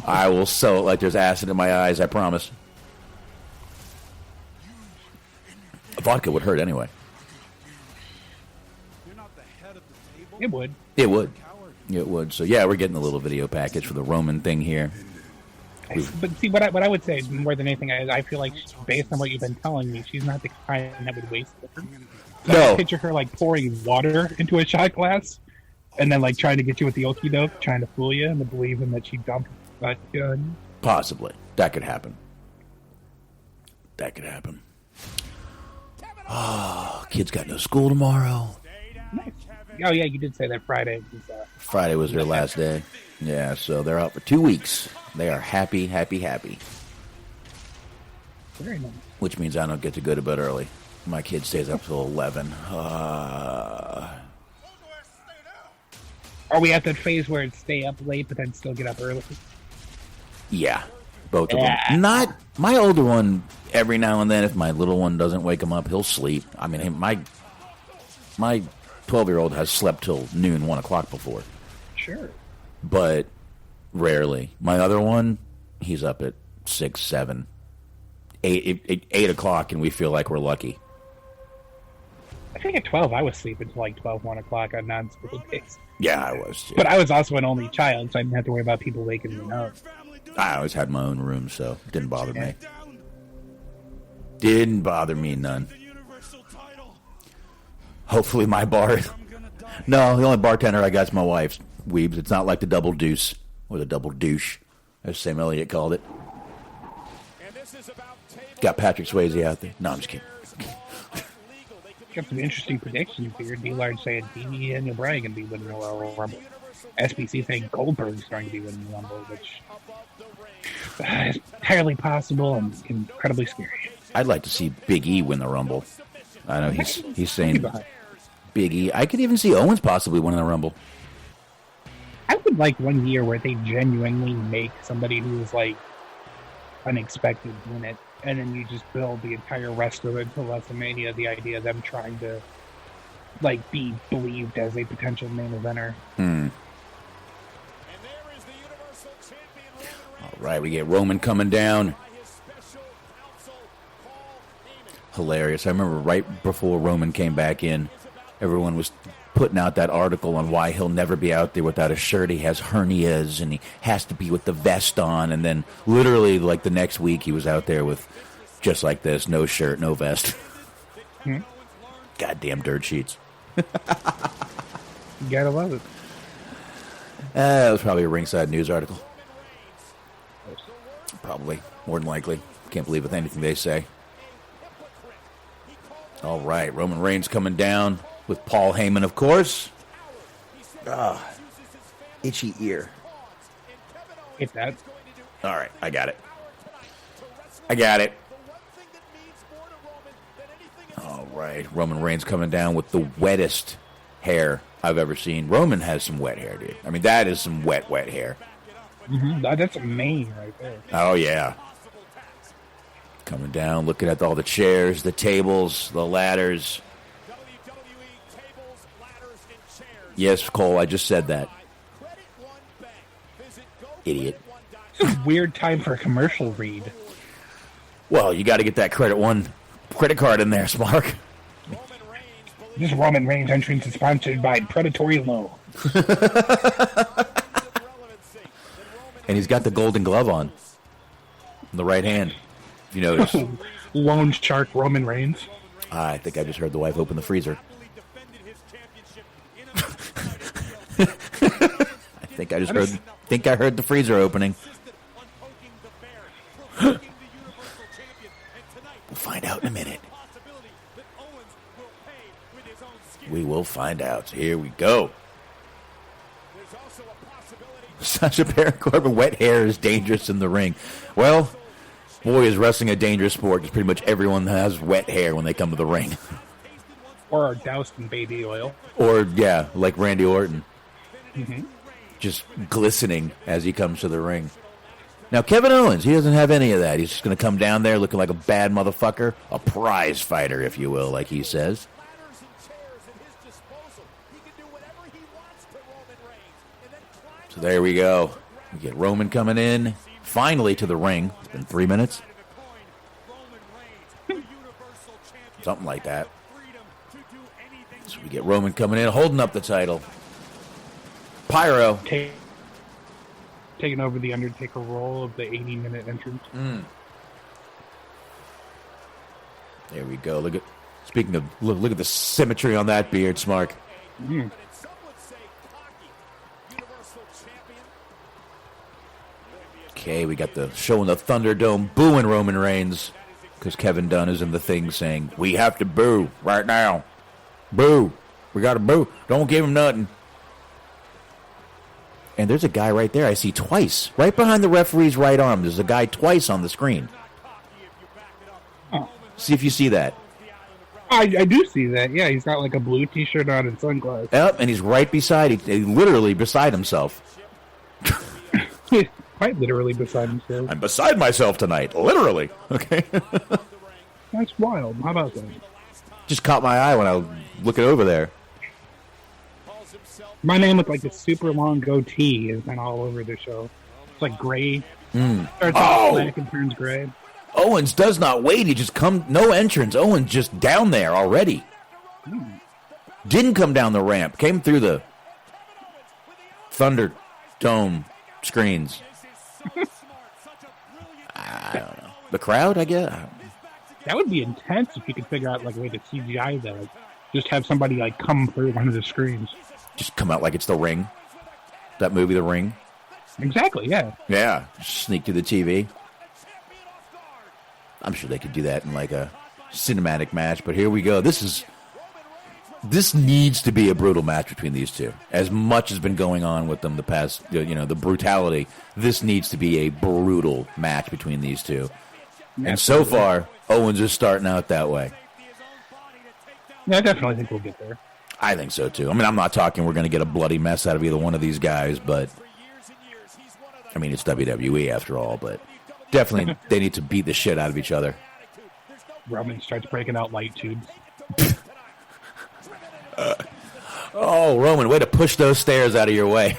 I will sell it like there's acid in my eyes, I promise. Vodka would hurt anyway. It would. It would. It would. So yeah, we're getting a little video package for the Roman thing here. But see, what I would say more than anything, I feel like based on what you've been telling me, she's not the kind that would waste liquor. So No. I picture her like pouring water into a shot glass, and then like trying to get you with the okie doke, trying to fool you into believing that she dumped vodka on you. Possibly. That could happen. That could happen. Oh, kids got no school tomorrow. Nice. Oh yeah, you did say that Friday was. Friday was their last day. Yeah, so they're out for 2 weeks. They are happy, happy, happy. Very nice. Which means I don't get to go to bed early. My kid stays up till 11. Are we at that phase where it's stay up late but then still get up early? Yeah, both of them. Not my older one. Every now and then, if my little one doesn't wake him up, he'll sleep. I mean, my 12-year-old has slept till noon, 1 o'clock before. Sure. But rarely. My other one, he's up at 6, 7, 8 o'clock, and we feel like we're lucky. I think at 12 I was sleeping till like 12, 1 o'clock on non-school days. Yeah, I was too. But I was also an only child, so I didn't have to worry about people waking me up. I always had my own room, so it didn't bother me. Didn't bother me none. Hopefully my bar... No, the only bartender I got is my wife's. Weebs. It's not like the double deuce or the double douche, as Sam Elliott called it. Got Patrick Swayze out there. No, I'm just kidding. Got some interesting predictions here. D-Large saying Daniel Bryan going to be winning the Royal Rumble. SBC saying Goldberg's going to be winning the Rumble, which is entirely possible and incredibly scary. I'd like to see Big E win the Rumble. I know he's saying Big E. I could even see Owens possibly winning the Rumble. I would like one year where they genuinely make somebody who's like unexpected win it, and then you just build the entire rest of it until WrestleMania. The idea of them trying to like be believed as a potential main eventer. All right, we get Roman coming down. Hilarious. I remember right before Roman came back in, everyone was putting out that article on why he'll never be out there without a shirt. He has hernias, and he has to be with the vest on. And then literally, like, the next week, he was out there with just like this, no shirt, no vest. Goddamn dirt sheets. You gotta love it. That was probably a Ringside News article. Probably. More than likely. Can't believe with anything they say. All right. Roman Reigns coming down with Paul Heyman, of course. Itchy ear. Hit that. All right. I got it. All right. Roman Reigns coming down with the wettest hair I've ever seen. Roman has some wet hair, dude. I mean, that is some wet hair. Mm-hmm. That's a mane right there. Oh, yeah. Coming down, looking at all the chairs, the tables, the ladders. Yes, Cole, I just said that. Idiot. It's a weird time for a commercial read. Well, you got to get that credit card in there, Smark. This Roman Reigns entrance is sponsored by Predatory Low. And he's got the golden glove on the right hand, if you notice. Lone Shark Roman Reigns. I think I just heard the wife open the freezer. I heard the freezer opening. We'll find out in a minute. We will find out. Here we go. Sasha Baron Corbin, wet hair is dangerous in the ring. Well, boy, is wrestling a dangerous sport because pretty much everyone has wet hair when they come to the ring. Or are doused in baby oil. Or, yeah, like Randy Orton. Mm-hmm. Just glistening as he comes to the ring. Now, Kevin Owens, he doesn't have any of that. He's just going to come down there looking like a bad motherfucker. A prize fighter, if you will, like he says. So there we go. We get Roman coming in, finally to the ring. It's been 3 minutes. Something like that. So we get Roman coming in, holding up the title. Pyro. Taking over the Undertaker role of the 80-minute entrance. There we go. Look at the symmetry on that beard, Smark. Okay, we got the show in the Thunderdome booing Roman Reigns because Kevin Dunn is in the thing saying, we have to boo right now. Boo. We got to boo. Don't give him nothing. And there's a guy right there I see twice. Right behind the referee's right arm. There's a guy twice on the screen. Oh. See if you see that. I do see that. Yeah, he's got like a blue T-shirt on and sunglasses. Yep, and he's right beside, literally beside himself. Quite literally beside himself. I'm beside myself tonight. Literally. Okay. That's wild. How about that? Just caught my eye when I was looking over there. My man with like a super long goatee has been all over the show. It's like gray. Starts off black and turns gray. Owens does not wait. He just no entrance. Owens just down there already. Didn't come down the ramp. Came through the Thunderdome screens. I don't know. The crowd, I guess? That would be intense if you could figure out like a way to CGI that. Like, just have somebody like come through one of the screens. Just come out like it's The Ring. That movie, The Ring. Exactly, yeah. Yeah. Sneak through the TV. I'm sure they could do that in like a cinematic match, but here we go. This needs to be a brutal match between these two. As much has been going on with them the past, the brutality, this needs to be a brutal match between these two. Absolutely. And so far, Owens is starting out that way. Yeah, I definitely think we'll get there. I think so, too. I mean, I'm not talking we're going to get a bloody mess out of either one of these guys, but, I mean, it's WWE after all, but definitely they need to beat the shit out of each other. Roman starts breaking out light tubes. Roman, way to push those stairs out of your way.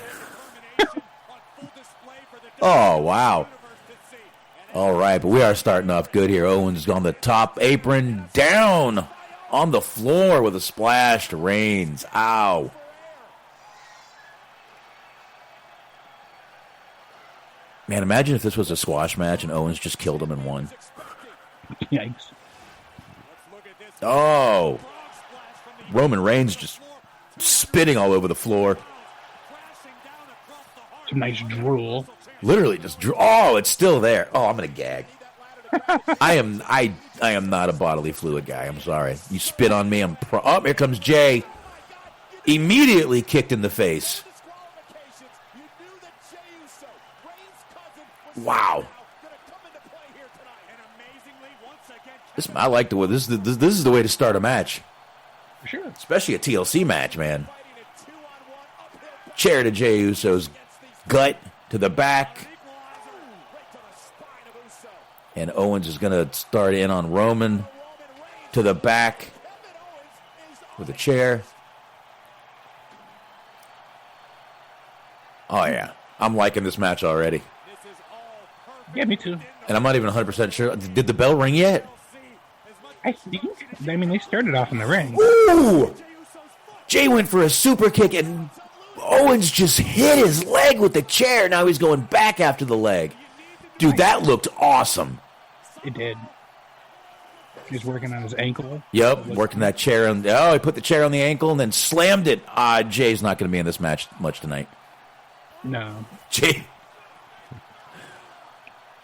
Oh, wow. All right, but we are starting off good here. Owens on the top apron, down on the floor with a splash to Reigns. Ow. Man, imagine if this was a squash match and Owens just killed him and won. Yikes. Oh. Roman Reigns just spitting all over the floor. Some nice drool. Literally just drool. Oh, it's still there. Oh, I'm going to gag. I am not a bodily fluid guy. I'm sorry. You spit on me. Oh, here comes Jay. Immediately kicked in the face. Wow. I like the way this is the way to start a match. For sure. Especially a TLC match, man. Chair to Jey Uso's gut to the back. And Owens is going to start in on Roman to the back with a chair. Oh, yeah. I'm liking this match already. Yeah, me too. And I'm not even 100% sure. Did the bell ring yet? I think. I mean, they started off in the ring. Ooh! Jay went for a super kick, and Owens just hit his leg with the chair. Now he's going back after the leg. Dude, that looked awesome. It did. He's working on his ankle. Yep, working that chair. He put the chair on the ankle and then slammed it. Jay's not going to be in this match much tonight. No. Jay.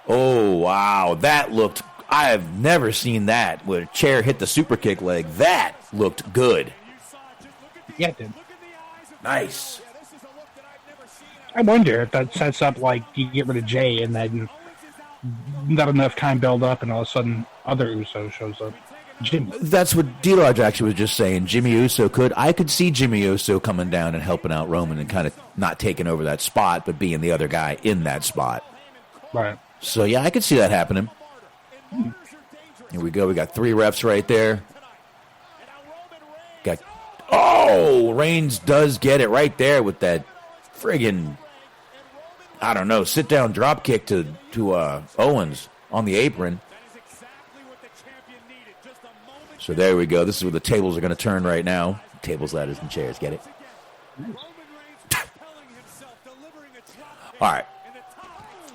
Oh, wow. That looked... I have never seen that, where a chair hit the super kick leg. That looked good. Yeah, it did. Nice. I wonder if that sets up, like, you get rid of Jay and then not enough time build up and all of a sudden other Uso shows up. Jimmy. That's what D-Lodge actually was just saying. Jimmy Uso I could see Jimmy Uso coming down and helping out Roman and kind of not taking over that spot, but being the other guy in that spot. Right. So, yeah, I could see that happening. Here we go. We got 3 refs right there. Reigns does get it right there with that friggin', I don't know, sit-down drop kick to Owens on the apron. So there we go. This is where the tables are going to turn right now. Tables, ladders, and chairs. Get it? All right.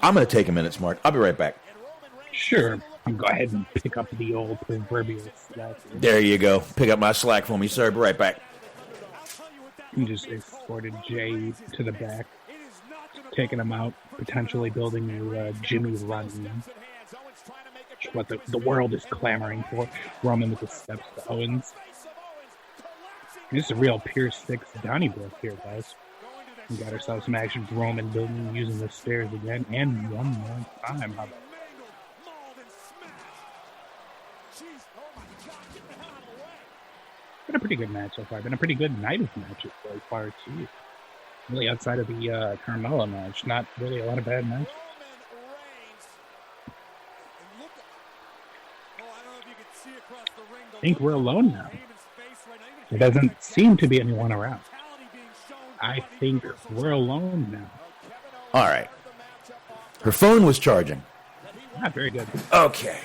I'm going to take a minute, Smark. I'll be right back. Sure. I'll go ahead and pick up the old proverbial slack. There you go. Pick up my slack for me, sir. Be right back. You just escorted Jay to the back, taking him out, potentially building a Jimmy run. What the world is clamoring for. Roman with the steps to Owens. This is a real Pier 6 Donnybrook here, guys. We got ourselves some action with Roman building using the stairs again, and one more time. How about been a pretty good match so far. Been a pretty good night of matches so far, too. Really outside of the Carmella match, not really a lot of bad matches. I think we're alone now. There doesn't seem to be anyone around. I think we're alone now. All right. Her phone was charging. Not very good. Okay.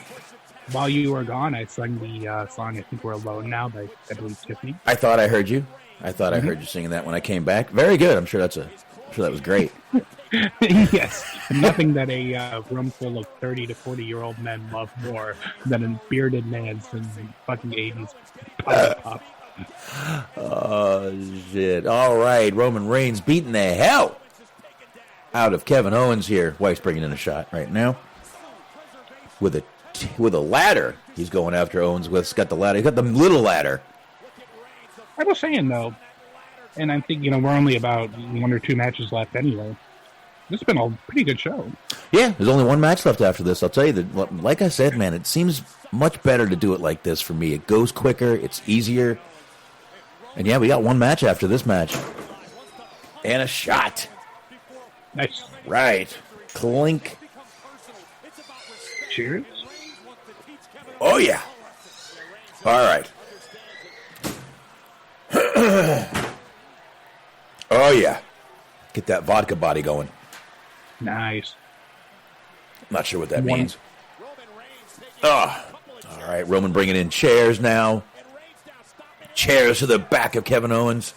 While you were gone, I sang the song I Think We're Alone Now by, I believe, Tiffany. I thought I heard you. I heard you singing that when I came back. Very good. I'm sure that was great. Yes. Nothing that a room full of 30 to 40-year-old men love more than a bearded man from fucking 80s pop. Oh, shit. All right. Roman Reigns beating the hell out of Kevin Owens here. Wife's bringing in a shot right now. With a ladder. He's going after Owens with. He's got the ladder. He's got the little ladder. I was saying, though, and I think, we're only about 1 or 2 matches left anyway. This has been a pretty good show. Yeah, there's only 1 match left after this. I'll tell you that, like I said, man, it seems much better to do it like this for me. It goes quicker. It's easier. And yeah, we got 1 match after this match. And a shot. Nice. Right. Clink. Cheers. Oh, yeah. All right. Oh, yeah. Get that vodka body going. Nice. Not sure what that means. Oh, all right. Roman bringing in chairs now. Chairs to the back of Kevin Owens.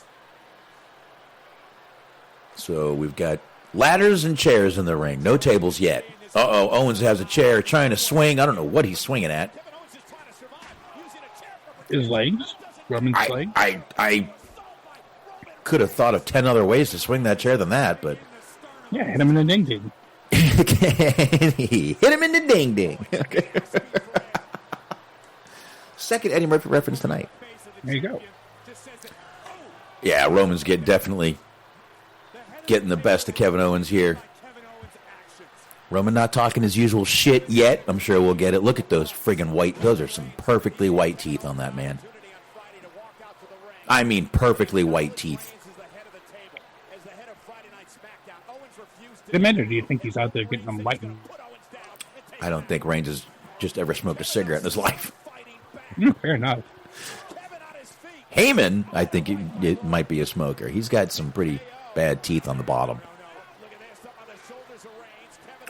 So we've got ladders and chairs in the ring. No tables yet. Uh-oh. Owens has a chair trying to swing. I don't know what he's swinging at. His legs? Roman's legs? I could have thought of 10 other ways to swing that chair than that, but... Yeah, hit him in the ding-ding. He hit him in the ding-ding. Okay. Second Eddie Murphy reference tonight. There you go. Yeah, Roman's definitely getting the best of Kevin Owens here. Roman not talking his usual shit yet. I'm sure we'll get it. Look at those friggin' white. Those are some perfectly white teeth on that man. I mean perfectly white teeth. Commander, do you think he's out there getting them whitened? I don't think Reigns has just ever smoked a cigarette in his life. Fair enough. Heyman, I think it might be a smoker. He's got some pretty bad teeth on the bottom.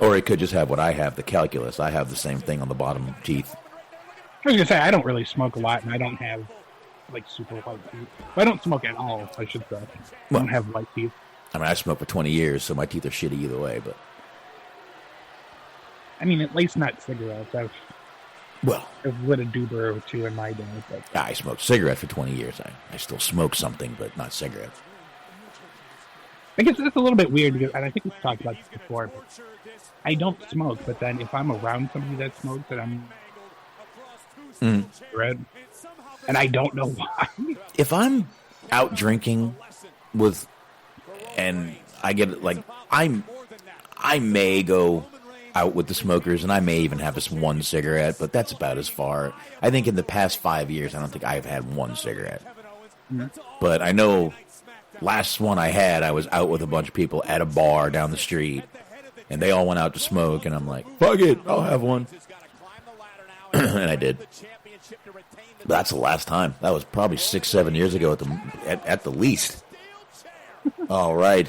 Or it could just have what I have, the calculus. I have the same thing on the bottom teeth. I was going to say, I don't really smoke a lot, and I don't have, super white teeth. Well, I don't smoke at all, I should say. I don't have white teeth. I mean, I smoked for 20 years, so my teeth are shitty either way, but... I mean, at least not cigarettes. I've lit a doober or two in my day. But... I smoked cigarettes for 20 years. I still smoke something, but not cigarettes. I guess it's a little bit weird, because, and I think we've talked about this before, but I don't smoke, but then if I'm around somebody that smokes, then I'm red, and I don't know why. If I'm out drinking with, and I get I may go out with the smokers, and I may even have this one cigarette, but that's about as far. I think in the past 5 years, I don't think I've had one cigarette. But I know last one I had, I was out with a bunch of people at a bar down the street, and they all went out to smoke, and I'm like, fuck it, I'll have one. And I did. But that's the last time. That was probably 6-7 years ago at the least. All right.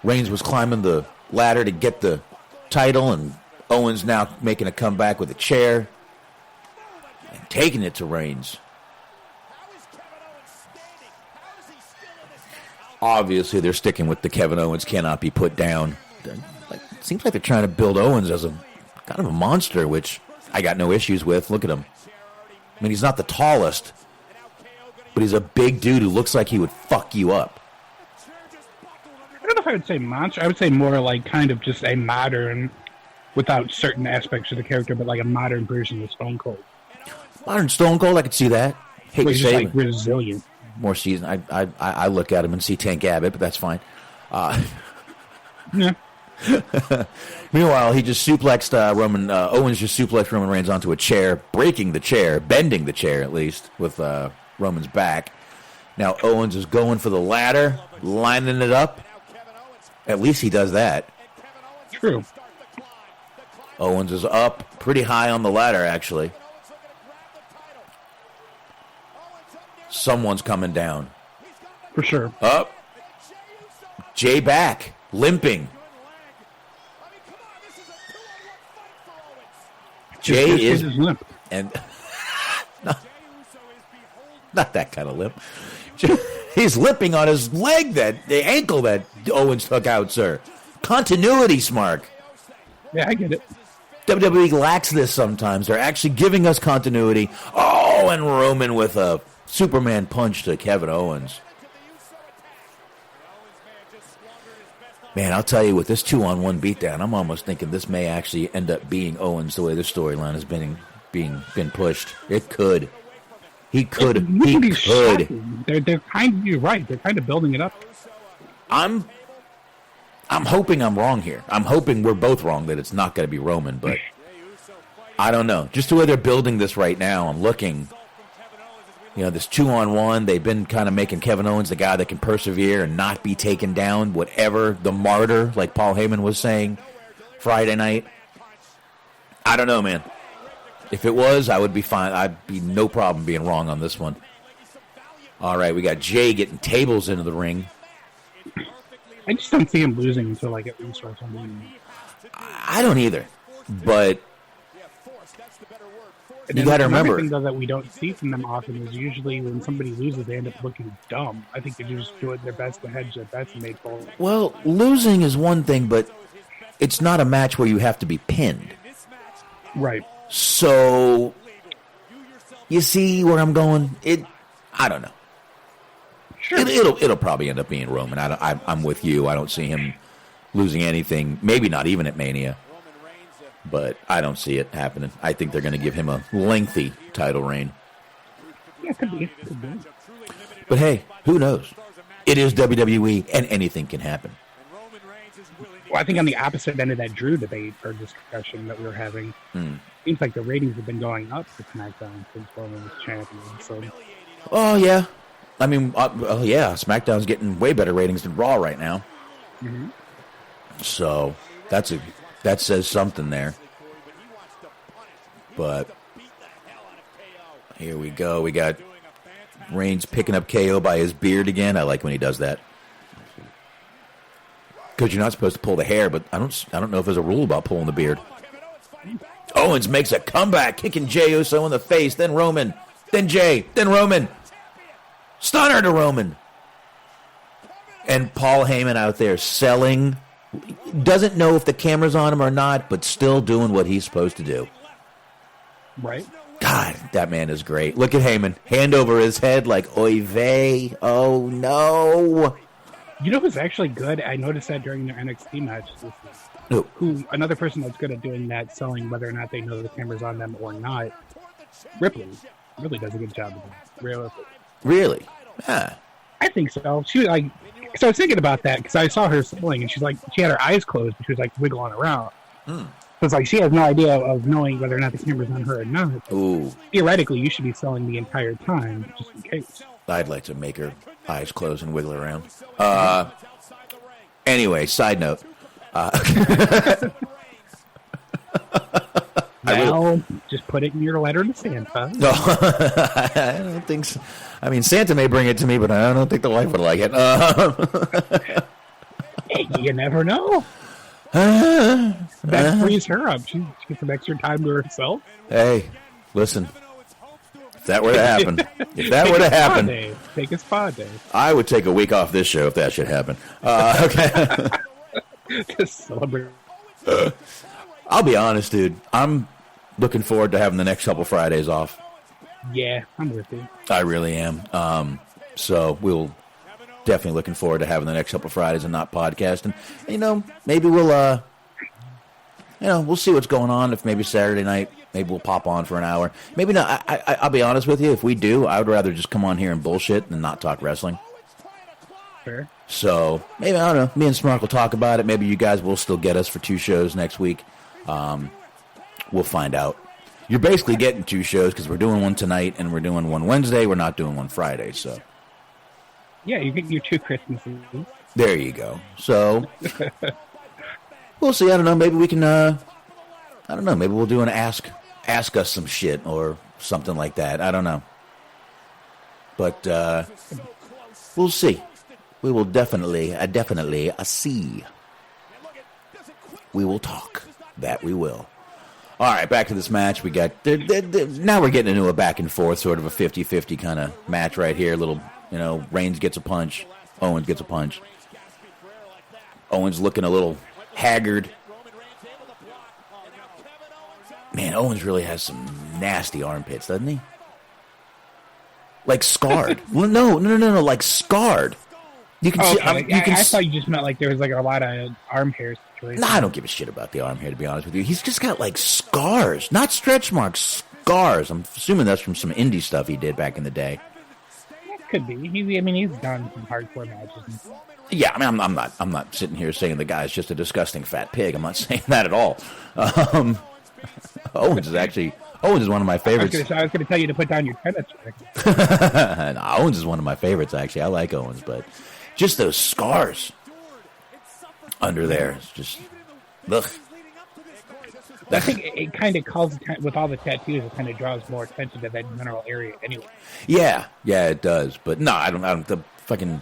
Reigns was climbing the ladder to get the title, and Owens now making a comeback with a chair and taking it to Reigns. Obviously, they're sticking with the Kevin Owens cannot be put down. It seems like they're trying to build Owens as a kind of a monster, which I got no issues with. Look at him. I mean, he's not the tallest, but he's a big dude who looks like he would fuck you up. I don't know if I would say monster. I would say more like kind of just a modern, without certain aspects of the character, but like a modern version of Stone Cold. Modern Stone Cold, I could see that. Hate to say, like resilient. More season. I look at him and see Tank Abbott, but that's fine. Yeah. Meanwhile, he just suplexed Owens just suplexed Roman Reigns onto a chair, breaking the chair, bending the chair at least, with Roman's back. Now Owens is going for the ladder, lining it up. At least he does that. True. Owens is up pretty high on the ladder, actually. Someone's coming down. For sure. Up. Jay back, limping. Jay is limp. And not that kind of limp. He's limping on his leg, the ankle that Owens took out, sir. Continuity, Smark. Yeah, I get it. WWE lacks this sometimes. They're actually giving us continuity. Oh, and Roman with a Superman punch to Kevin Owens. Man, I'll tell you, with this 2-on-1 beatdown, I'm almost thinking this may actually end up being Owens the way the storyline has been pushed. It could. He could. He could. They're kind of, you're right. They're kind of building it up. I'm hoping I'm wrong here. I'm hoping we're both wrong that it's not going to be Roman, but I don't know. Just the way they're building this right now, I'm looking. This 2-on-1, they've been kind of making Kevin Owens the guy that can persevere and not be taken down, whatever, the martyr, like Paul Heyman was saying Friday night. I don't know, man. If it was, I would be fine. I'd be no problem being wrong on this one. All right, we got Jay getting tables into the ring. I just don't see him losing until like at least WrestleMania. I don't either, but you got to remember. Another thing though that we don't see from them often is usually when somebody loses, they end up looking dumb. I think they're just doing their best to hedge their bets and make bold. Well, losing is one thing, but it's not a match where you have to be pinned. Right. So, you see where I'm going? I don't know. Sure. It'll probably end up being Roman. I'm with you. I don't see him losing anything. Maybe not even at Mania. But I don't see it happening. I think they're going to give him a lengthy title reign. Yeah, could be. But hey, who knows? It is WWE, and anything can happen. Well, I think on the opposite end of that Drew debate or discussion that we were having, seems like the ratings have been going up for SmackDown since Roman was champion. So. Oh, yeah. I mean, SmackDown's getting way better ratings than Raw right now. Mm-hmm. So that says something there. But here we go. We got Reigns picking up KO by his beard again. I like when he does that. Because you're not supposed to pull the hair, but I don't know if there's a rule about pulling the beard. Owens makes a comeback, kicking Jey Uso in the face, then Roman, then Jey, then Roman. Stunner to Roman. And Paul Heyman out there selling. Doesn't know if the camera's on him or not, but still doing what he's supposed to do. Right. God, that man is great. Look at Heyman. Hand over his head like, oy vey. Oh, no. You know who's actually good? I noticed that during their NXT match. Who another person that's good at doing that, selling whether or not they know the camera's on them or not. Ripley really does a good job of that. Really? Yeah. I think so. She was like, so I was thinking about that because I saw her selling, and she's like, she had her eyes closed, but she was like wiggling around. So it's like she has no idea of knowing whether or not the camera's on her or not. Ooh. Theoretically, you should be selling the entire time, just in case. I'd like to make her eyes close and wiggle around. Anyway, side note. Just put it in your letter to Santa. No, I don't think so. I mean, Santa may bring it to me, but I don't think the wife would like it. Hey, you never know. That frees her up. She gets some extra time to herself. Hey, listen. If that were to happen, Take a spa day. I would take a week off this show if that should happen. Okay. Just celebrate. I'll be honest, dude. I'm looking forward to having the next couple Fridays off. Yeah, I'm with you. I really am. So we'll definitely looking forward to having the next couple Fridays and not podcasting. And, maybe we'll, we'll see what's going on. If maybe Saturday night, maybe we'll pop on for an hour. Maybe not. I'll be honest with you. If we do, I would rather just come on here and bullshit than not talk wrestling. Fair. So maybe, I don't know, me and Smark will talk about it. Maybe you guys will still get us for 2 shows next week. We'll find out. You're basically getting 2 shows because we're doing one tonight and we're doing one Wednesday. We're not doing one Friday. So yeah, you get your 2 Christmases. There you go. So we'll see. I don't know. Maybe we can. I don't know. Maybe we'll do an ask us some shit or something like that. I don't know. But we'll see. We will definitely see. We will talk. That we will. All right, back to this match. We got now we're getting into a back and forth, sort of a 50-50 kind of match right here. Little, Reigns gets a punch, Owens gets a punch. Owens looking a little haggard. Man, Owens really has some nasty armpits, doesn't he? Like scarred. No, like scarred. You can see. I thought you just meant like there was like a lot of arm hairs. No, I don't give a shit about the arm hair, to be honest with you. He's just got like scars, not stretch marks, scars. I'm assuming that's from some indie stuff he did back in the day. It could be. He's done some hardcore matches. Yeah, I mean, I'm not sitting here saying the guy's just a disgusting fat pig. I'm not saying that at all. Owens is one of my favorites. I was going to tell you to put down your tennis racket. No, Owens is one of my favorites, actually. I like Owens, but just those scars under there. It's just, ugh. I think it kind of calls, with all the tattoos, it kind of draws more attention to that general area anyway. Yeah, it does. But no, I don't. The fucking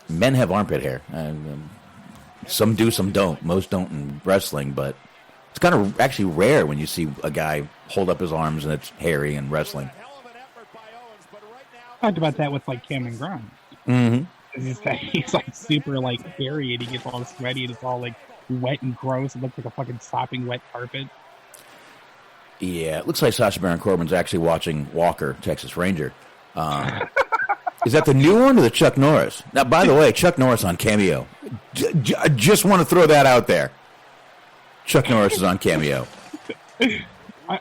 men have armpit hair. Some do, some don't. Most don't in wrestling, but it's kind of actually rare when you see a guy hold up his arms and it's hairy in wrestling. Talked about that with like Cameron Grimes. Mm-hmm. He's like super like hairy and he gets all sweaty and it's all like wet and gross. It looks like a fucking sopping wet carpet. Yeah, it looks like Sacha Baron Corbin's actually watching Walker, Texas Ranger. Is that the new one or the Chuck Norris? Now, by the way, Chuck Norris on Cameo. I just want to throw that out there. Chuck Norris is on Cameo. I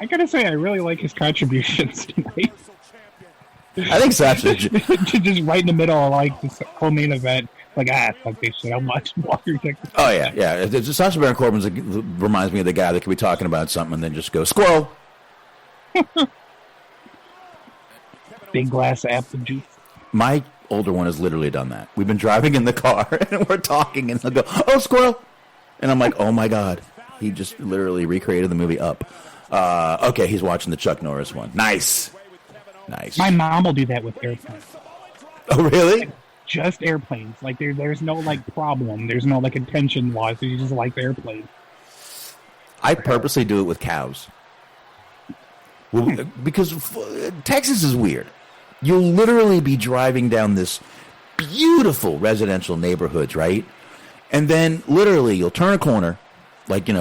gotta say, I really like his contributions tonight. I think Sacha just right in the middle of like this whole main event, like fuck this shit. I'm watching Walker Texas. Oh yeah. Sacha Baron Corbin reminds me of the guy that could be talking about something and then just go squirrel. Big glass of apple juice. My older one has literally done that. We've been driving in the car and we're talking and he'll go, "Oh, squirrel," and I'm like, "Oh my god." He just literally recreated the movie Up. Okay, he's watching the Chuck Norris one. Nice. My mom will do that with airplanes. Oh, really? Like, just airplanes. Like there's no like problem. There's no like attention loss. You just like airplanes. I purposely do it with cows. Well, because Texas is weird. You'll literally be driving down this beautiful residential neighborhoods, right? And then literally you'll turn a corner, like and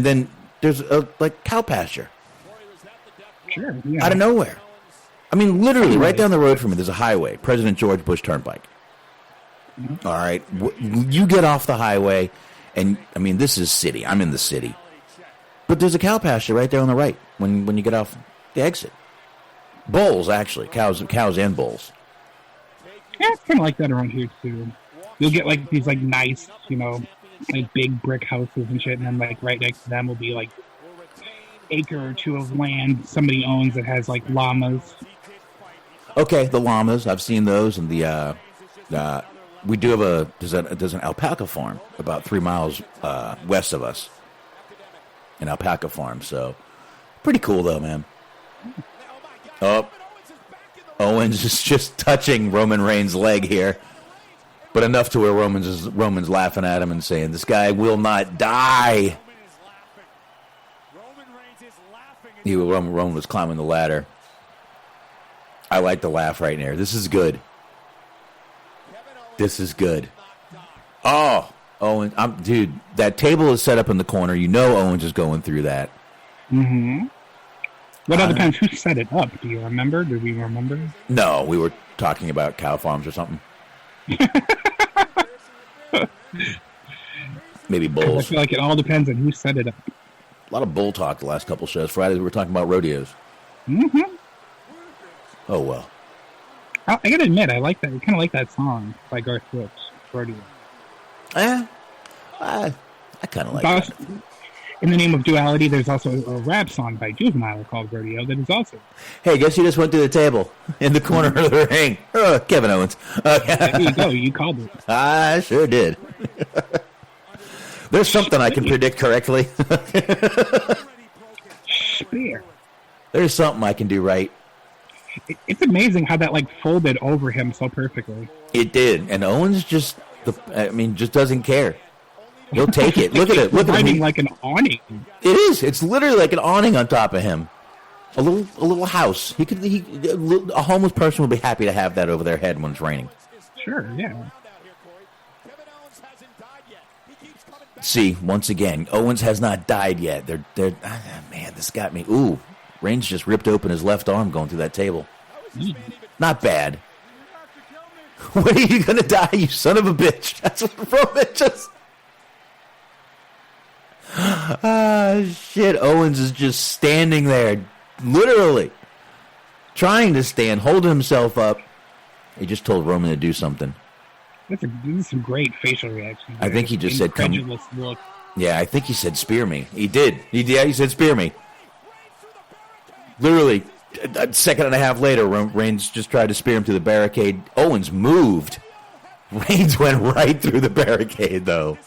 then there's a like cow pasture. Sure. Yeah. Out of nowhere. I mean, literally right down the road from me, there's a highway, President George Bush Turnpike. Mm-hmm. All right, you get off the highway, and I mean, this is city. I'm in the city, but there's a cow pasture right there on the right when you get off the exit. Bulls, actually, cows and bulls. Yeah, it's kind of like that around here too. You'll get like these like nice, like big brick houses and shit, and then like right next to them will be like acre or two of land somebody owns that has like llamas. Okay, the llamas, I've seen those, and we do have there's an alpaca farm about 3 miles west of us, an alpaca farm. So pretty cool though, man. Oh, Owens is just touching Roman Reigns' leg here, but enough to where Roman's laughing at him and saying, "This guy will not die." Roman was climbing the ladder. I like the laugh right there. This is good. This is good. Oh, Owens, dude, that table is set up in the corner. You know Owens is going through that. Mm-hmm. What other times? Who set it up? Do you remember? Do we remember? No, we were talking about cow farms or something. Maybe bulls. I feel like it all depends on who set it up. A lot of bull talk the last couple shows. Fridays we were talking about rodeos. Mm-hmm. Oh, well. I gotta admit, I like that. I kind of like that song by Garth Brooks, Rodeo. I kind of like that. In the name of duality, there's also a rap song by Juvenile called Rodeo that is also... Hey, guess who just went to the table in the corner of the ring? Kevin Owens. There you go. You called it. I sure did. There's something I can predict correctly. Spear. There's something I can do right. It's amazing how that folded over him so perfectly. It did, and Owens just doesn't care. He'll take it. Look at it. Look at him. Like an awning. It is. It's literally like an awning on top of him. A little house. A homeless person would be happy to have that over their head when it's raining. Sure. Yeah. See, once again, Owens has not died yet. Man, this got me. Ooh, Reigns just ripped open his left arm going through that table. Not bad. When are you going to die, you son of a bitch? That's what Roman just... shit. Owens is just standing there, literally trying to stand, holding himself up. He just told Roman to do something. This is some great facial reaction. I think he just said, "Come." Look. Yeah, I think he said, "Spear me." He did. He said, "Spear me." Literally, a second and a half later, Reigns just tried to spear him through the barricade. Owens moved. Reigns went right through the barricade, though.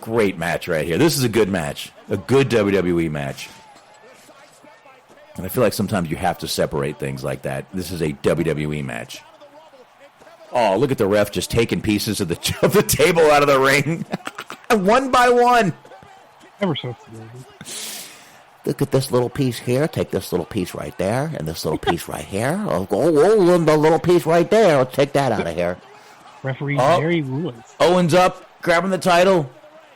Great match right here. This is a good match. A good WWE match. And I feel like sometimes you have to separate things like that. This is a WWE match. Oh, look at the ref just taking pieces of the table out of the ring. One by one. Ever so slowly. Look at this little piece here. Take this little piece right there, and this little piece right here. Oh, the little piece right there. I'll take that out of here. Referee Jerry Lewis. Owens up, grabbing the title.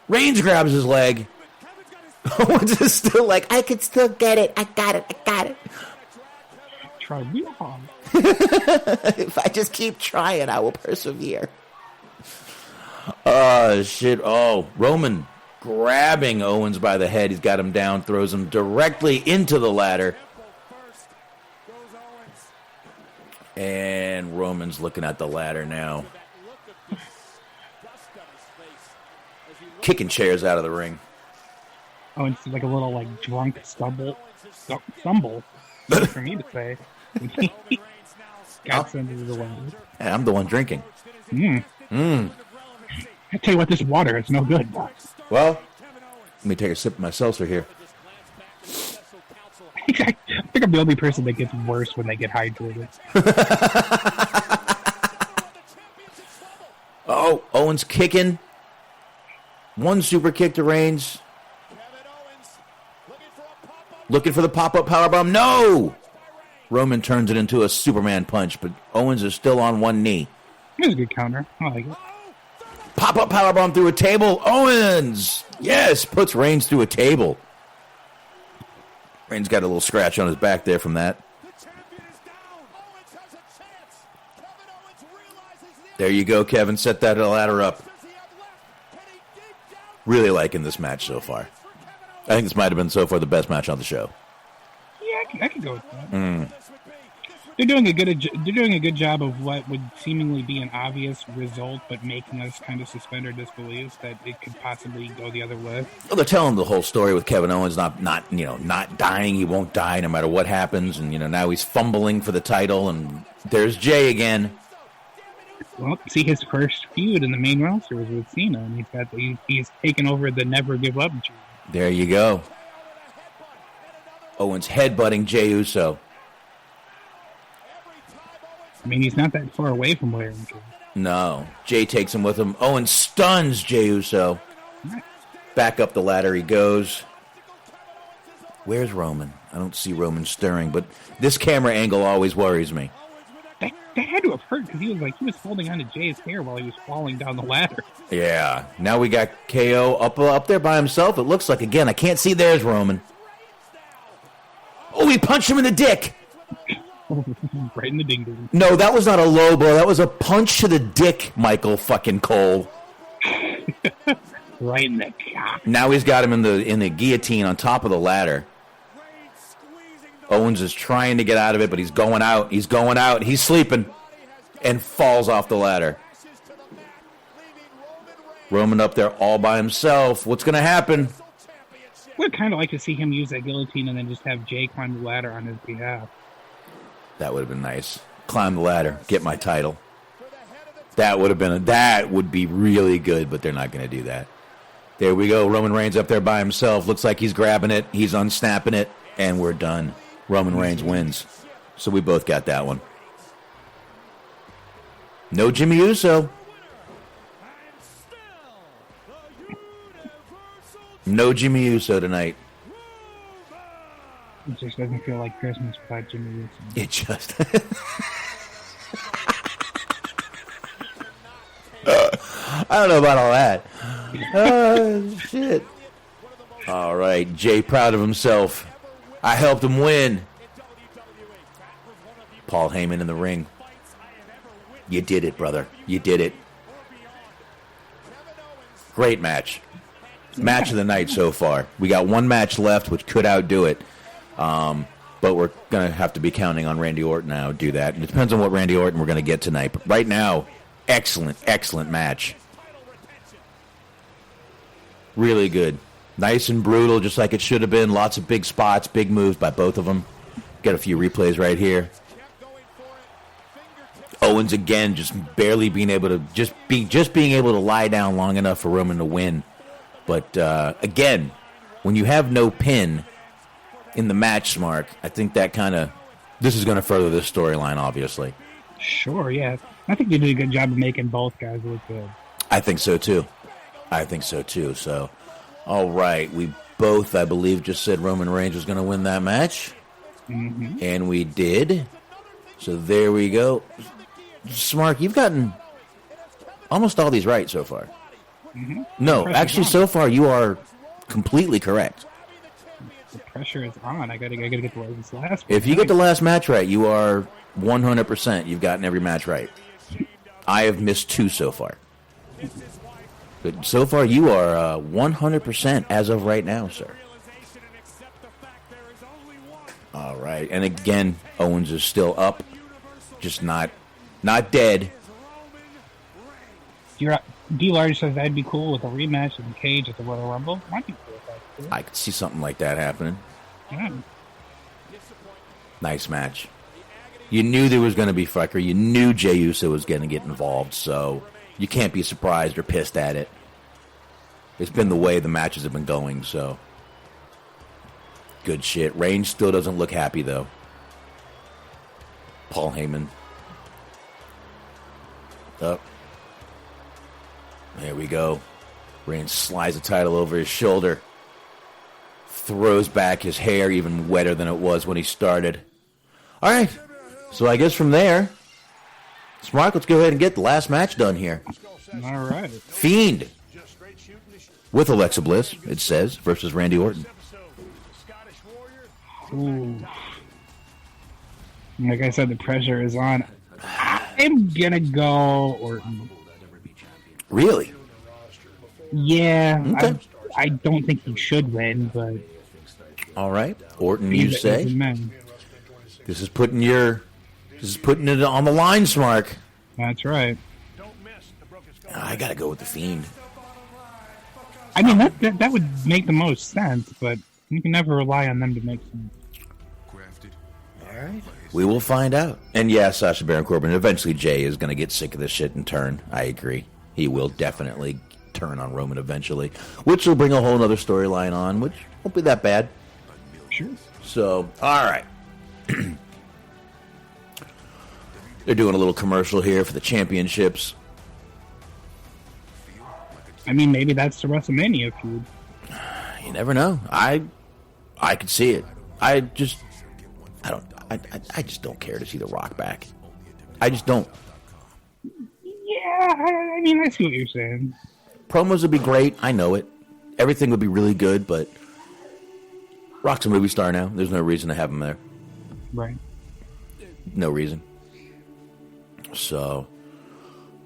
Reigns grabs his leg. Owens is still like, I can still get it. I got it. Try real hard. If I just keep trying, I will persevere. Oh, shit. Oh, Roman grabbing Owens by the head. He's got him down, throws him directly into the ladder. And Roman's looking at the ladder now. Kicking chairs out of the ring. Oh, it's like a little drunk stumble for me to say. Got sent into the ladder. Hey, I'm the one drinking. I tell you what, this water is no good. Well, let me take a sip of my seltzer here. I think I'm the only person that gets worse when they get hydrated. Oh, Owens kicking. One super kick to Reigns. Looking for the pop-up powerbomb. No! Roman turns it into a Superman punch, but Owens is still on one knee. It was a good counter. I like it. Pop-up powerbomb through a table. Owens! Yes, puts Reigns through a table. Reigns got a little scratch on his back there from that. There you go, Kevin. Set that ladder up. Really liking this match so far. I think this might have been so far the best match on the show. Yeah, I could go with that. They're doing a good job of what would seemingly be an obvious result, but making us kind of suspend our disbelief that it could possibly go the other way. Well, they're telling the whole story with Kevin Owens not dying. He won't die no matter what happens, and now he's fumbling for the title. And there's Jay again. Well, see, his first feud in the main roster was with Cena, and he's taken over the never give up. There you go. Owens headbutting Jey Uso. I mean, he's not that far away from where he is. No. Jay takes him with him. Owens stuns Jey Uso. Back up the ladder he goes. Where's Roman? I don't see Roman stirring, but this camera angle always worries me. That had to have hurt because he was holding on to Jay's hair while he was falling down the ladder. Yeah. Now we got KO up there by himself. It looks like, again, I can't see there's Roman. Oh, he punched him in the dick. Right in the ding-ding. No, that was not a low blow. That was a punch to the dick, Michael fucking Cole. Right in the cock. Now he's got him in the guillotine on top of the ladder. Owens is trying to get out of it, but he's going out. He's sleeping and falls off the ladder. Roman up there all by himself. What's going to happen? Would kind of like to see him use that guillotine and then just have Jay climb the ladder on his behalf. That would have been nice. Climb the ladder, get my title. That would be really good, but they're not going to do that. There we go. Roman Reigns up there by himself. Looks like he's grabbing it. He's unsnapping it, and we're done. Roman Reigns wins. So we both got that one. No Jimmy Uso. No Jimmy Uso tonight. It just doesn't feel like Christmas without Jimmy Uso. It just... I don't know about all that. Oh, shit. All right, Jay proud of himself. I helped him win. Paul Heyman in the ring. You did it, brother. You did it. Great match. Match of the night so far. We got one match left, which could outdo it. But we're going to have to be counting on Randy Orton now to do that. And it depends on what Randy Orton we're going to get tonight. But right now, excellent match. Really good. Nice and brutal, just like it should have been. Lots of big spots, big moves by both of them. Got a few replays right here. Owens again, just barely being able to being able to lie down long enough for Roman to win. But again, when you have no pin in the match, Smark, I think that this is going to further this storyline, obviously. Sure, yeah. I think they did a good job of making both guys look good. I think so too. So, all right, we both, I believe, just said Roman Reigns was going to win that match, and we did. So there we go. Smark, you've gotten almost all these right so far. No, actually, so far you are completely correct. The pressure is on. I gotta get this last one. If you get the last match right, you are 100%. You've gotten every match right. I have missed 2 so far. But so far, you are 100% as of right now, sir. All right. And again, Owens is still up. Just not dead. D-Large says that'd be cool with a rematch in the cage at the Royal Rumble. Might be cool if that's cool. I could see something like that happening. Yeah. Nice match. You knew there was going to be fucker. You knew Jey Uso was going to get involved, so you can't be surprised or pissed at it. It's been the way the matches have been going, so. Good shit. Reigns still doesn't look happy, though. Paul Heyman. Up. There we go. Reigns slides the title over his shoulder. Throws back his hair even wetter than it was when he started. All right. So I guess from there, Smark, let's go ahead and get the last match done here. All right. Fiend with Alexa Bliss, it says, versus Randy Orton. Ooh. Like I said, the pressure is on. I'm going to go Orton. Really? Yeah. Okay. I don't think he should win, but... All right. Orton, you say? This is putting it on the line, Smark. That's right. I got to go with the Fiend. I mean, that would make the most sense, but you can never rely on them to make sense. All right. We will find out. And yeah, Sasha Baron Corbin, eventually Jey is going to get sick of this shit and turn. I agree. He will definitely turn on Roman eventually, which will bring a whole other storyline on, which won't be that bad. Sure. So, all right. They're doing a little commercial here for the championships. I mean, maybe that's the WrestleMania feud. You never know. I could see it. I just don't care to see The Rock back. I just don't. Yeah, I mean, I see what you're saying. Promos would be great. I know it. Everything would be really good, but Rock's a movie star now. There's no reason to have him there. Right. No reason. So,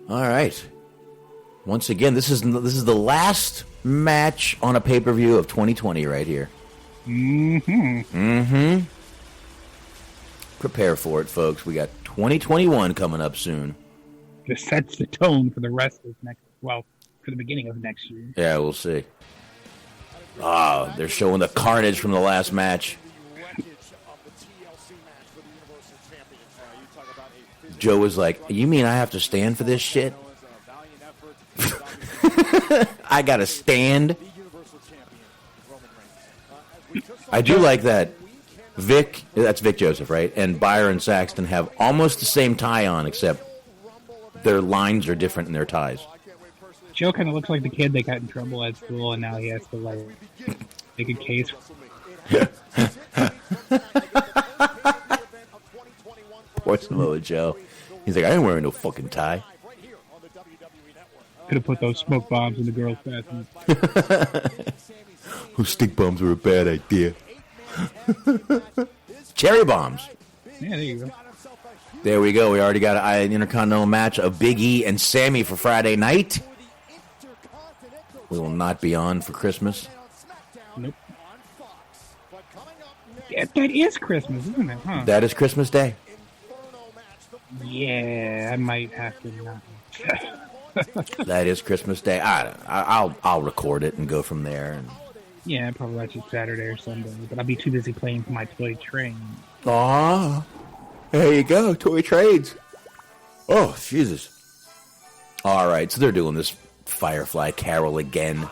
all right. Once again, this is the last match on a pay-per-view of 2020 right here. Prepare for it, folks. We got 2021 coming up soon. This sets the tone for the rest of for the beginning of next year. Yeah, we'll see. Ah, they're showing the carnage from the last match. Joe was like, "You mean I have to stand for this shit? I gotta stand." I do like that. That's Vic Joseph, right? And Byron Saxton have almost the same tie on, except their lines are different in their ties. Joe kind of looks like the kid that got in trouble at school, and now he has to make a case. Poor Samoa Joe. He's like, I ain't wearing no fucking tie. Could have put those smoke bombs in the girls' bathroom. Those stink bombs were a bad idea. Cherry bombs. Yeah, there you go. There we go. We already got an intercontinental match of Big E and Sammy for Friday night. We will not be on for Christmas. Nope. Yeah, that is Christmas, isn't it? Huh? That is Christmas Day. Yeah, I might have to not. That is Christmas Day. I'll record it and go from there. And yeah, I'll probably watch it Saturday or Sunday, but I'll be too busy playing for my toy train. Aw, there you go, toy trades. Oh, Jesus. All right, so they're doing this Firefly Carol again,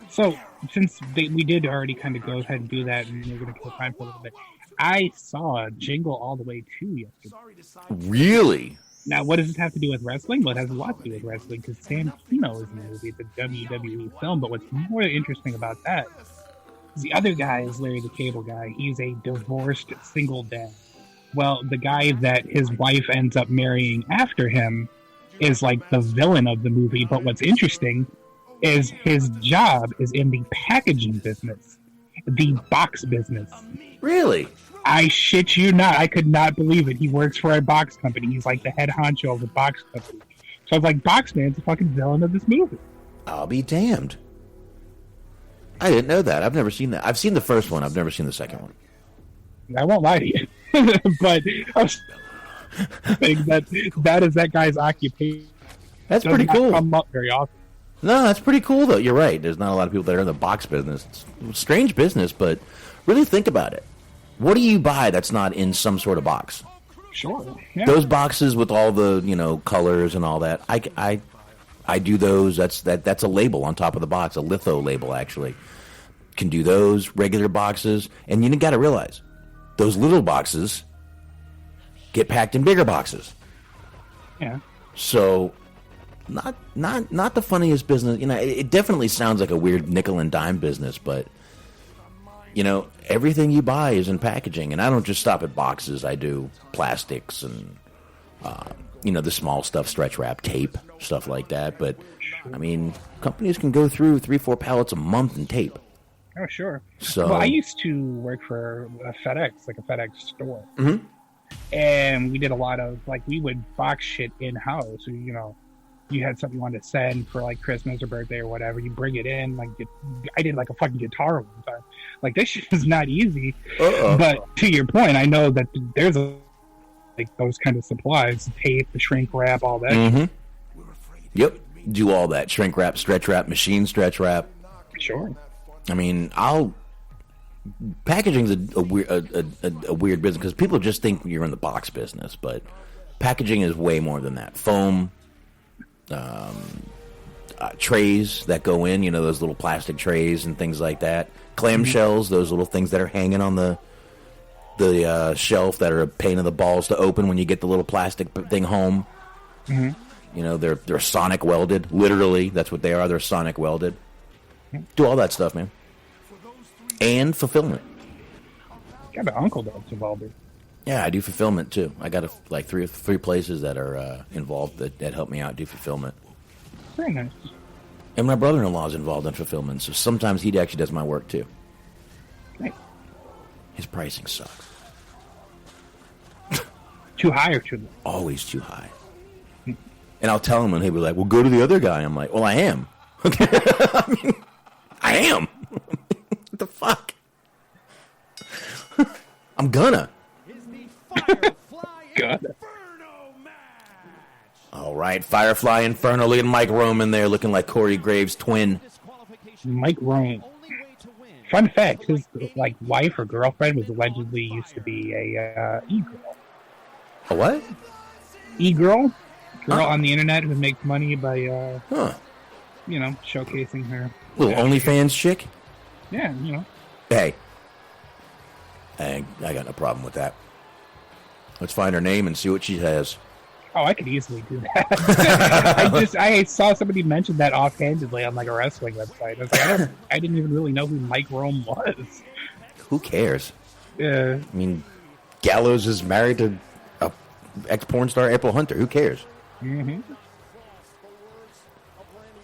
So, since we did already kind of go ahead and do that, and we're going to kill time for a little bit, I saw Jingle All the Way 2 yesterday. Really? Now, what does this have to do with wrestling? Well, it has a lot to do with wrestling because Santino is in the movie. It's a WWE film, but what's more interesting about that is the other guy is Larry the Cable Guy. He's a divorced single dad. Well, the guy that his wife ends up marrying after him is like the villain of the movie, but what's interesting is his job is in the packaging business, the box business. Really? I shit you not. I could not believe it. He works for a box company. He's like the head honcho of the box company. So I was like, Boxman's the fucking villain of this movie. I'll be damned. I didn't know that. I've never seen that. I've seen the first one. I've never seen the second one. I won't lie to you. But I was saying that is that guy's occupation. That's pretty cool. Come up very often. No, that's pretty cool, though. You're right. There's not a lot of people that are in the box business. It's a strange business, but really think about it. What do you buy that's not in some sort of box? Sure. Yeah. Those boxes with all the colors and all that. I do those. That's a label on top of the box, a litho label actually. Can do those regular boxes, and you got to realize those little boxes get packed in bigger boxes. Yeah. So, not the funniest business. It definitely sounds like a weird nickel and dime business, but everything you buy is in packaging, and I don't just stop at boxes. I do plastics and the small stuff, stretch wrap, tape, stuff like that. But I mean, companies can go through 3-4 pallets a month in tape. Oh, sure. So, I used to work for a FedEx, like a FedEx store. Mm-hmm. And we did a lot of, we would box shit in-house. So, you had something you wanted to send for, Christmas or birthday or whatever. You bring it in. I did, a fucking guitar one time. This shit is not easy. But to your point, I know that there's, those kind of supplies. Tape, the shrink wrap, all that. Mm-hmm. Yep. Do all that. Shrink wrap, stretch wrap, machine stretch wrap. Sure. I mean, packaging's a weird business because people just think you're in the box business, but packaging is way more than that. Foam, trays that go in, those little plastic trays and things like that. Clamshells, those little things that are hanging on the shelf that are a pain in the balls to open when you get the little plastic thing home. Mm-hmm. They're sonic welded. Literally, that's what they are. They're sonic welded. Do all that stuff, man. And fulfillment. Got an uncle that's involved in. Yeah, I do fulfillment too. I got three places that are involved that help me out do fulfillment. Very nice. And my brother-in-law is involved in fulfillment, so sometimes he actually does my work too. Nice. His pricing sucks. Too high or too low? Always too high. And I'll tell him, and he'll be like, "Well, go to the other guy." I'm like, "Well, I am." I am. What the fuck? I'm gonna. All right, Firefly Inferno. Look at Mike Roman there, looking like Corey Graves' twin. Mike Roman. Fun fact: his wife or girlfriend was allegedly used to be a e-girl. A what? E-girl, girl on the internet who makes money by showcasing her little OnlyFans chick. Yeah, Hey, I got no problem with that. Let's find her name and see what she has. Oh, I could easily do that. I saw somebody mention that offhandedly on a wrestling website. I was like, I didn't even really know who Mike Rome was. Who cares? Yeah. I mean, Gallows is married to ex-porn star April Hunter. Who cares? Mm-hmm.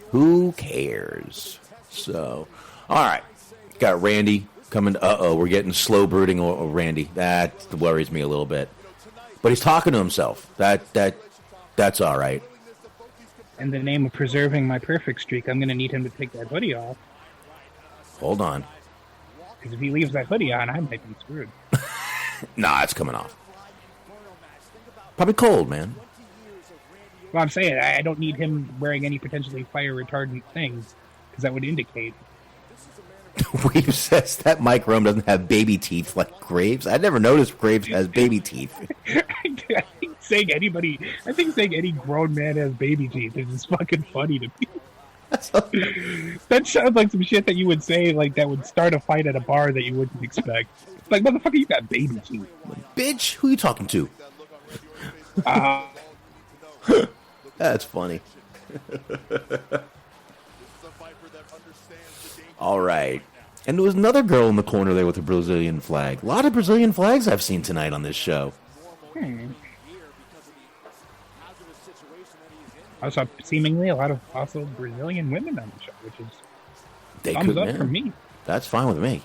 Who cares? So, all right. Got Randy coming. We're getting slow brooding Randy. That worries me a little bit. But he's talking to himself. That's all right. In the name of preserving my perfect streak, I'm going to need him to take that hoodie off. Hold on. Because if he leaves that hoodie on, I might be screwed. Nah, it's coming off. Probably cold, man. Well, I'm saying I don't need him wearing any potentially fire retardant things, because that would indicate. Reeves says that Mike Rome doesn't have baby teeth like Graves. I never noticed Graves has baby teeth. I think saying any grown man has baby teeth is just fucking funny to me. That sounds like some shit that you would say, like that would start a fight at a bar that you wouldn't expect. Like, motherfucker, you got baby teeth. Bitch, who you talking to? That's funny. All right. And there was another girl in the corner there with a Brazilian flag. A lot of Brazilian flags I've seen tonight on this show. Also, seemingly a lot of also Brazilian women on the show, which is thumbs up for me. That's fine with me.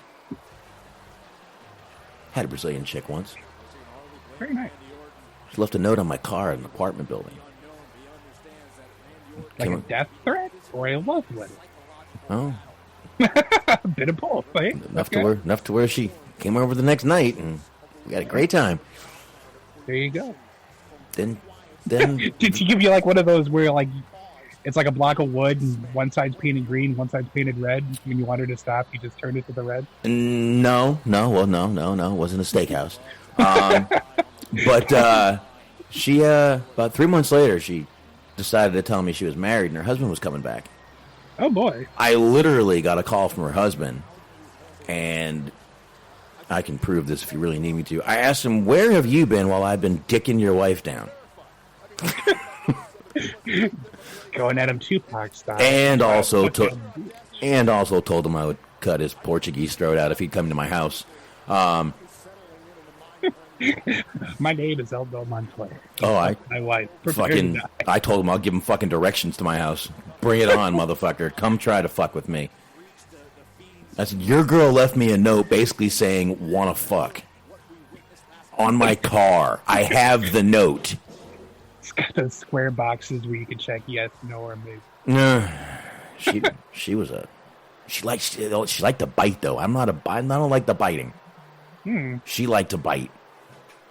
Had a Brazilian chick once. Very nice. She left a note on my car in an apartment building. Like a death threat or a love letter? Oh. A bit of both, right? Enough to where she came over the next night and we had a great time. There you go. Then did she give you like one of those where like it's like a block of wood and one side's painted green, one side's painted red? When you want her to stop, you just turn it to the red? No. It wasn't a steakhouse. But she about 3 months later, she decided to tell me she was married and her husband was coming back. Oh boy! I literally got a call from her husband, and I can prove this if you really need me to. I asked him, "Where have you been while I've been dicking your wife down?" Going at him Tupac style. And also told him I would cut his Portuguese throat out if he'd come to my house. My name is Eldo Montoya. Oh, my wife. I told him I'll give him fucking directions to my house. Bring it on, motherfucker. Come try to fuck with me. I said, your girl left me a note basically saying, wanna fuck. On my car. I have the note. It's got those square boxes where you can check yes, no, or maybe. She liked to bite though. I don't like the biting. She liked to bite.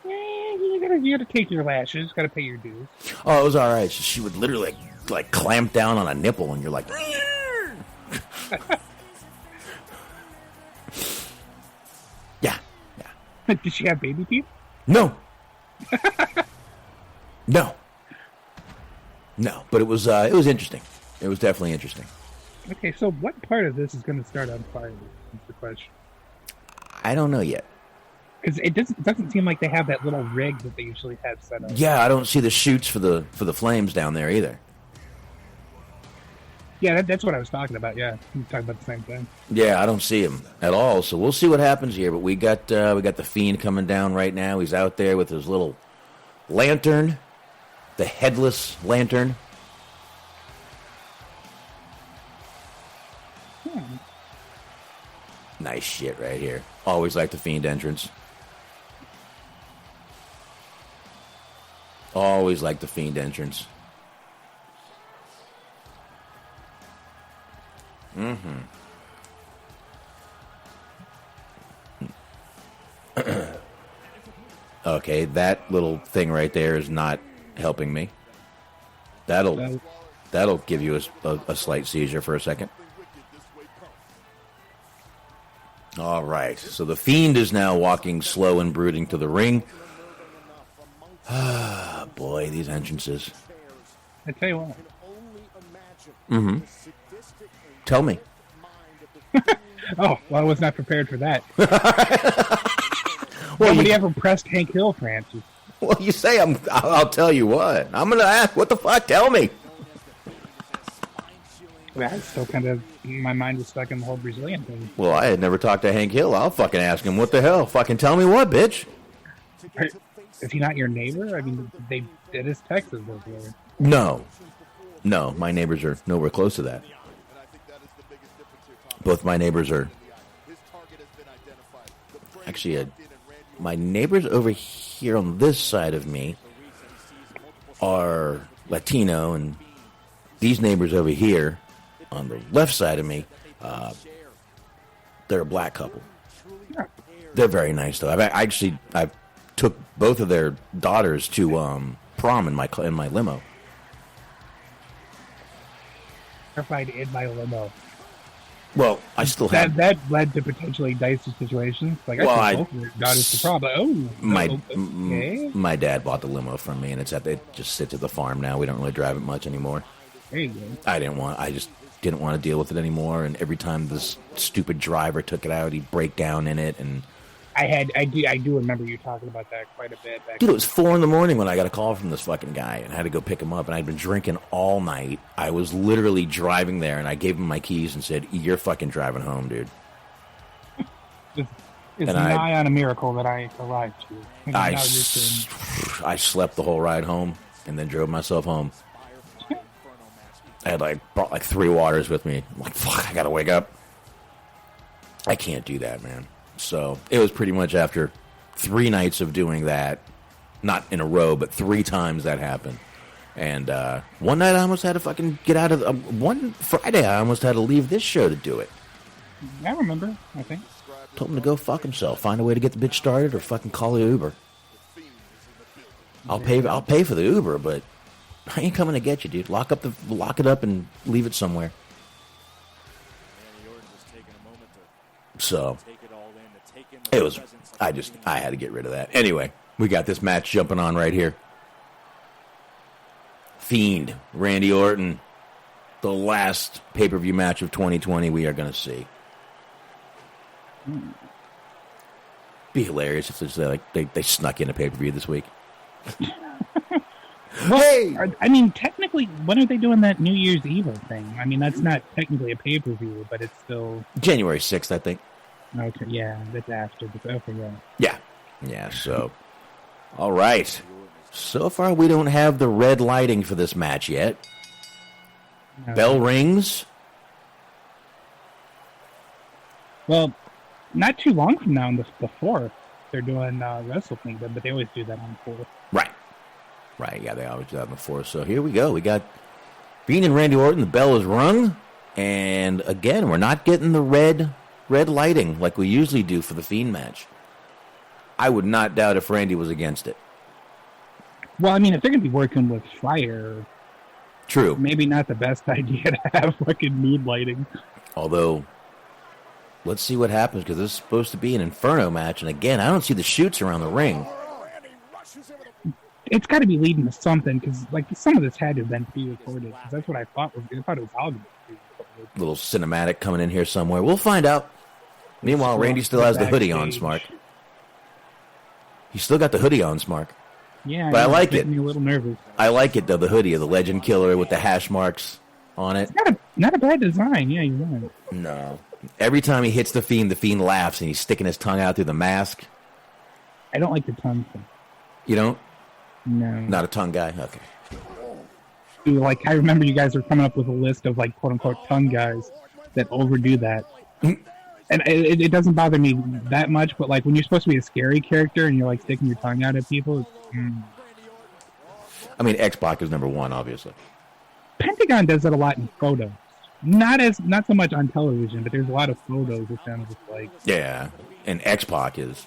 You gotta take your lashes. Gotta pay your dues. Oh, it was all right. She would literally like clamp down on a nipple, and you're like, yeah. Did she have baby teeth? No. But it was interesting. It was definitely interesting. Okay, so what part of this is going to start on fire? Is the question. I don't know yet. Because it doesn't seem like they have that little rig that they usually have set up. Yeah, I don't see the chutes for the flames down there either. Yeah, that's what I was talking about. Yeah, I'm talking about the same thing. Yeah, I don't see him at all. So we'll see what happens here. But we got the Fiend coming down right now. He's out there with his little lantern, the headless lantern. Nice shit right here. Always like the Fiend entrance. Always like the Fiend entrance. Okay, that little thing right there is not helping me. That'll give you a slight seizure for a second. All right, so the Fiend is now walking slow and brooding to the ring. Ah, boy, these entrances. I tell you what. Tell me. Oh, well, I was not prepared for that. Well, nobody ever pressed Hank Hill, Francis. Well, you say I'll tell you what. I'm going to ask, what the fuck? Tell me. Well, still kind of, my mind was stuck in the whole Brazilian thing. Well, I had never talked to Hank Hill. I'll fucking ask him, what the hell? Fucking tell me what, bitch. Is he not your neighbor? I mean, it is Texas over there. No, my neighbors are nowhere close to that. Both my neighbors are... Actually, my neighbors over here on this side of me are Latino, and these neighbors over here on the left side of me, they're a black couple. They're very nice, though. I took both of their daughters to prom in my limo. Terrified in my limo. Well, I still have... That led to potentially dicey situations. Like, I took both of their daughters to prom, but, my dad bought the limo from me, and it just sits at the farm now. We don't really drive it much anymore. There you go. I didn't didn't want to deal with it anymore. And every time this stupid driver took it out, he'd break down in it. And I do remember you talking about that quite a bit. Dude, it was 4 a.m. when I got a call from this fucking guy, and I had to go pick him up. And I'd been drinking all night. I was literally driving there, and I gave him my keys and said, "You're fucking driving home, dude." It's nigh on a miracle that I arrived to. I slept the whole ride home and then drove myself home. I had brought 3 waters with me. I'm like, fuck, I gotta wake up. I can't do that, man. So it was pretty much after 3 nights of doing that, not in a row, but 3 times that happened. And one night I almost had to fucking get out of one Friday I almost had to leave this show to do it. I remember, I think. Told him to go fuck himself. Find a way to get the bitch started, or fucking call the Uber. I'll pay for the Uber, but I ain't coming to get you, dude. Lock it up and leave it somewhere. So it was. I had to get rid of that. Anyway, we got this match jumping on right here. Fiend, Randy Orton, the last pay-per-view match of 2020 we are going to see. Be hilarious if it's they snuck in a pay-per-view this week. Well, hey! I mean, technically, when are they doing that New Year's Eve thing? I mean, that's not technically a pay-per-view, but it's still... January 6th, I think. Okay, yeah, that's after. Okay, yeah. Yeah, so... All right. So far, we don't have the red lighting for this match yet. No. Bell rings. Well... Not too long from now, on the 4th, they're doing Wrestle Kingdom, but they always do that on the 4th. Right, yeah, they always do that on the 4th. So here we go. We got Fiend and Randy Orton. The bell is rung. And again, we're not getting the red lighting like we usually do for the Fiend match. I would not doubt if Randy was against it. Well, I mean, if they're going to be working with fire... True. Maybe not the best idea to have fucking mood lighting. Although... Let's see what happens, because this is supposed to be an Inferno match. And again, I don't see the chutes around the ring. It's got to be leading to something, because some of this had to have been pre-recorded. Because that's what I thought it was all going to be pre-recorded. Little cinematic coming in here somewhere. We'll find out. Meanwhile, Randy still has the hoodie on, Smark. He's still got the hoodie on, Smark. Yeah, but I like it. Me a little nervous. I like it, though, the hoodie of the Legend Killer with the hash marks on it. It's not a bad design. Yeah, you're right. No. Every time he hits the Fiend laughs, and he's sticking his tongue out through the mask. I don't like the tongue thing. You don't? No. Not a tongue guy? Okay. Dude, I remember you guys were coming up with a list of, quote-unquote tongue guys that overdo that. And it doesn't bother me that much, but, when you're supposed to be a scary character and you're, sticking your tongue out at people... I mean, X-Pac is number 1, obviously. Pentagon does that a lot in photos. Not so much on television, but there's a lot of photos of them just Yeah, and X-Pac is...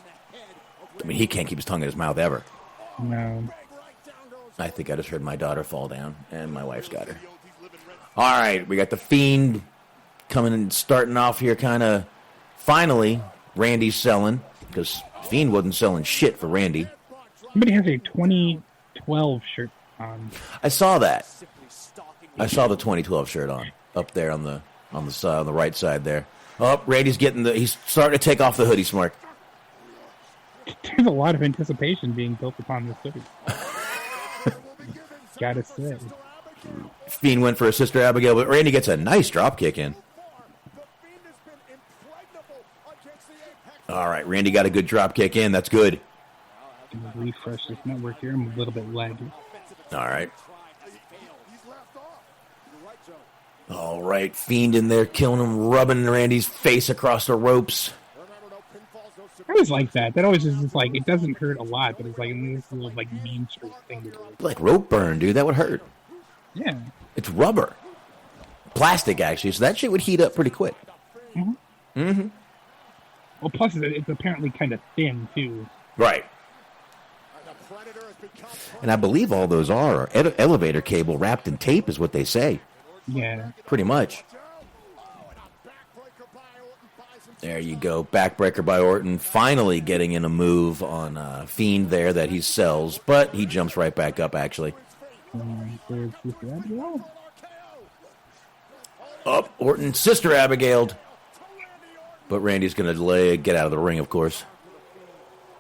I mean, he can't keep his tongue in his mouth ever. No. I think I just heard my daughter fall down, and my wife's got her. All right, we got the Fiend coming and starting off here kind of... Finally, Randy's selling, because Fiend wasn't selling shit for Randy. Somebody has a 2012 shirt on. I saw that. I saw the 2012 shirt on. Up there on the side, on the right side there. Oh, Randy's he's starting to take off the hoodie, Smark. There's a lot of anticipation being built upon this hoodie. Gotta say. Fiend went for his sister Abigail, but Randy gets a nice drop kick in. All right, Randy got a good drop kick in. That's good. Refresh this network here. I'm a little bit laggy. All right. All right, Fiend in there, killing him, rubbing Randy's face across the ropes. I always like that. That always is just it doesn't hurt a lot, but it's this little mean streak thing to do. Like rope burn, dude. That would hurt. Yeah. It's rubber. Plastic, actually, so that shit would heat up pretty quick. Mm-hmm. Mm-hmm. Well, plus it's apparently kind of thin, too. Right. And I believe all those are elevator cable wrapped in tape is what they say. Yeah. Pretty much. There you go. Backbreaker by Orton. Finally getting in a move on Fiend there that he sells, but he jumps right back up, actually. Up, Orton's sister Abigailed. But Randy's going to get out of the ring, of course.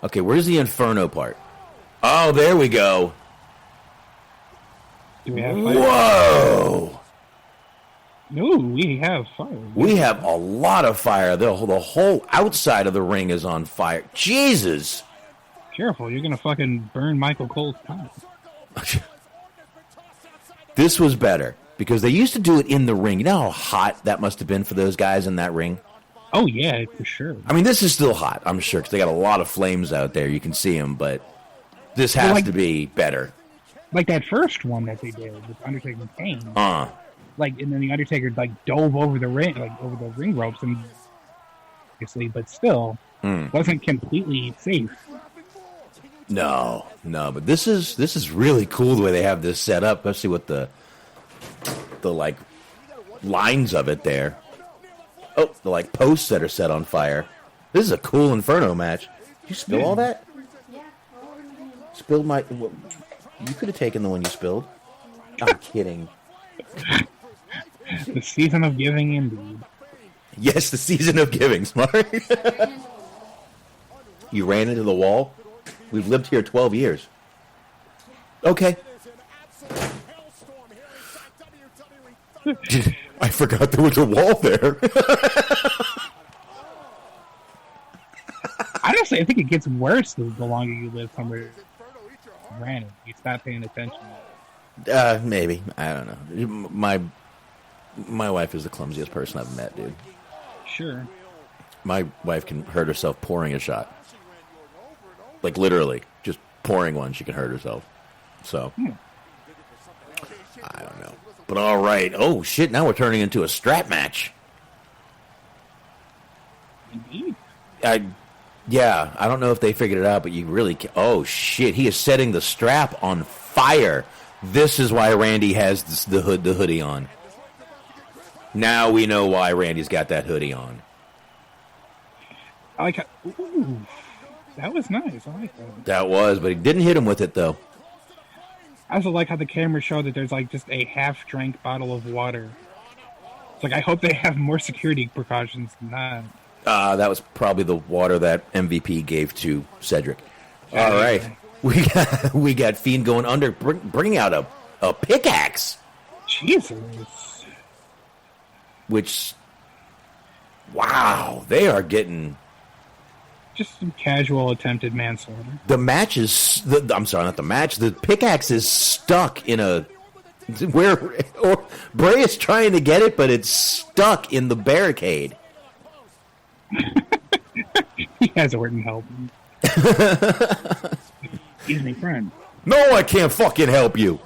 Okay, where's the Inferno part? Oh, there we go. Do we have fire? Whoa! No, we have fire. We have a lot of fire. The whole outside of the ring is on fire. Jesus! Careful, you're going to fucking burn Michael Cole's time. This was better, because they used to do it in the ring. You know how hot that must have been for those guys in that ring? Oh, yeah, for sure. I mean, this is still hot, I'm sure, because they got a lot of flames out there. You can see them, but this has to be better. Like that first one that they did with Undertaker and Kane. Like, and then the Undertaker, like, dove over the ring, over the ring ropes, and obviously, but still, wasn't completely safe. No, but this is really cool the way they have this set up, especially with the like lines of it there. Oh, the like posts that are set on fire. This is a cool Inferno match. Did you spill all that? Spilled my... You could have taken the one you spilled. I'm kidding. The season of giving, indeed. Yes, the season of giving, Smart. You ran into the wall? We've lived here 12 years. Okay. I forgot there was a wall there. Honestly, I think it gets worse the longer you live somewhere. Granted, you stop paying attention. Maybe. I don't know. My wife is the clumsiest person I've met, dude. Sure. My wife can hurt herself pouring a shot. Like, literally. Just pouring one, she can hurt herself. So, I don't know. But all right. Oh, shit, now we're turning into a strap match. Indeed. Yeah, I don't know if they figured it out, but you really can't. Oh, shit, he is setting the strap on fire. This is why Randy has the hoodie on. Now we know why Randy's got that hoodie on. I like how... Ooh, that was nice. I like that. That was, but he didn't hit him with it, though. I also like how the camera showed that there's like just a half-drank bottle of water. It's like, I hope they have more security precautions than that. That was probably the water that MVP gave to Cedric. All right. We got Fiend going under, bringing out a pickaxe. Jesus. Which, wow, they are getting... Just some casual attempted manslaughter. The match is... I'm sorry, not the match. The pickaxe is stuck in a... Bray is trying to get it, but it's stuck in the barricade. He has Orton help him. Excuse me, friend. No, I can't fucking help you.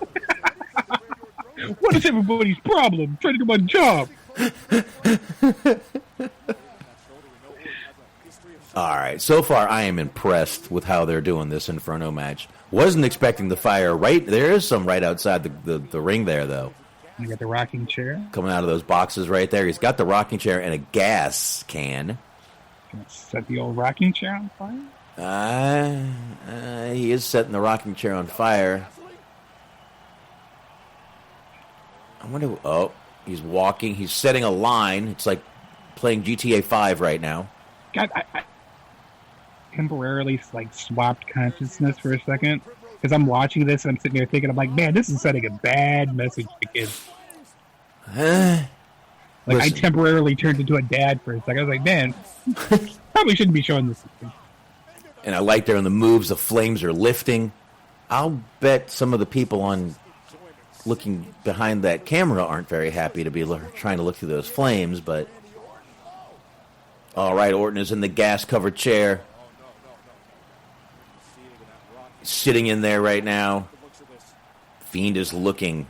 What is everybody's problem? I'm trying to do my job. All right, so far I am impressed with how they're doing this Inferno match. Wasn't expecting the fire right... There is some right outside the ring there, though. You got the rocking chair. Coming out of those boxes right there. He's got the rocking chair and a gas can. Can I set the old rocking chair on fire? He is setting the rocking chair on fire. I wonder... Oh, he's walking. He's setting a line. It's like playing GTA 5 right now. God, I temporarily like swapped consciousness for a second because I'm watching this and I'm sitting there thinking, I'm like, man, this is sending a bad message to kids. Like, I temporarily turned into a dad for a second. I was like, man, probably shouldn't be showing this. And I like there in the moves, the flames are lifting. I'll bet some of the people on looking behind that camera aren't very happy to be trying to look through those flames, but... All right, Orton is in the gas-covered chair. Sitting in there right now. Fiend is looking.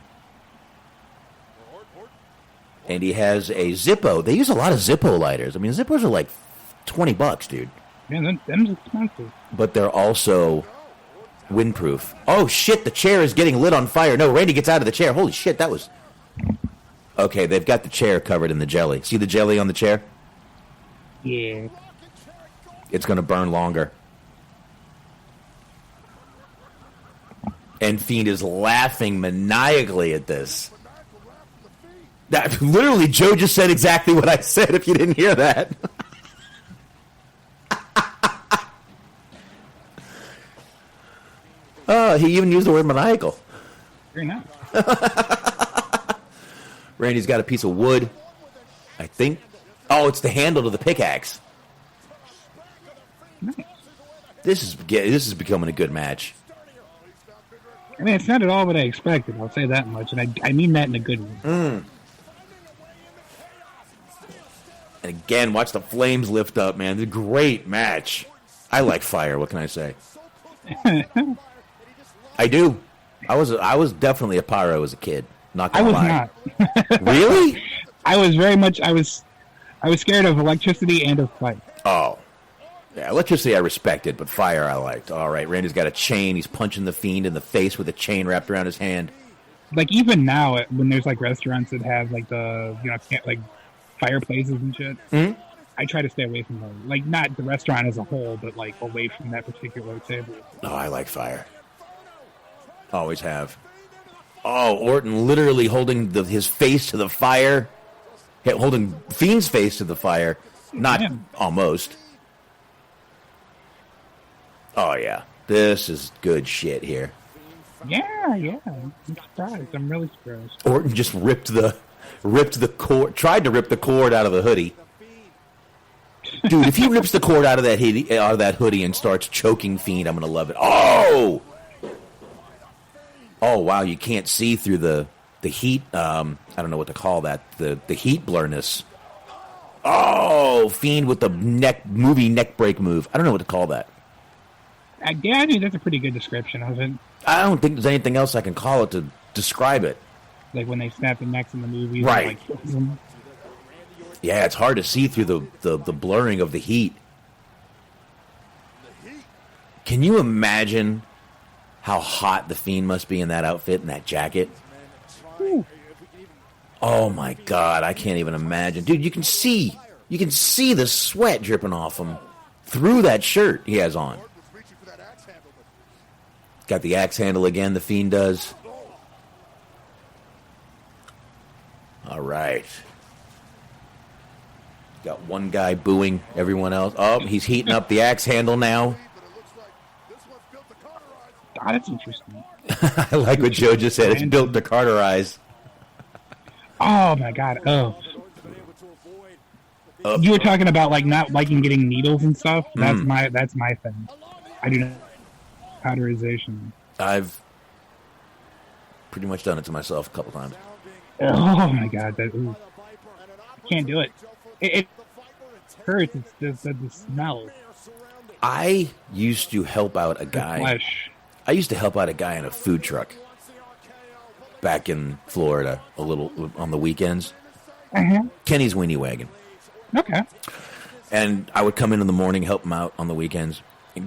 And he has a Zippo. They use a lot of Zippo lighters. I mean, Zippos are like $20, dude. Man, them's expensive. But they're also windproof. Oh, shit, the chair is getting lit on fire. No, Randy gets out of the chair. Holy shit, that was... Okay, they've got the chair covered in the jelly. See the jelly on the chair? Yeah. It's going to burn longer. And Fiend is laughing maniacally at this. Literally, Joe just said exactly what I said, if you didn't hear that. He even used the word maniacal. Very nice. Randy's got a piece of wood, I think. Oh, it's the handle to the pickaxe. Nice. This is becoming a good match. I mean, it's not at all what I expected. I'll say that much, and I mean that in a good way. And again, watch the flames lift up, man. It's a great match. I like fire. What can I say? I do. I was definitely a pyro as a kid. Not gonna lie. I was not. Really? I was very much. I was scared of electricity and of fire. Oh. Yeah, electricity I respected, but fire I liked. All right, Randy's got a chain. He's punching the Fiend in the face with a chain wrapped around his hand. Like, even now, when there's, like, restaurants that have, like, like, fireplaces and shit, I try to stay away from those. Like, not the restaurant as a whole, but, like, away from that particular table. Oh, I like fire. Always have. Oh, Orton literally holding his face to the fire. Holding Fiend's face to the fire. Not almost. Oh, yeah. This is good shit here. Yeah. I'm surprised. I'm really surprised. Orton just ripped the cord, tried to rip the cord out of the hoodie. Dude, if he rips the cord out of that hoodie and starts choking Fiend, I'm going to love it. Oh! Oh, wow, you can't see through the heat. I don't know what to call that. The heat blurriness. Oh, Fiend with the movie neck break move. I don't know what to call that. Yeah, I think that's a pretty good description of it. I don't think there's anything else I can call it to describe it. Like when they snap the necks in the movies. Right. Like, yeah, it's hard to see through the blurring of the heat. Can you imagine how hot the Fiend must be in that outfit and that jacket? Ooh. Oh my God, I can't even imagine. Dude, you can see the sweat dripping off him through that shirt he has on. Got the axe handle again, the Fiend does. All right. Got one guy booing everyone else. Oh, he's heating up the axe handle now. God, that's interesting. I like what Joe just said. It's built to carterize. Oh, my God. Oh. You were talking about, like, not liking getting needles and stuff. That's my thing. I do not. Cauterization. I've pretty much done it to myself a couple times. Oh my God, I can't do it. It hurts. It's just the smell. I used to help out a guy. I used to help out a guy in a food truck back in Florida a little on the weekends. Kenny's Weenie Wagon. Okay. And I would come in the morning, help him out on the weekends.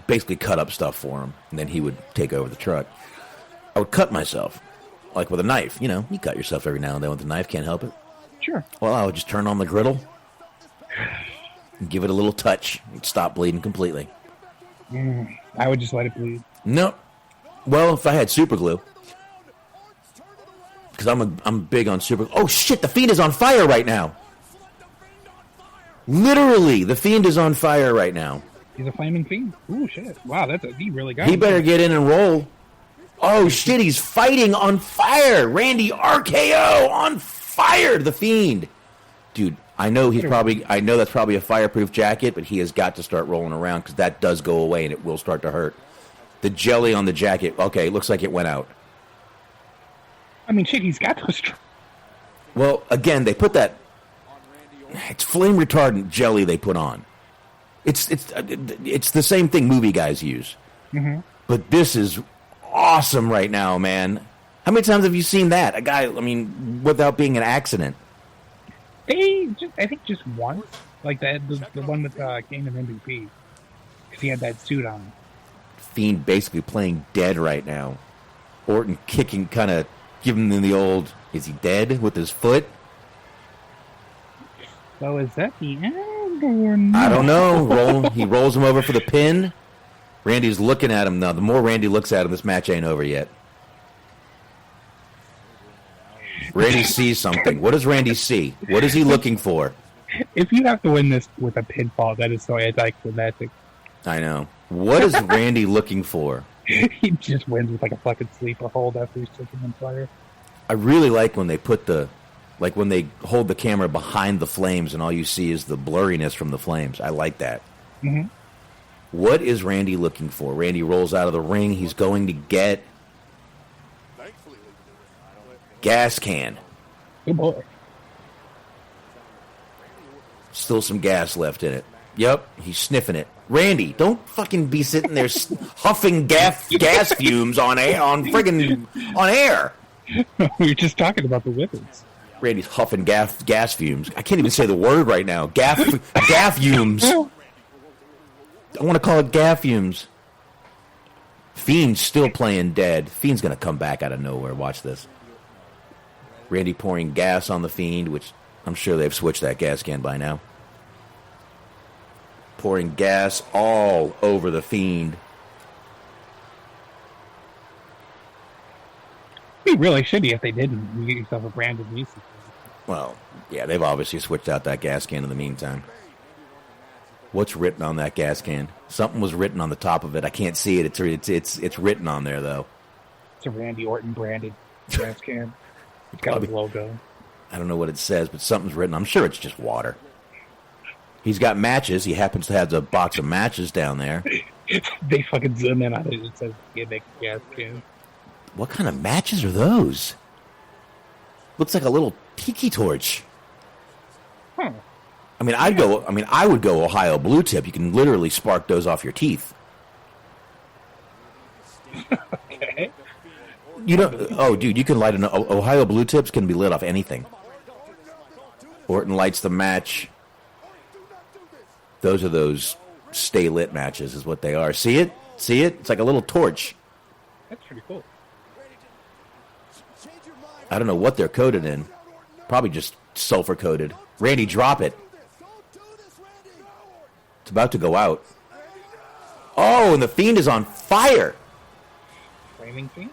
Basically cut up stuff for him, and then he would take over the truck. I would cut myself, like with a knife. You know, you cut yourself every now and then with a knife, can't help it. Sure. Well, I would just turn on the griddle and give it a little touch and stop bleeding completely. I would just let it bleed. No. Well, if I had super glue. Because I'm big on super glue. Oh, shit, the Fiend is on fire right now. Literally, the Fiend is on fire right now. He's a flaming Fiend. Ooh, shit. Wow, he really got He better get in and roll. Oh, shit, he's fighting on fire. Randy RKO on fire, the Fiend. Dude, I know that's probably a fireproof jacket, but he has got to start rolling around because that does go away and it will start to hurt. The jelly on the jacket, okay, it looks like it went out. I mean, shit, he's got those. Well, again, they put that. It's flame retardant jelly they put on. It's the same thing movie guys use. But this is awesome right now, man. How many times have you seen that? A guy, I mean, without being an accident. I think just once. Like the one with King of MVP. Because he had that suit on. Fiend basically playing dead right now. Orton kicking, kind of giving him the old, is he dead with his foot? So is that the end or not? I don't know. He rolls him over for the pin. Randy's looking at him now. The more Randy looks at him, this match ain't over yet. Randy sees something. What does Randy see? What is he looking for? If you have to win this with a pinfall, that is so anticlimactic. I know. What is Randy looking for? He just wins with like a fucking sleeper hold after he's taken on fire. I really like when they put when they hold the camera behind the flames and all you see is the blurriness from the flames. I like that. Mm-hmm. What is Randy looking for? Randy rolls out of the ring. He's going to get gas can. Good boy. Still some gas left in it. Yep, he's sniffing it. Randy, don't fucking be sitting there huffing gas fumes on air. We were just talking about the whippets. Randy's huffing gas fumes. I can't even say the word right now. Gaff fumes. I want to call it gaff fumes. Fiend's still playing dead. Fiend's going to come back out of nowhere. Watch this. Randy pouring gas on the Fiend, which I'm sure they've switched that gas can by now. Pouring gas all over the Fiend. Be really shitty if they didn't. You get yourself a brand of music. Well, yeah, they've obviously switched out that gas can in the meantime. What's written on that gas can? Something was written on the top of it. I can't see it. It's written on there though. It's a Randy Orton branded gas can. It's got his logo. I don't know what it says, but something's written. I'm sure it's just water. He's got matches. He happens to have a box of matches down there. They fucking zoom in on it. It says gimmick gas can. What kind of matches are those? Looks like a little tiki torch. Huh. I would go Ohio Blue Tip. You can literally spark those off your teeth. Okay. Dude, you can light an Ohio Blue Tips can be lit off anything. Orton lights the match. Those are those stay lit matches is what they are. See it? It's like a little torch. That's pretty cool. I don't know what they're coated in. Probably just sulfur coated. Randy, drop it. It's about to go out. Oh, and the Fiend is on fire. Flaming Fiend?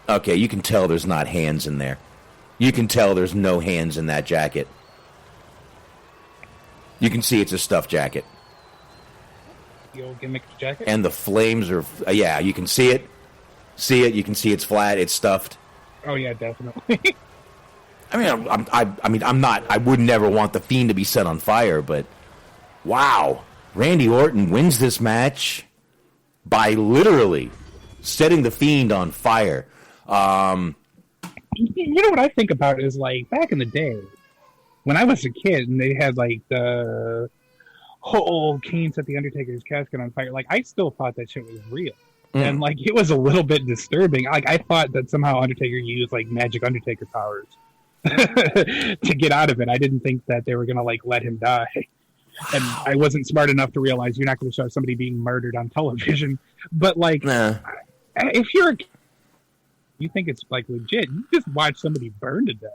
Okay, you can tell there's not hands in there. You can tell there's no hands in that jacket. You can see it's a stuffed jacket. The old gimmick jacket? And the flames are... yeah, you can see it. You can see it's flat. It's stuffed. Oh, yeah, definitely. I would never want the Fiend to be set on fire, but... Wow. Randy Orton wins this match by literally setting the Fiend on fire. You know what I think about is, like, back in the day, when I was a kid and they had, like, the whole Kane set the Undertaker's casket on fire, like, I still thought that shit was real. And, like, it was a little bit disturbing. Like, I thought that somehow Undertaker used, like, magic Undertaker powers to get out of it. I didn't think that they were going to, like, let him die. Wow. And I wasn't smart enough to realize you're not going to show somebody being murdered on television. But, like, if you're a kid, you think it's, like, legit, you just watch somebody burn to death,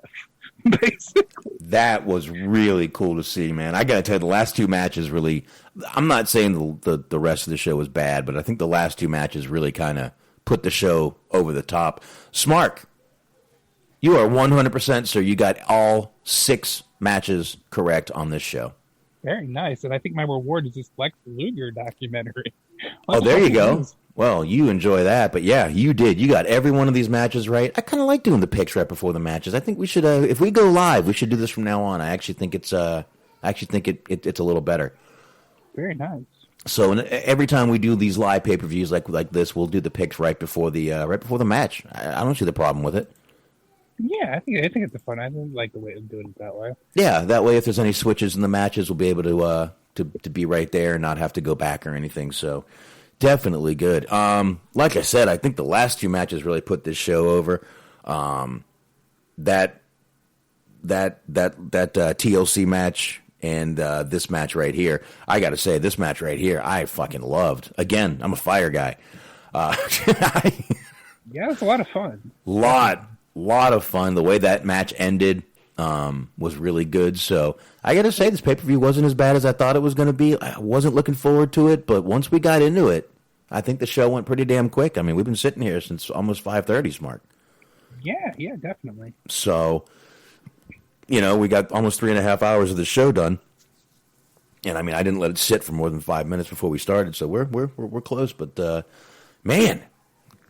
basically. That was really cool to see, man. I got to tell you, the last two matches really... I'm not saying the rest of the show was bad, but I think the last two matches really kind of put the show over the top. Smark, you are 100% sir. You got all 6 matches correct on this show. Very nice. And I think my reward is this Lex Luger documentary. Oh, there you go. Well, you enjoy that, but yeah, you did. You got every one of these matches right. I kind of like doing the picks right before the matches. I think we should, if we go live, we should do this from now on. I actually think it's a little better. Very nice. So every time we do these live pay-per-views like this, we'll do the picks right before the match. I don't see the problem with it. Yeah, I think it's a fun. I like the way of doing it that way. Yeah, that way if there's any switches in the matches, we'll be able to be right there and not have to go back or anything. So definitely good. Like I said, I think the last 2 matches really put this show over. That TLC match and this match right here. I got to say, this match right here, I fucking loved. Again, I'm a fire guy. Yeah, it's a lot of fun. Lot of fun. The way that match ended was really good. So I got to say, this pay-per-view wasn't as bad as I thought it was going to be. I wasn't looking forward to it, but once we got into it, I think the show went pretty damn quick. I mean, we've been sitting here since almost 5:30, Smark. Yeah, definitely. So, we got almost 3.5 hours of the show done. And I mean, I didn't let it sit for more than 5 minutes before we started, so we're close. But man,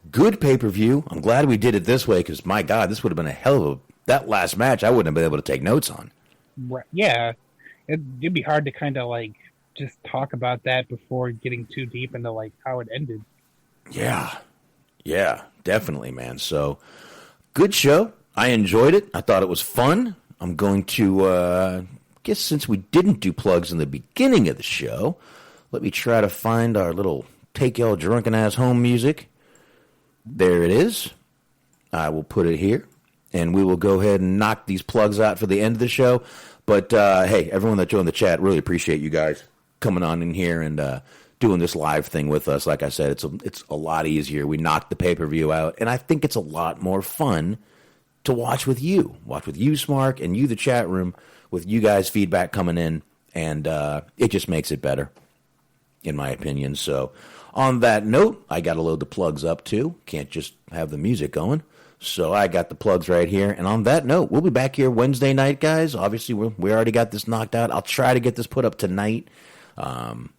good pay-per-view. I'm glad we did it this way because my God, this would have been a hell of that last match. I wouldn't have been able to take notes on. Right. Yeah, it'd be hard to kind of like just talk about that before getting too deep into like how it ended. Yeah, definitely, man. So good show. I enjoyed it. I thought it was fun. I'm going to. Guess since we didn't do plugs in the beginning of the show, let me try to find our little take y'all drunken ass home music. There it is. I will put it here, and we will go ahead and knock these plugs out for the end of the show. But hey, everyone that joined the chat, really appreciate you guys coming on in here and doing this live thing with us. Like I said, it's a lot easier. We knocked the pay-per-view out, and I think it's a lot more fun to watch with you. Watch with you, Smark, and you, the chat room, with you guys' feedback coming in, and it just makes it better, in my opinion. So on that note, I got to load the plugs up, too. Can't just have the music going. So I got the plugs right here. And on that note, we'll be back here Wednesday night, guys. Obviously, we already got this knocked out. I'll try to get this put up tonight. And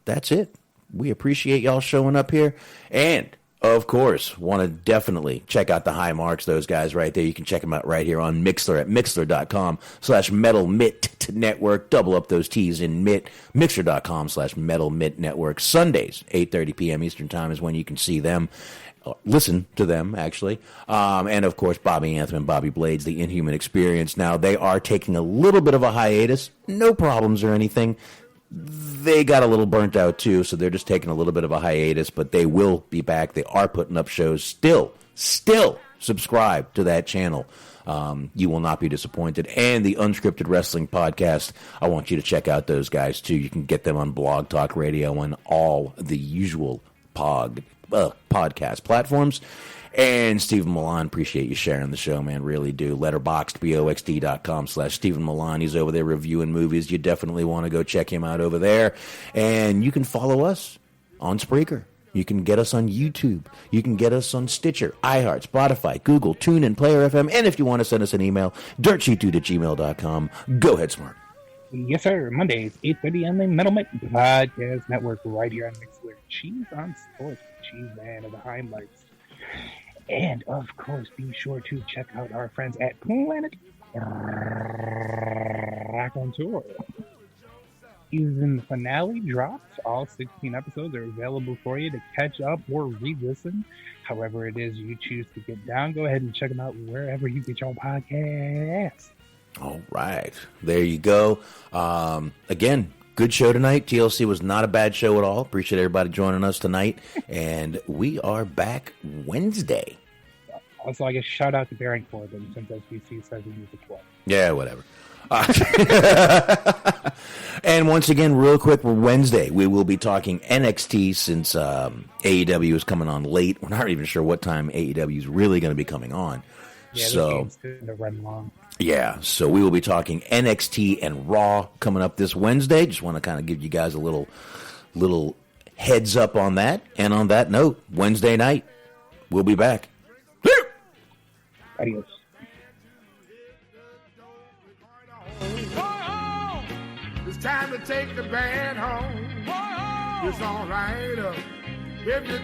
that's it. We appreciate y'all showing up here. And of course, want to definitely check out the High Marks, those guys right there. You can check them out right here on Mixler at mixler.com/metalmittnetwork. Double up those T's in Mitt. Mixler.com/metalmittnetwork. Sundays, 8:30 p.m. Eastern Time is when you can see them. Listen to them, actually. And, of course, Bobby Anthem and Bobby Blades, The Inhuman Experience. Now, they are taking a little bit of a hiatus. No problems or anything. They got a little burnt out, too, so they're just taking a little bit of a hiatus, but they will be back. They are putting up shows. Still subscribe to that channel. You will not be disappointed. And the Unscripted Wrestling Podcast, I want you to check out those guys, too. You can get them on Blog Talk Radio and all the usual podcast platforms. And Stephen Milan, appreciate you sharing the show, man. Really do. Letterboxd, BOXD.com/Stephen Milan. He's over there reviewing movies. You definitely want to go check him out over there. And you can follow us on Spreaker. You can get us on YouTube. You can get us on Stitcher, iHeart, Spotify, Google, TuneIn, Player FM. And if you want to send us an email, dirtsheetdude@gmail.com. Go ahead, Smart. Yes, sir. Mondays, 8:30 on the Metal Mitt Podcast Network right here on Mixler. Cheese on Sports. Cheese Man of the Highlights. And, of course, be sure to check out our friends at Planet Raconteur. Season finale dropped. All 16 episodes are available for you to catch up or re-listen. However it is you choose to get down, go ahead and check them out wherever you get your podcasts. All right. There you go. Again, good show tonight. TLC was not a bad show at all. Appreciate everybody joining us tonight. And we are back Wednesday. Also, I guess shout out to Baron Corbin since SBC says he needs a 12. Yeah, whatever. And once again, real quick, for Wednesday, we will be talking NXT since AEW is coming on late. We're not even sure what time AEW is really going to be coming on. Yeah, so this game's going to run long. Yeah, so we will be talking NXT and Raw coming up this Wednesday. Just want to kind of give you guys a little heads up on that. And on that note, Wednesday night, we'll be back. Adios. It's time to take the band home. It's all right if you